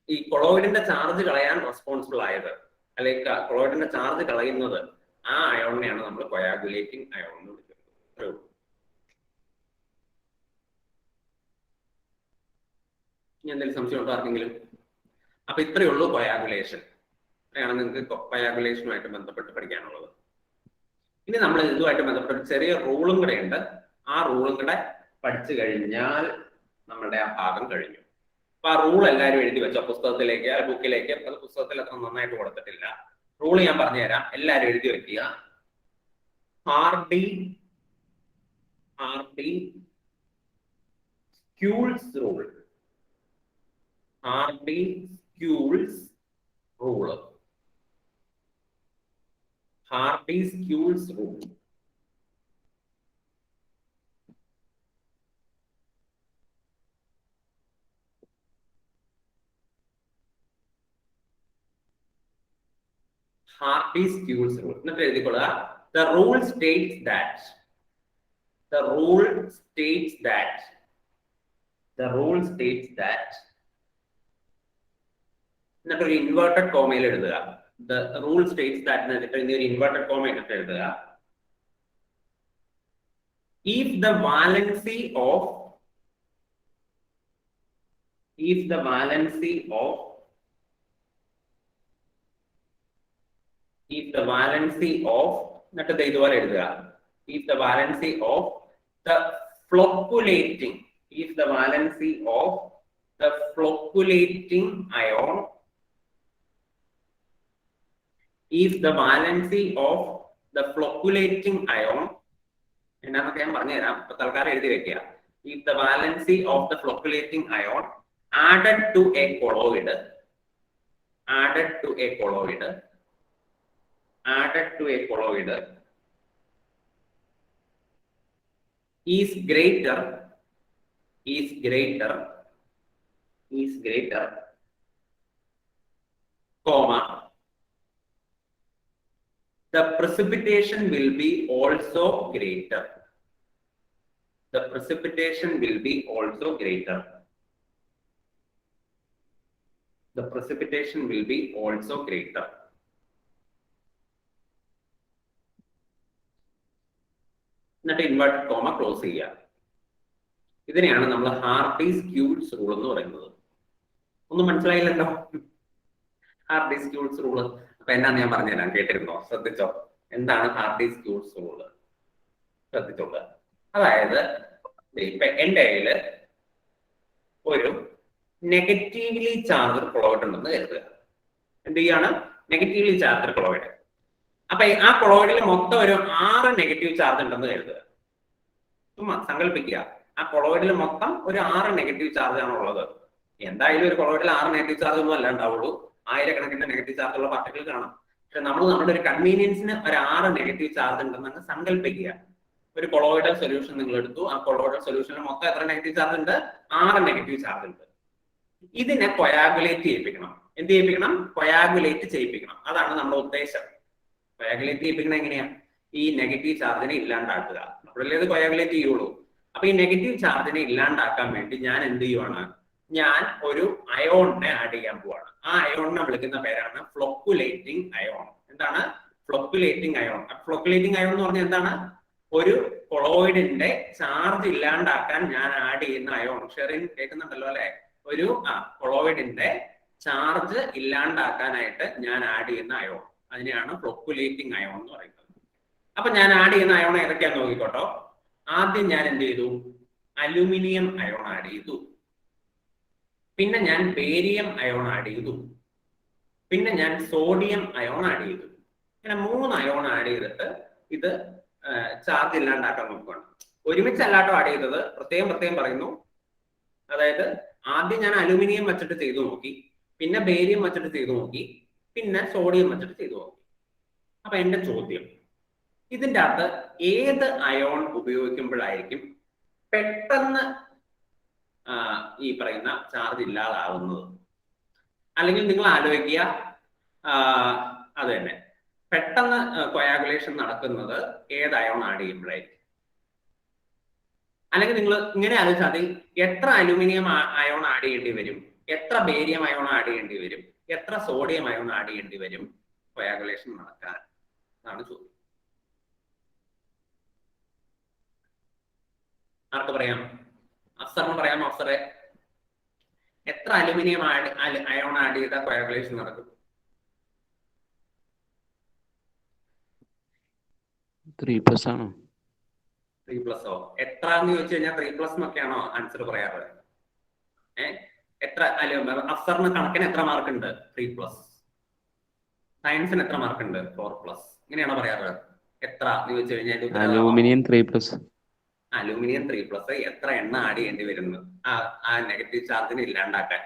ഈ കൊളോയിഡിന്റെ ചാർജ് കളയാൻ റെസ്പോൺസിബിൾ ആയത്, അല്ലെങ്കിൽ കൊളോയിഡിന്റെ ചാർജ് കളയുന്നത്, ആ അയോണിനെയാണ് നമ്മൾ കൊയാഗുലേറ്റിംഗ് അയോൺ എന്ന് വിളിക്കുന്നത്. ഇനി എന്തെങ്കിലും സംശയം ഉണ്ടോ ആർക്കെങ്കിലും? അപ്പൊ ഇത്രയേ ഉള്ളൂ കൊയാഗുലേഷൻ. ആണ് നിങ്ങൾക്ക് കൊയാഗുലേഷനുമായിട്ട് ബന്ധപ്പെട്ട് പഠിക്കാനുള്ളത്. ഇനി നമ്മൾ ഇതുമായിട്ട് ബന്ധപ്പെട്ട ചെറിയ റൂളും കൂടെ ഉണ്ട്. ആ റൂളും കൂടെ പഠിച്ചു കഴിഞ്ഞാൽ നമ്മുടെ ആ ഭാഗം കഴിഞ്ഞു. അപ്പൊ ആ റൂൾ എല്ലാവരും എഴുതി വെച്ചോ പുസ്തകത്തിലേക്ക്, ബുക്കിലേക്ക്. അത് പുസ്തകത്തിൽ അത്ര നന്നായിട്ട് കൊടുത്തിട്ടില്ല. റൂള് ഞാൻ പറഞ്ഞുതരാം, എല്ലാവരും എഴുതി വെക്കുക. Hardy-Skulls rule. Hardy-Skulls rule. Hardy-Skulls rule. Hardy-Schultz rule. എന്നിട്ട് എഴുതിക്കൊള്ളുക. The rule states that എന്നിട്ട് ഒരു ഇൻവേർട്ടഡ് കോമയിൽ എഴുതുക. The rule states that എന്നിട്ട് ഒരു ഇൻവേർട്ടഡ് കോമ എന്നിട്ട് എഴുതുക. If the valency of എന്നിട്ട് ഇതുപോലെ എഴുതുക. If the valency of the flocculating ion എന്നാന്നൊക്കെ ഞാൻ പറഞ്ഞുതരാം. ഇപ്പൊ തൽക്കാലം എഴുതി വെക്കുക. If the valency of the flocculating ion added to a colloid is greater, comma, the precipitation will be also greater. എന്നിട്ട് ഇൻവേർട്ടഡ് കോമ ക്ലോസ് ചെയ്യുക. ഇതിനെയാണ് നമ്മൾ ഹാർഡി-സ്ക്യൂൾസ് റൂൾ എന്ന് പറയുന്നത്. ഒന്നും മനസ്സിലായില്ലല്ലോ? ഹാർഡി-സ്ക്യൂൾസ് റൂള് അപ്പൊ എന്നാന്ന് ഞാൻ പറഞ്ഞുതരാം. കേട്ടിരുന്നോ? ശ്രദ്ധിച്ചോ? എന്താണ് ഹാർഡി-സ്ക്യൂൾസ് റൂള്? ശ്രദ്ധിച്ചോളൂ. അതായത് ഇപ്പൊ എന്റെ കയ്യില് ഒരു നെഗറ്റീവ്ലി ചാർജ്ഡ് കൊളോയിഡ് ഉണ്ടെന്ന് കരുതുക. എന്ത് ചെയ്യാണ്? Negatively charged colloid. അപ്പൊ ആ കൊളോയിഡിൽ മൊത്തം ഒരു 6 നെഗറ്റീവ് ചാർജ് ഉണ്ടെന്ന് കരുതുക. ചുമ്മാ സങ്കല്പിക്കുക, ആ കൊളോയിഡിൽ മൊത്തം ഒരു 6 നെഗറ്റീവ് ചാർജ് ആണ് ഉള്ളത്. എന്തായാലും ഒരു കൊളോയിഡിൽ 6 നെഗറ്റീവ് ചാർജ് ഒന്നും അല്ല ഉണ്ടാവുള്ളൂ, ആയിരക്കണക്കിന് നെഗറ്റീവ് ചാർജ് ഉള്ള പാർട്ടിക്കിൾ കാണാം. പക്ഷെ നമ്മുടെ ഒരു കൺവീനിയൻസിന് ഒരു 6 നെഗറ്റീവ് ചാർജ് ഉണ്ടെന്ന് സങ്കല്പിക്കുക. ഒരു കൊളോയിഡൽ സൊല്യൂഷൻ നിങ്ങൾ എടുത്തു, ആ കൊളോയിഡൽ സൊല്യൂഷനിൽ മൊത്തം എത്ര നെഗറ്റീവ് ചാർജ് ഉണ്ട്? 6 നെഗറ്റീവ് ചാർജ് ഉണ്ട്. ഇതിനെ കൊയാഗുലേറ്റ് ചെയ്യിപ്പിക്കണം. എന്ത് ചെയ്യിപ്പിക്കണം? കൊയാഗുലേറ്റ് ചെയ്യിപ്പിക്കണം. അതാണ് നമ്മുടെ ഉദ്ദേശം. കൊയാഗുലേറ്റ് ചെയ്യിപ്പിക്കണം എങ്ങനെയാ? ഈ നെഗറ്റീവ് ചാർജിനെ ഇല്ലാണ്ടാക്കുക. അപ്പോഴല്ലേ ഇത് കൊയാഗുലേറ്റ് ചെയ്യുള്ളൂ. അപ്പൊ ഈ നെഗറ്റീവ് ചാർജിനെ ഇല്ലാണ്ടാക്കാൻ വേണ്ടി ഞാൻ എന്ത് ചെയ്യുവാണ്? ഞാൻ ഒരു അയോണിനെ ആഡ് ചെയ്യാൻ പോവാണ്. ആ അയോണിനെ വിളിക്കുന്ന പേരാണ് ഫ്ലോക്കുലേറ്റിംഗ് അയോൺ. എന്താണ് ഫ്ലോക്കുലേറ്റിംഗ് അയോൺ? ഫ്ലോക്കുലേറ്റിംഗ് അയോൺ എന്ന് പറഞ്ഞാൽ എന്താണ്? ഒരു കൊളോയിഡിന്റെ ചാർജ് ഇല്ലാണ്ടാക്കാൻ ഞാൻ ആഡ് ചെയ്യുന്ന അയോൺ. ഷെറിൻ കേൾക്കുന്നുണ്ടല്ലോ അല്ലെ? ഒരു കൊളോയിഡിന്റെ ചാർജ് ഇല്ലാണ്ടാക്കാനായിട്ട് ഞാൻ ആഡ് ചെയ്യുന്ന അയോൺ, അതിനെയാണ് ഫ്ലോക്കുലേറ്റിംഗ് അയോൺ എന്ന് പറയുന്നത്. അപ്പൊ ഞാൻ ആഡ് ചെയ്യുന്ന അയോൺ ഏതൊക്കെയാന്ന് നോക്കിക്കോട്ടോ. ആദ്യം ഞാൻ എന്ത് ചെയ്തു? അലുമിനിയം അയോൺ ആഡ് ചെയ്തു. പിന്നെ ഞാൻ ബേരിയം അയോൺ ആഡ് ചെയ്തു. പിന്നെ ഞാൻ സോഡിയം അയോൺ ആഡ് ചെയ്തു. ഇങ്ങനെ 3 അയോൺ ആഡ് ചെയ്തിട്ട് ഇത് ചാർജ് ഇല്ലാണ്ടാക്കാൻ നോക്കുകയാണ്. ഒരുമിച്ചല്ലാട്ടോ ആഡ് ചെയ്തത്, പ്രത്യേകം പറയുന്നു. അതായത് ആദ്യം ഞാൻ അലുമിനിയം വെച്ചിട്ട് ചെയ്തു നോക്കി, പിന്നെ ബേരിയം വെച്ചിട്ട് ചെയ്തു നോക്കി, പിന്നെ സോഡിയം വെച്ചിട്ട് ചെയ്തു നോക്കി. അപ്പൊ എന്റെ ചോദ്യം, ഇതിൻ്റെ അകത്ത് ഏത് അയോൺ ഉപയോഗിക്കുമ്പോഴായിരിക്കും പെട്ടെന്ന് ഈ പറയുന്ന ചാർജ് ഇല്ലാതാവുന്നത്? അല്ലെങ്കിൽ നിങ്ങൾ ആലോചിക്കുക, അത് തന്നെ, പെട്ടെന്ന് കൊയാഗുലേഷൻ നടക്കുന്നത് ഏത് അയോൺ ആഡ് ചെയ്യുമ്പോഴായിരിക്കും? അല്ലെങ്കിൽ നിങ്ങൾ ഇങ്ങനെ ആലോചിച്ചാൽ മതി, എത്ര അലുമിനിയം അയോൺ ആഡ് ചെയ്യേണ്ടി വരും, എത്ര ബേരിയം അയോൺ ആഡ് ചെയ്യേണ്ടി വരും, എത്ര സോഡിയം അയോൺ ആഡ് ചെയ്യേണ്ടി വരും കൊയാഗുലേഷൻ നടക്കാൻ? അതാണ് ചോദ്യം. ആർക്ക് പറയാം? അഫ്സറിന് പറയാമോ? അഫ്സറെ, എത്ര അലുമിനിയം അയോൺ ആഡ് ചെയ്താൽ കൊയാഗുലേഷൻ നടക്കും? 3+ ആണോ? 3+ഓ? എത്ര എന്ന് ചോദിച്ചു കഴിഞ്ഞാൽ 3+ എന്നൊക്കെയാണോ ആൻസർ പറയാറ്? എത്ര അഫ്സറിന് കണക്കിന് എത്ര മാർക്ക് ഉണ്ട്? 3+. സയൻസിന് എത്ര മാർക്ക് ഉണ്ട്? 4+. ഇങ്ങനെയാണോ പറയാറ്? എത്ര എന്ന് ചോദിച്ചു കഴിഞ്ഞാൽ അലൂമിനിയം 3+. അലൂമിനിയം 3+. എത്ര എണ്ണ ആഡ് ചെയ്യേണ്ടി വരുന്നത് ആ നെഗറ്റീവ് ചാർജിനെ ഇല്ലാണ്ടാക്കാൻ?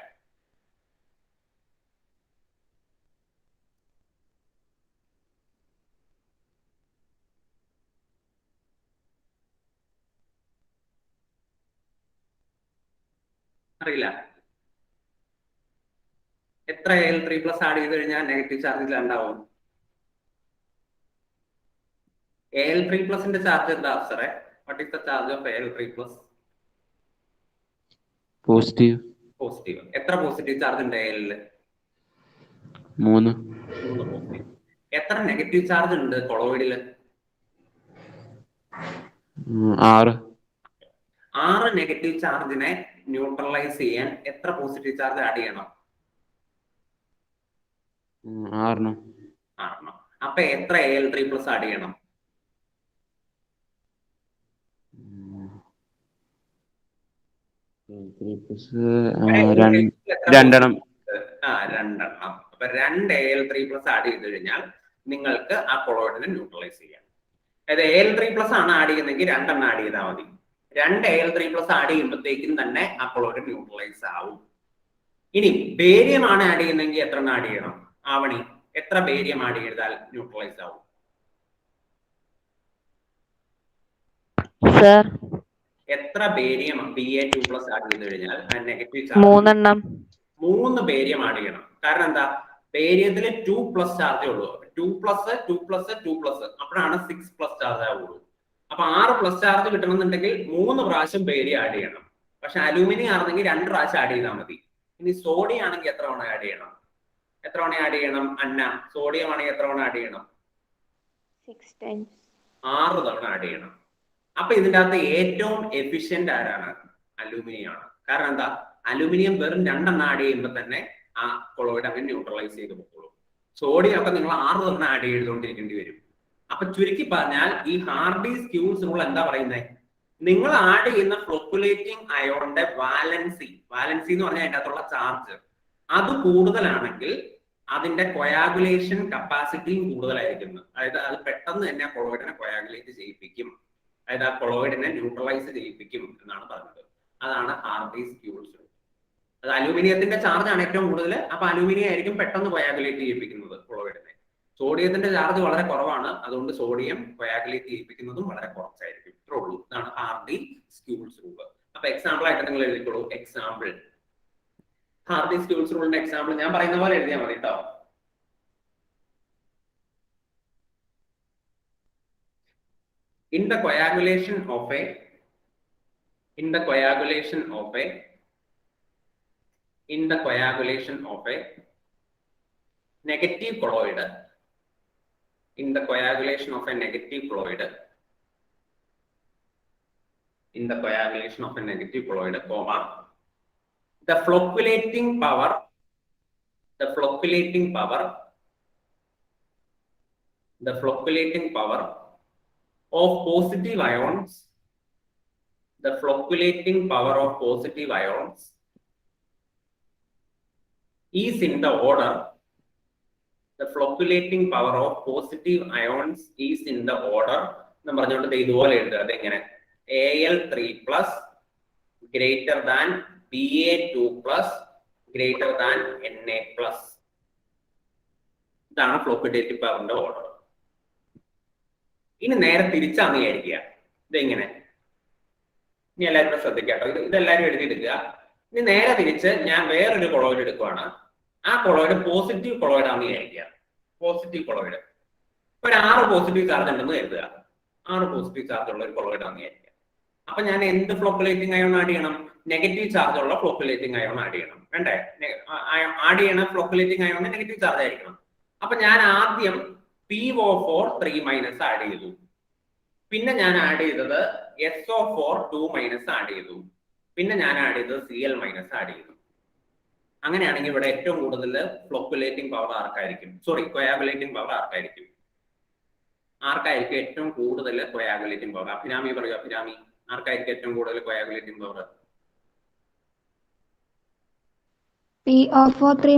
അറിയില്ല. എത്ര 3+ ആഡ് ചെയ്ത് കഴിഞ്ഞാൽ നെഗറ്റീവ് ചാർജ് ഇല്ലാണ്ടാവും? Al3+ ചാർജ് എന്താ സാറേ? What is the charge of Al3+? Positive. Positive. എത്ര പോസിറ്റീവ് ചാർജ് ഉണ്ട് Al? 3 പോസിറ്റീവ്. എത്ര നെഗറ്റീവ് ചാർജ് ഉണ്ട് കൊളോയിഡില്? 6 നെഗറ്റീവ് ചാർജിനെ ന്യൂട്രലൈസ് ചെയ്യാൻ എത്ര പോസിറ്റീവ് ചാർജ് ആഡ് ചെയ്യണം? 6. അപ്പൊ എത്ര Al3+ ആഡ് ചെയ്യണം? 2. അപ്പൊ 2 Al3+ ആഡ് ചെയ്ത് കഴിഞ്ഞാൽ നിങ്ങൾക്ക് ആ കൊളോയിഡിനെ ന്യൂട്രലൈസ് ചെയ്യാം. അതായത് Al3+ ആണ് ആഡ് ചെയ്യുന്നതെങ്കിൽ 2 ആഡ് ചെയ്താൽ മതി. 2 Al3+ ആഡ് ചെയ്യുമ്പോഴത്തേക്കും തന്നെ ആ കൊളോയിഡ് ന്യൂട്രലൈസ് ആവും. ഇനി ബേരിയം ആണ് ആഡ് ചെയ്യുന്നതെങ്കിൽ എത്ര ആഡ് ചെയ്യണം? ആവണി, എത്ര ബേരിയം ആഡ് ചെയ്താൽ ന്യൂട്രലൈസ് ആവും? സർ എത്ര ബേരിയം Ba2+ ആഡ് ചെയ്ത് കഴിഞ്ഞാൽ നെഗറ്റീവ് ചാർജ്? 3 ബേരിയം ആഡ് ചെയ്യണം. കാരണം എന്താ? ബേരിയത്തിൽ 2+ ചാർജേ ഉള്ളൂ. 2+2+2+, അപ്പോഴാണ് 6+ ചാർജ് ആവുള്ളൂ. അപ്പൊ 6+ ചാർജ് കിട്ടണമെന്നുണ്ടെങ്കിൽ 3 പ്രാവശ്യം ബേരിയം ആഡ് ചെയ്യണം. പക്ഷെ അലൂമിനിയം ആണെങ്കിൽ 2 പ്രാവശ്യം ആഡ് ചെയ്താൽ മതി. ഇനി സോഡിയം ആണെങ്കിൽ എത്ര തവണ ആഡ് ചെയ്യണം? എത്ര തവണ ആഡ് ചെയ്യണം അന്ന? സോഡിയം ആണെങ്കിൽ എത്ര തവണ ആഡ് ചെയ്യണം? 6 തവണ ആഡ് ചെയ്യണം. അപ്പൊ ഇതിന്റെ അകത്ത് ഏറ്റവും എഫിഷ്യന്റ് ആരാണ്? അലൂമിനിയം ആണ്. കാരണം എന്താ? അലൂമിനിയം വെറും 2 ആഡ് ചെയ്യുമ്പോൾ തന്നെ ആ കൊളോയിഡ് അങ്ങനെ ന്യൂട്രലൈസ് ചെയ്ത് പോകുള്ളൂ. സോഡിയം ഒക്കെ നിങ്ങൾ 6 തവണ ആഡ് ചെയ്തുകൊണ്ടിരിക്കേണ്ടി വരും. അപ്പൊ ചുരുക്കി പറഞ്ഞാൽ ഈ ഹാർഡീസ് ക്യൂസ് റൂൾ എന്താ പറയുന്നത്? നിങ്ങൾ ആഡ് ചെയ്യുന്ന ഫ്ലോക്കുലേറ്റിംഗ് അയോണിന്റെ വാലൻസി എന്ന് പറഞ്ഞാൽ അതിന്റെ അകത്തുള്ള ചാർജ് അത് കൂടുതലാണെങ്കിൽ അതിന്റെ കൊയാഗുലേഷൻ കപ്പാസിറ്റിയും കൂടുതലായിരിക്കും. അതായത് അത് പെട്ടെന്ന് തന്നെ ആ കൊളോയിഡിനെ കൊയാഗുലേറ്റ് ചെയ്യിപ്പിക്കും. അതായത് ആ കൊളോയിഡിനെ ന്യൂട്രലൈസ് ചെയ്യിപ്പിക്കും എന്നാണ് പറഞ്ഞത്. അതാണ് ഹാർഡീസ് ക്യൂസ് റൂൾ. അത് അലൂമിനിയത്തിന്റെ ചാർജ് ആണ് ഏറ്റവും കൂടുതൽ. അപ്പൊ അലൂമിനിയം ആയിരിക്കും പെട്ടെന്ന് കൊയാഗുലേറ്റ് ചെയ്യിപ്പിക്കുന്നത് കൊളോയിഡിനെ. സോഡിയത്തിന്റെ ചാർജ് വളരെ കുറവാണ്, അതുകൊണ്ട് സോഡിയം കൊയാഗുലേറ്റ് ചെയ്യിപ്പിക്കുന്നതും വളരെ കുറച്ചായിരിക്കും. ഇത്രേ ഉള്ളൂ. ഇതാണ് ഹാർഡീസ് റൂൾ. അപ്പൊ എക്സാമ്പിൾ ആയിട്ട് നിങ്ങൾ എഴുതിക്കോളൂ. എക്സാമ്പിൾ ഹാർഡീസ് റൂളിന്റെ എക്സാമ്പിൾ ഞാൻ പറയുന്ന പോലെ എഴുതിയാൽ മതി കേട്ടോ. In the coagulation of a negative colloid, comma, the flocculating power of positive ions, is in the order, എന്ന് പറഞ്ഞുകൊണ്ട് ഇതുപോലെ എഴുതുക. അതെങ്ങനെ? Al3+ greater than Ba2+ greater than Na+. ഇതാണ് ഫ്ലോക്കുലേറ്റിംഗ് പവറിന്റെ ഓർഡർ. ഇനി നേരെ തിരിച്ചാന്ന് വിചാരിക്കുക. ഇതെങ്ങനെ? ഇനി എല്ലാവരും ശ്രദ്ധിക്കാട്ടോ. ഇതെല്ലാവരും എഴുതിയെടുക്കുക. ഇനി നേരെ തിരിച്ച് ഞാൻ വേറൊരു കൊളോയിഡ് എടുക്കുവാണ്. ആ കൊളോയിഡ് പോസിറ്റീവ് കൊളോയിഡ് ആണെന്ന് വിചാരിക്കുക. പോസിറ്റീവ് കൊളോയിഡ് ഒരു 6 പോസിറ്റീവ് ചാർജ് ഉണ്ടെന്ന് കരുതുക. 6 പോസിറ്റീവ് ചാർജ് ഉള്ള ഒരു കൊളോയിഡ് ആണെന്ന് വിചാരിക്കുക. അപ്പൊ ഞാൻ എന്ത് ഫ്ലോക്കുലേറ്റിംഗ് അയോൺ ആഡ് ചെയ്യണം? നെഗറ്റീവ് ചാർജ് ഉള്ള ഫ്ലോക്കുലേറ്റിംഗ് അയോൺ ആഡ് ചെയ്യണം. വേണ്ടേ? ആഡ് ചെയ്യണ ഫ്ലോക്കുലേറ്റിംഗ് അയോൺ നെഗറ്റീവ് ചാർജ് ആയിരിക്കണം. അപ്പൊ ഞാൻ ആദ്യം PO4 3- ആഡ് ചെയ്തു. പിന്നെ ഞാൻ ആഡ് ചെയ്തത് SO4 2- ആഡ് ചെയ്തു. പിന്നെ ഞാൻ ആഡ് ചെയ്തത് Cl- ആഡ് ചെയ്തു. അങ്ങനെയാണെങ്കിൽ ഇവിടെ ഏറ്റവും കൂടുതൽ ഫ്ലോക്കുലേറ്റിംഗ് പവർ ആർക്കായിരിക്കും? കൊയാഗുലേറ്റിംഗ് പവർ ആർക്കായിരിക്കും? ഏറ്റവും കൂടുതൽ കൊയാഗുലേറ്റിംഗ് പവർ? അഭിരാമി പറയൂ. അഭിരാമി, ആർക്കായിരിക്കും ഏറ്റവും കൂടുതൽ കൊയാഗുലേറ്റിംഗ് പവർ? PO4 3-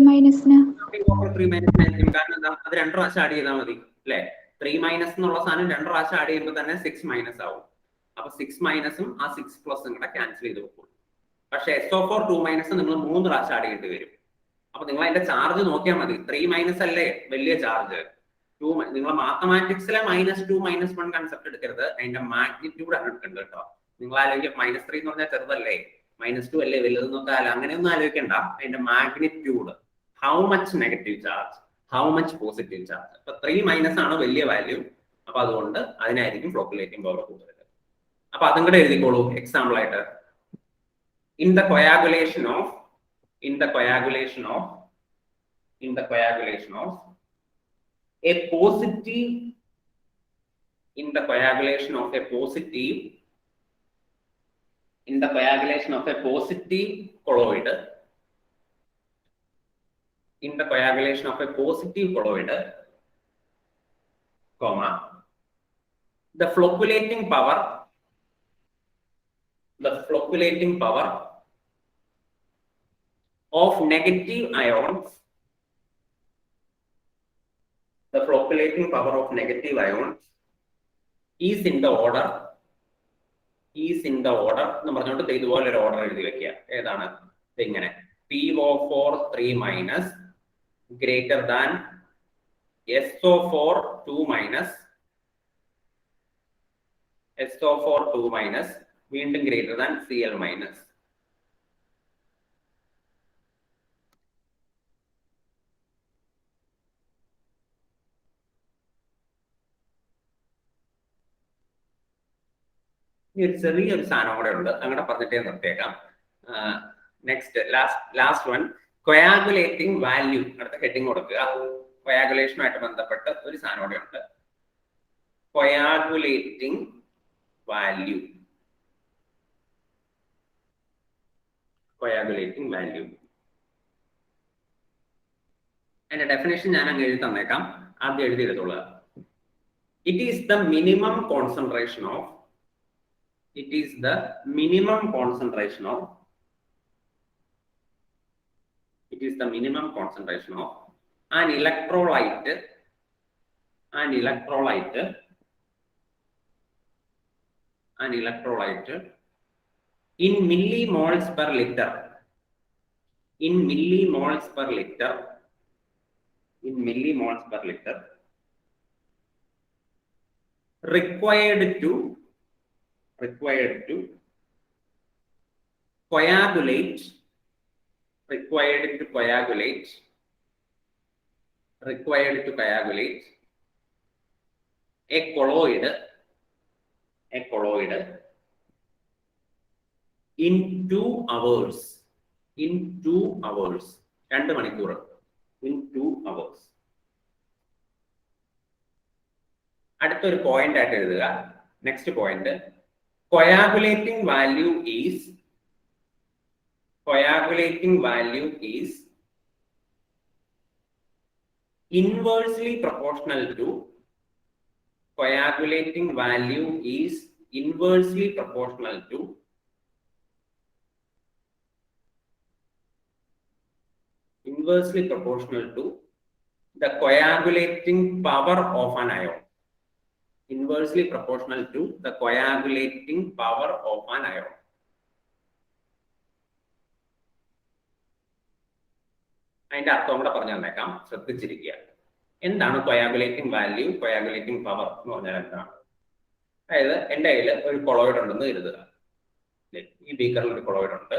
കാരണം എന്താ? അത് 2 പ്രാവശ്യം ആഡ് ചെയ്താൽ മതി അല്ലെ? 3- എന്നുള്ള സാധനം 2 പ്രാവശ്യം ആഡ് ചെയ്യുമ്പോൾ തന്നെ 6- ആവും. അപ്പൊ 6- ആ 6+ കൂടെ ക്യാൻസൽ ചെയ്ത് വെക്കും. പക്ഷെ SO4 2- നിങ്ങൾ 3 പ്രാവശ്യം ആഡ് ചെയ്യേണ്ടി വരും. അപ്പൊ നിങ്ങൾ അതിന്റെ ചാർജ് നോക്കിയാൽ മതി. 3- അല്ലേ വലിയ ചാർജ്? നിങ്ങൾ മാത്തമാറ്റിക്സിലെ -2 -1 കൺസെപ്റ്റ് എടുക്കരുത്. അതിന്റെ മാഗ്നിറ്റ്യൂഡ് ആണ് എടുക്കേണ്ടത് കേട്ടോ. നിങ്ങൾ ആലോചിക്കുക -3 എന്ന് പറഞ്ഞാൽ ചെറുതല്ലേ, -2 അല്ലേ വലുതെന്നൊക്കെ അങ്ങനെയൊന്നും ആലോചിക്കണ്ട. അതിന്റെ magnitude, how much negative charge, how much positive charge. അപ്പൊ 3- ആണ് വലിയ വാല്യൂ. അപ്പൊ അതുകൊണ്ട് അതിനായിരിക്കും ഫ്ലോക്കുലേറ്റിംഗ് പവർ കൂടുതൽ. അപ്പൊ അതും കൂടെ എഴുതിക്കോളൂ എക്സാമ്പിൾ ആയിട്ട്. In the coagulation of a positive colloid, comma, the flocculating power of negative ions is in the order എന്ന് പറഞ്ഞുകൊണ്ട് ഇതുപോലെ ഒരു ഓർഡർ എഴുതി വെക്കുക. ഏതാണ് ഇങ്ങനെ PO4 3 minus greater than SO4 2 minus വീണ്ടും greater than Cl minus. ഒരു ചെറിയൊരു സാധനം കൂടെ ഉണ്ട്, അങ്ങനെ പറഞ്ഞിട്ടേ നിർത്തിയേക്കാം. Next last one, coagulating value. അടുത്ത ഹെഡിങ് കൊടുക്കുക. കൊയാഗുലേഷനുമായിട്ട് ബന്ധപ്പെട്ട് ഒരു സാധനം കൂടെ ഉണ്ട്, കൊയാഗുലേറ്റിംഗ് വാല്യൂ. അതിന്റെ ഡെഫിനേഷൻ ഞാൻ അങ്ങ് എഴുതി തന്നേക്കാം, ആദ്യം എഴുതി എടുത്തോളുക. It is the minimum concentration of an electrolyte in millimoles per liter required to coagulate a colloid in 2 hours. 2 മണിക്കൂർ. In 2 hours. അടുത്തൊരു പോയിന്റ് ആയിട്ട് എഴുതുക. Next point, coagulating value is inversely proportional to the coagulating power of an ion. അതിന്റെ അർത്ഥം കൂടെ പറഞ്ഞു തന്നേക്കാം, ശ്രദ്ധിച്ചിരിക്കുക. എന്താണ് കൊയാഗുലേറ്റിംഗ് വാല്യൂ, കൊയാഗുലേറ്റിംഗ് പവർ എന്ന് പറഞ്ഞാൽ എന്താണ്? അതായത് എൻ്റെ കയ്യിൽ ഒരു കൊളോയിഡ് ഉണ്ടെന്ന് കരുതുക. ഈ ബീക്കറിൽ ഒരു കൊളോയിഡ് ഉണ്ട്,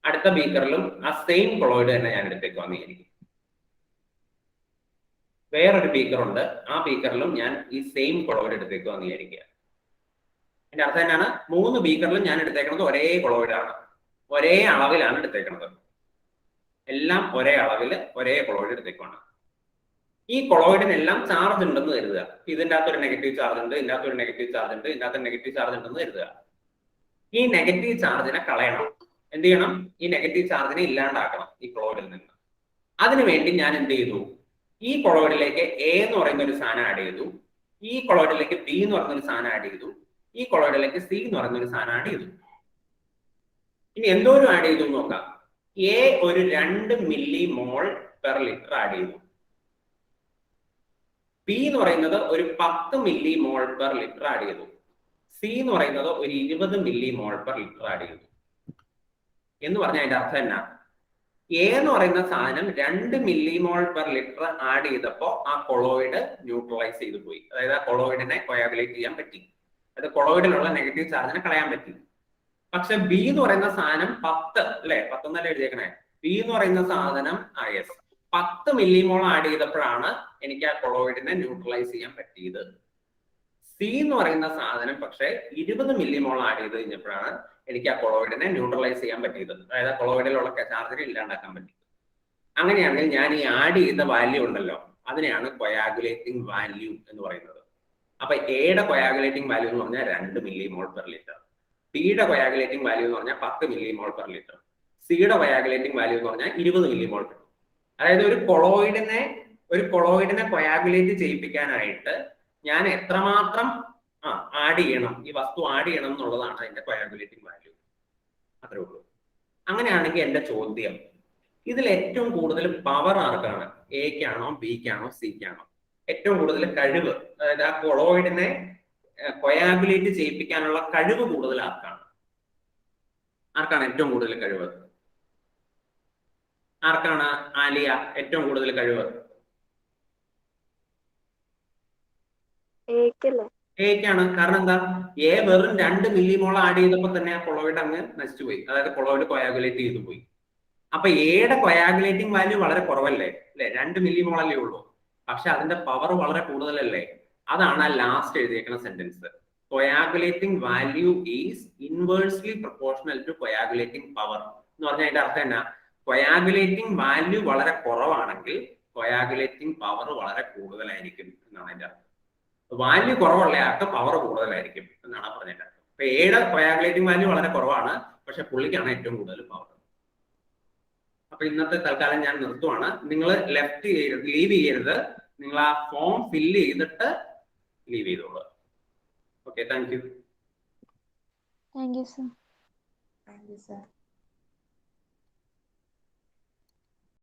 അടുത്ത ബീക്കറിലും ആ സെയിം കൊളോയിഡ് തന്നെ ഞാൻ എടുത്തേക്ക് വന്നിരിക്കും. വേറൊരു ബീക്കർ ഉണ്ട്, ആ ബീക്കറിലും ഞാൻ ഈ സെയിം കൊളോയിഡ് എടുത്തേക്ക് വന്നിരിക്കുക. അതിന്റെ അർത്ഥം എന്നാണ്? 3 ബീക്കറിലും ഞാൻ എടുത്തേക്കുന്നത് ഒരേ കൊളോയിഡാണ്, ഒരേ അളവിലാണ് എടുത്തേക്കുന്നത്. എല്ലാം ഒരേ അളവിൽ ഒരേ കൊളോയിഡ് എടുത്തേക്കാണ്. ഈ കൊളോയിഡിനെല്ലാം ചാർജ് ഉണ്ടെന്ന് കരുതുക. ഇതിൻ്റെ അകത്തൊരു നെഗറ്റീവ് ചാർജ് ഉണ്ട്, ഇതിൻ്റെ അകത്തൊരു നെഗറ്റീവ് ചാർജ് ഉണ്ട്, ഇതിൻ്റെ അകത്ത് നെഗറ്റീവ് ചാർജ് ഉണ്ടെന്ന് കരുതുക. ഈ നെഗറ്റീവ് ചാർജിനെ കളയണം. എന്ത് ചെയ്യണം? ഈ നെഗറ്റീവ് ചാർജിനെ ഇല്ലാണ്ടാക്കണം ഈ കൊളോയിഡിൽ നിന്ന്. അതിനുവേണ്ടി ഞാൻ എന്ത് ചെയ്തു? ഈ കൊളോയിഡിലേക്ക് എ എന്ന് പറയുന്ന ഒരു സാധനം ആഡ് ചെയ്തു, ഈ കൊളോയിഡിലേക്ക് ബി എന്ന് പറയുന്ന ഒരു സാധനം ആഡ് ചെയ്തു, ഈ കൊളോയിഡിലേക്ക് സി എന്ന് പറയുന്ന ഒരു സാധനം ആഡ് ചെയ്തു. ഇനി എന്തോരം ആഡ് ചെയ്തു നോക്കാം. എ ഒരു 2 മില്ലിമോൾ പെർ ലിറ്റർ ആഡ് ചെയ്തു, ബി എന്ന് പറയുന്നത് ഒരു 10 മില്ലിമോൾ പെർ ലിറ്റർ ആഡ് ചെയ്തു, സി എന്ന് പറയുന്നത് ഒരു 20 മില്ലിമോൾ പെർ ലിറ്റർ ആഡ് ചെയ്തു. എന്ന് പറഞ്ഞാൽ അതിന്റെ അർത്ഥം എന്നാ? എ എന്ന് പറയുന്ന സാധനം 2 മില്ലിമോൾ പെർ ലിറ്റർ ആഡ് ചെയ്തപ്പോ ആ കൊളോയിഡ് ന്യൂട്രലൈസ് ചെയ്തു പോയി. അതായത് ആ കൊളോയിഡിനെ കൊയാഗുലേറ്റ് ചെയ്യാൻ പറ്റി, അത് കൊളോയിഡിലുള്ള നെഗറ്റീവ് ചാർജിനെ കളയാൻ പറ്റി. പക്ഷെ ബി എന്ന് പറയുന്ന സാധനം 10 അല്ലെ, 10 എന്നല്ലേ എഴുതിയേക്കണേ. ബി എന്ന് പറയുന്ന സാധനം 10 മില്ലിമോൾ ആഡ് ചെയ്തപ്പോഴാണ് എനിക്ക് ആ കൊളോയിഡിനെ ന്യൂട്രലൈസ് ചെയ്യാൻ പറ്റിയത്. സി എന്ന് പറയുന്ന സാധനം പക്ഷേ 20 മില്ലിമോൾ ആഡ് ചെയ്ത് കഴിഞ്ഞപ്പോഴാണ് എനിക്ക് ആ കൊളോയിഡിനെ ന്യൂട്രലൈസ് ചെയ്യാൻ പറ്റിയത്. അതായത് ആ കൊളോയിഡിലുള്ള ചാർജിനെ ഇല്ലാണ്ടാക്കാൻ പറ്റിയത്. അങ്ങനെയാണെങ്കിൽ ഞാൻ ഈ ആഡ് ചെയ്ത വാല്യൂ ഉണ്ടല്ലോ, അതിനെയാണ് കൊയാഗുലേറ്റിംഗ് വാല്യൂ എന്ന് പറയുന്നത്. അപ്പൊ എയുടെ കൊയാഗുലേറ്റിംഗ് വാല്യൂ എന്ന് പറഞ്ഞാൽ 2 മില്ലിമോൾ പെർ ലിറ്റർ, ബിയുടെ കൊയാഗുലേറ്റിംഗ് വാല്യൂ എന്ന് പറഞ്ഞാൽ 10 മില്ലിമോൾ പെർ ലിറ്റർ, സിയുടെ കൊയാഗുലേറ്റിംഗ് വാല്യൂ എന്ന് പറഞ്ഞാൽ 20 മില്ലിമോൾ പെർ. അതായത് ഒരു കൊളോയിഡിനെ കൊയാഗുലേറ്റ് ചെയ്യിപ്പിക്കാനായിട്ട് ഞാൻ എത്രമാത്രം ആഡ് ചെയ്യണം, ഈ വസ്തു ആഡ് ചെയ്യണം എന്നുള്ളതാണ് അതിന്റെ കൊയാഗുലേറ്റിംഗ് വാല്യൂ. അത്രേ ഉള്ളൂ. അങ്ങനെയാണെങ്കിൽ എന്റെ ചോദ്യം, ഇതിൽ ഏറ്റവും കൂടുതൽ പവർ ആർക്കാണ്? എക്കാണോ, ബിക്കാണോ, സിക്കാണോ? ഏറ്റവും കൂടുതൽ കഴിവ്, അതായത് ആ കൊളോയിഡിനെ കൊയാഗുലേറ്റ് ചെയ്യിപ്പിക്കാനുള്ള കഴിവ് കൂടുതൽ ആർക്കാണ്? ആർക്കാണ് ഏറ്റവും കൂടുതൽ കഴിവ്? ആർക്കാണ് ആലിയ ഏറ്റവും കൂടുതൽ കഴിവ്? എക്കാണ്. കാരണം എന്താ? എ വെറും 2 മില്ലിമോൾ ആഡ് ചെയ്തപ്പോ തന്നെ ആ കൊളോയിഡ് അങ്ങ് നശിച്ചുപോയി, അതായത് കൊളോയിഡ് കൊയാഗുലേറ്റ് ചെയ്തു പോയി. അപ്പൊ എയുടെ കൊയാഗുലേറ്റിംഗ് വാല്യൂ വളരെ കുറവല്ലേ, അല്ലെ? 2 മില്ലിമോൾ അല്ലേ ഉള്ളൂ, പക്ഷെ അതിന്റെ പവർ വളരെ കൂടുതലല്ലേ? അതാണ് ആ ലാസ്റ്റ് എഴുതിയേക്കുന്ന sentence. Coagulating value is inversely proportional to coagulating power എന്ന് പറഞ്ഞാൽ അതിന്റെ അർത്ഥം എന്നാ? കൊയാഗുലേറ്റിംഗ് വാല്യൂ വളരെ കുറവാണെങ്കിൽ കൊയാഗുലേറ്റിംഗ് പവർ വളരെ കൂടുതലായിരിക്കും എന്നാണ് അതിന്റെ അർത്ഥം. വാല്യൂ കുറവുള്ള ആൾക്ക് പവർ കൂടുതലായിരിക്കും എന്നാണ് പറഞ്ഞിട്ട്. അപ്പൊ എയുടെ കൊയാഗുലേറ്റിംഗ് വാല്യൂ വളരെ കുറവാണ്, പക്ഷെ പുള്ളിക്കാണ് ഏറ്റവും കൂടുതൽ പവർ. അപ്പൊ ഇന്നത്തെ തൽക്കാലം ഞാൻ നിർത്തുവാണ്. നിങ്ങൾ ലീവ് ചെയ്യരുത്, നിങ്ങൾ ആ ഫോം ഫില്ല് ചെയ്തിട്ട് ലീവ് ചെയ്തോളൂ. Okay, thank you. Thank you sir. Thank you sir.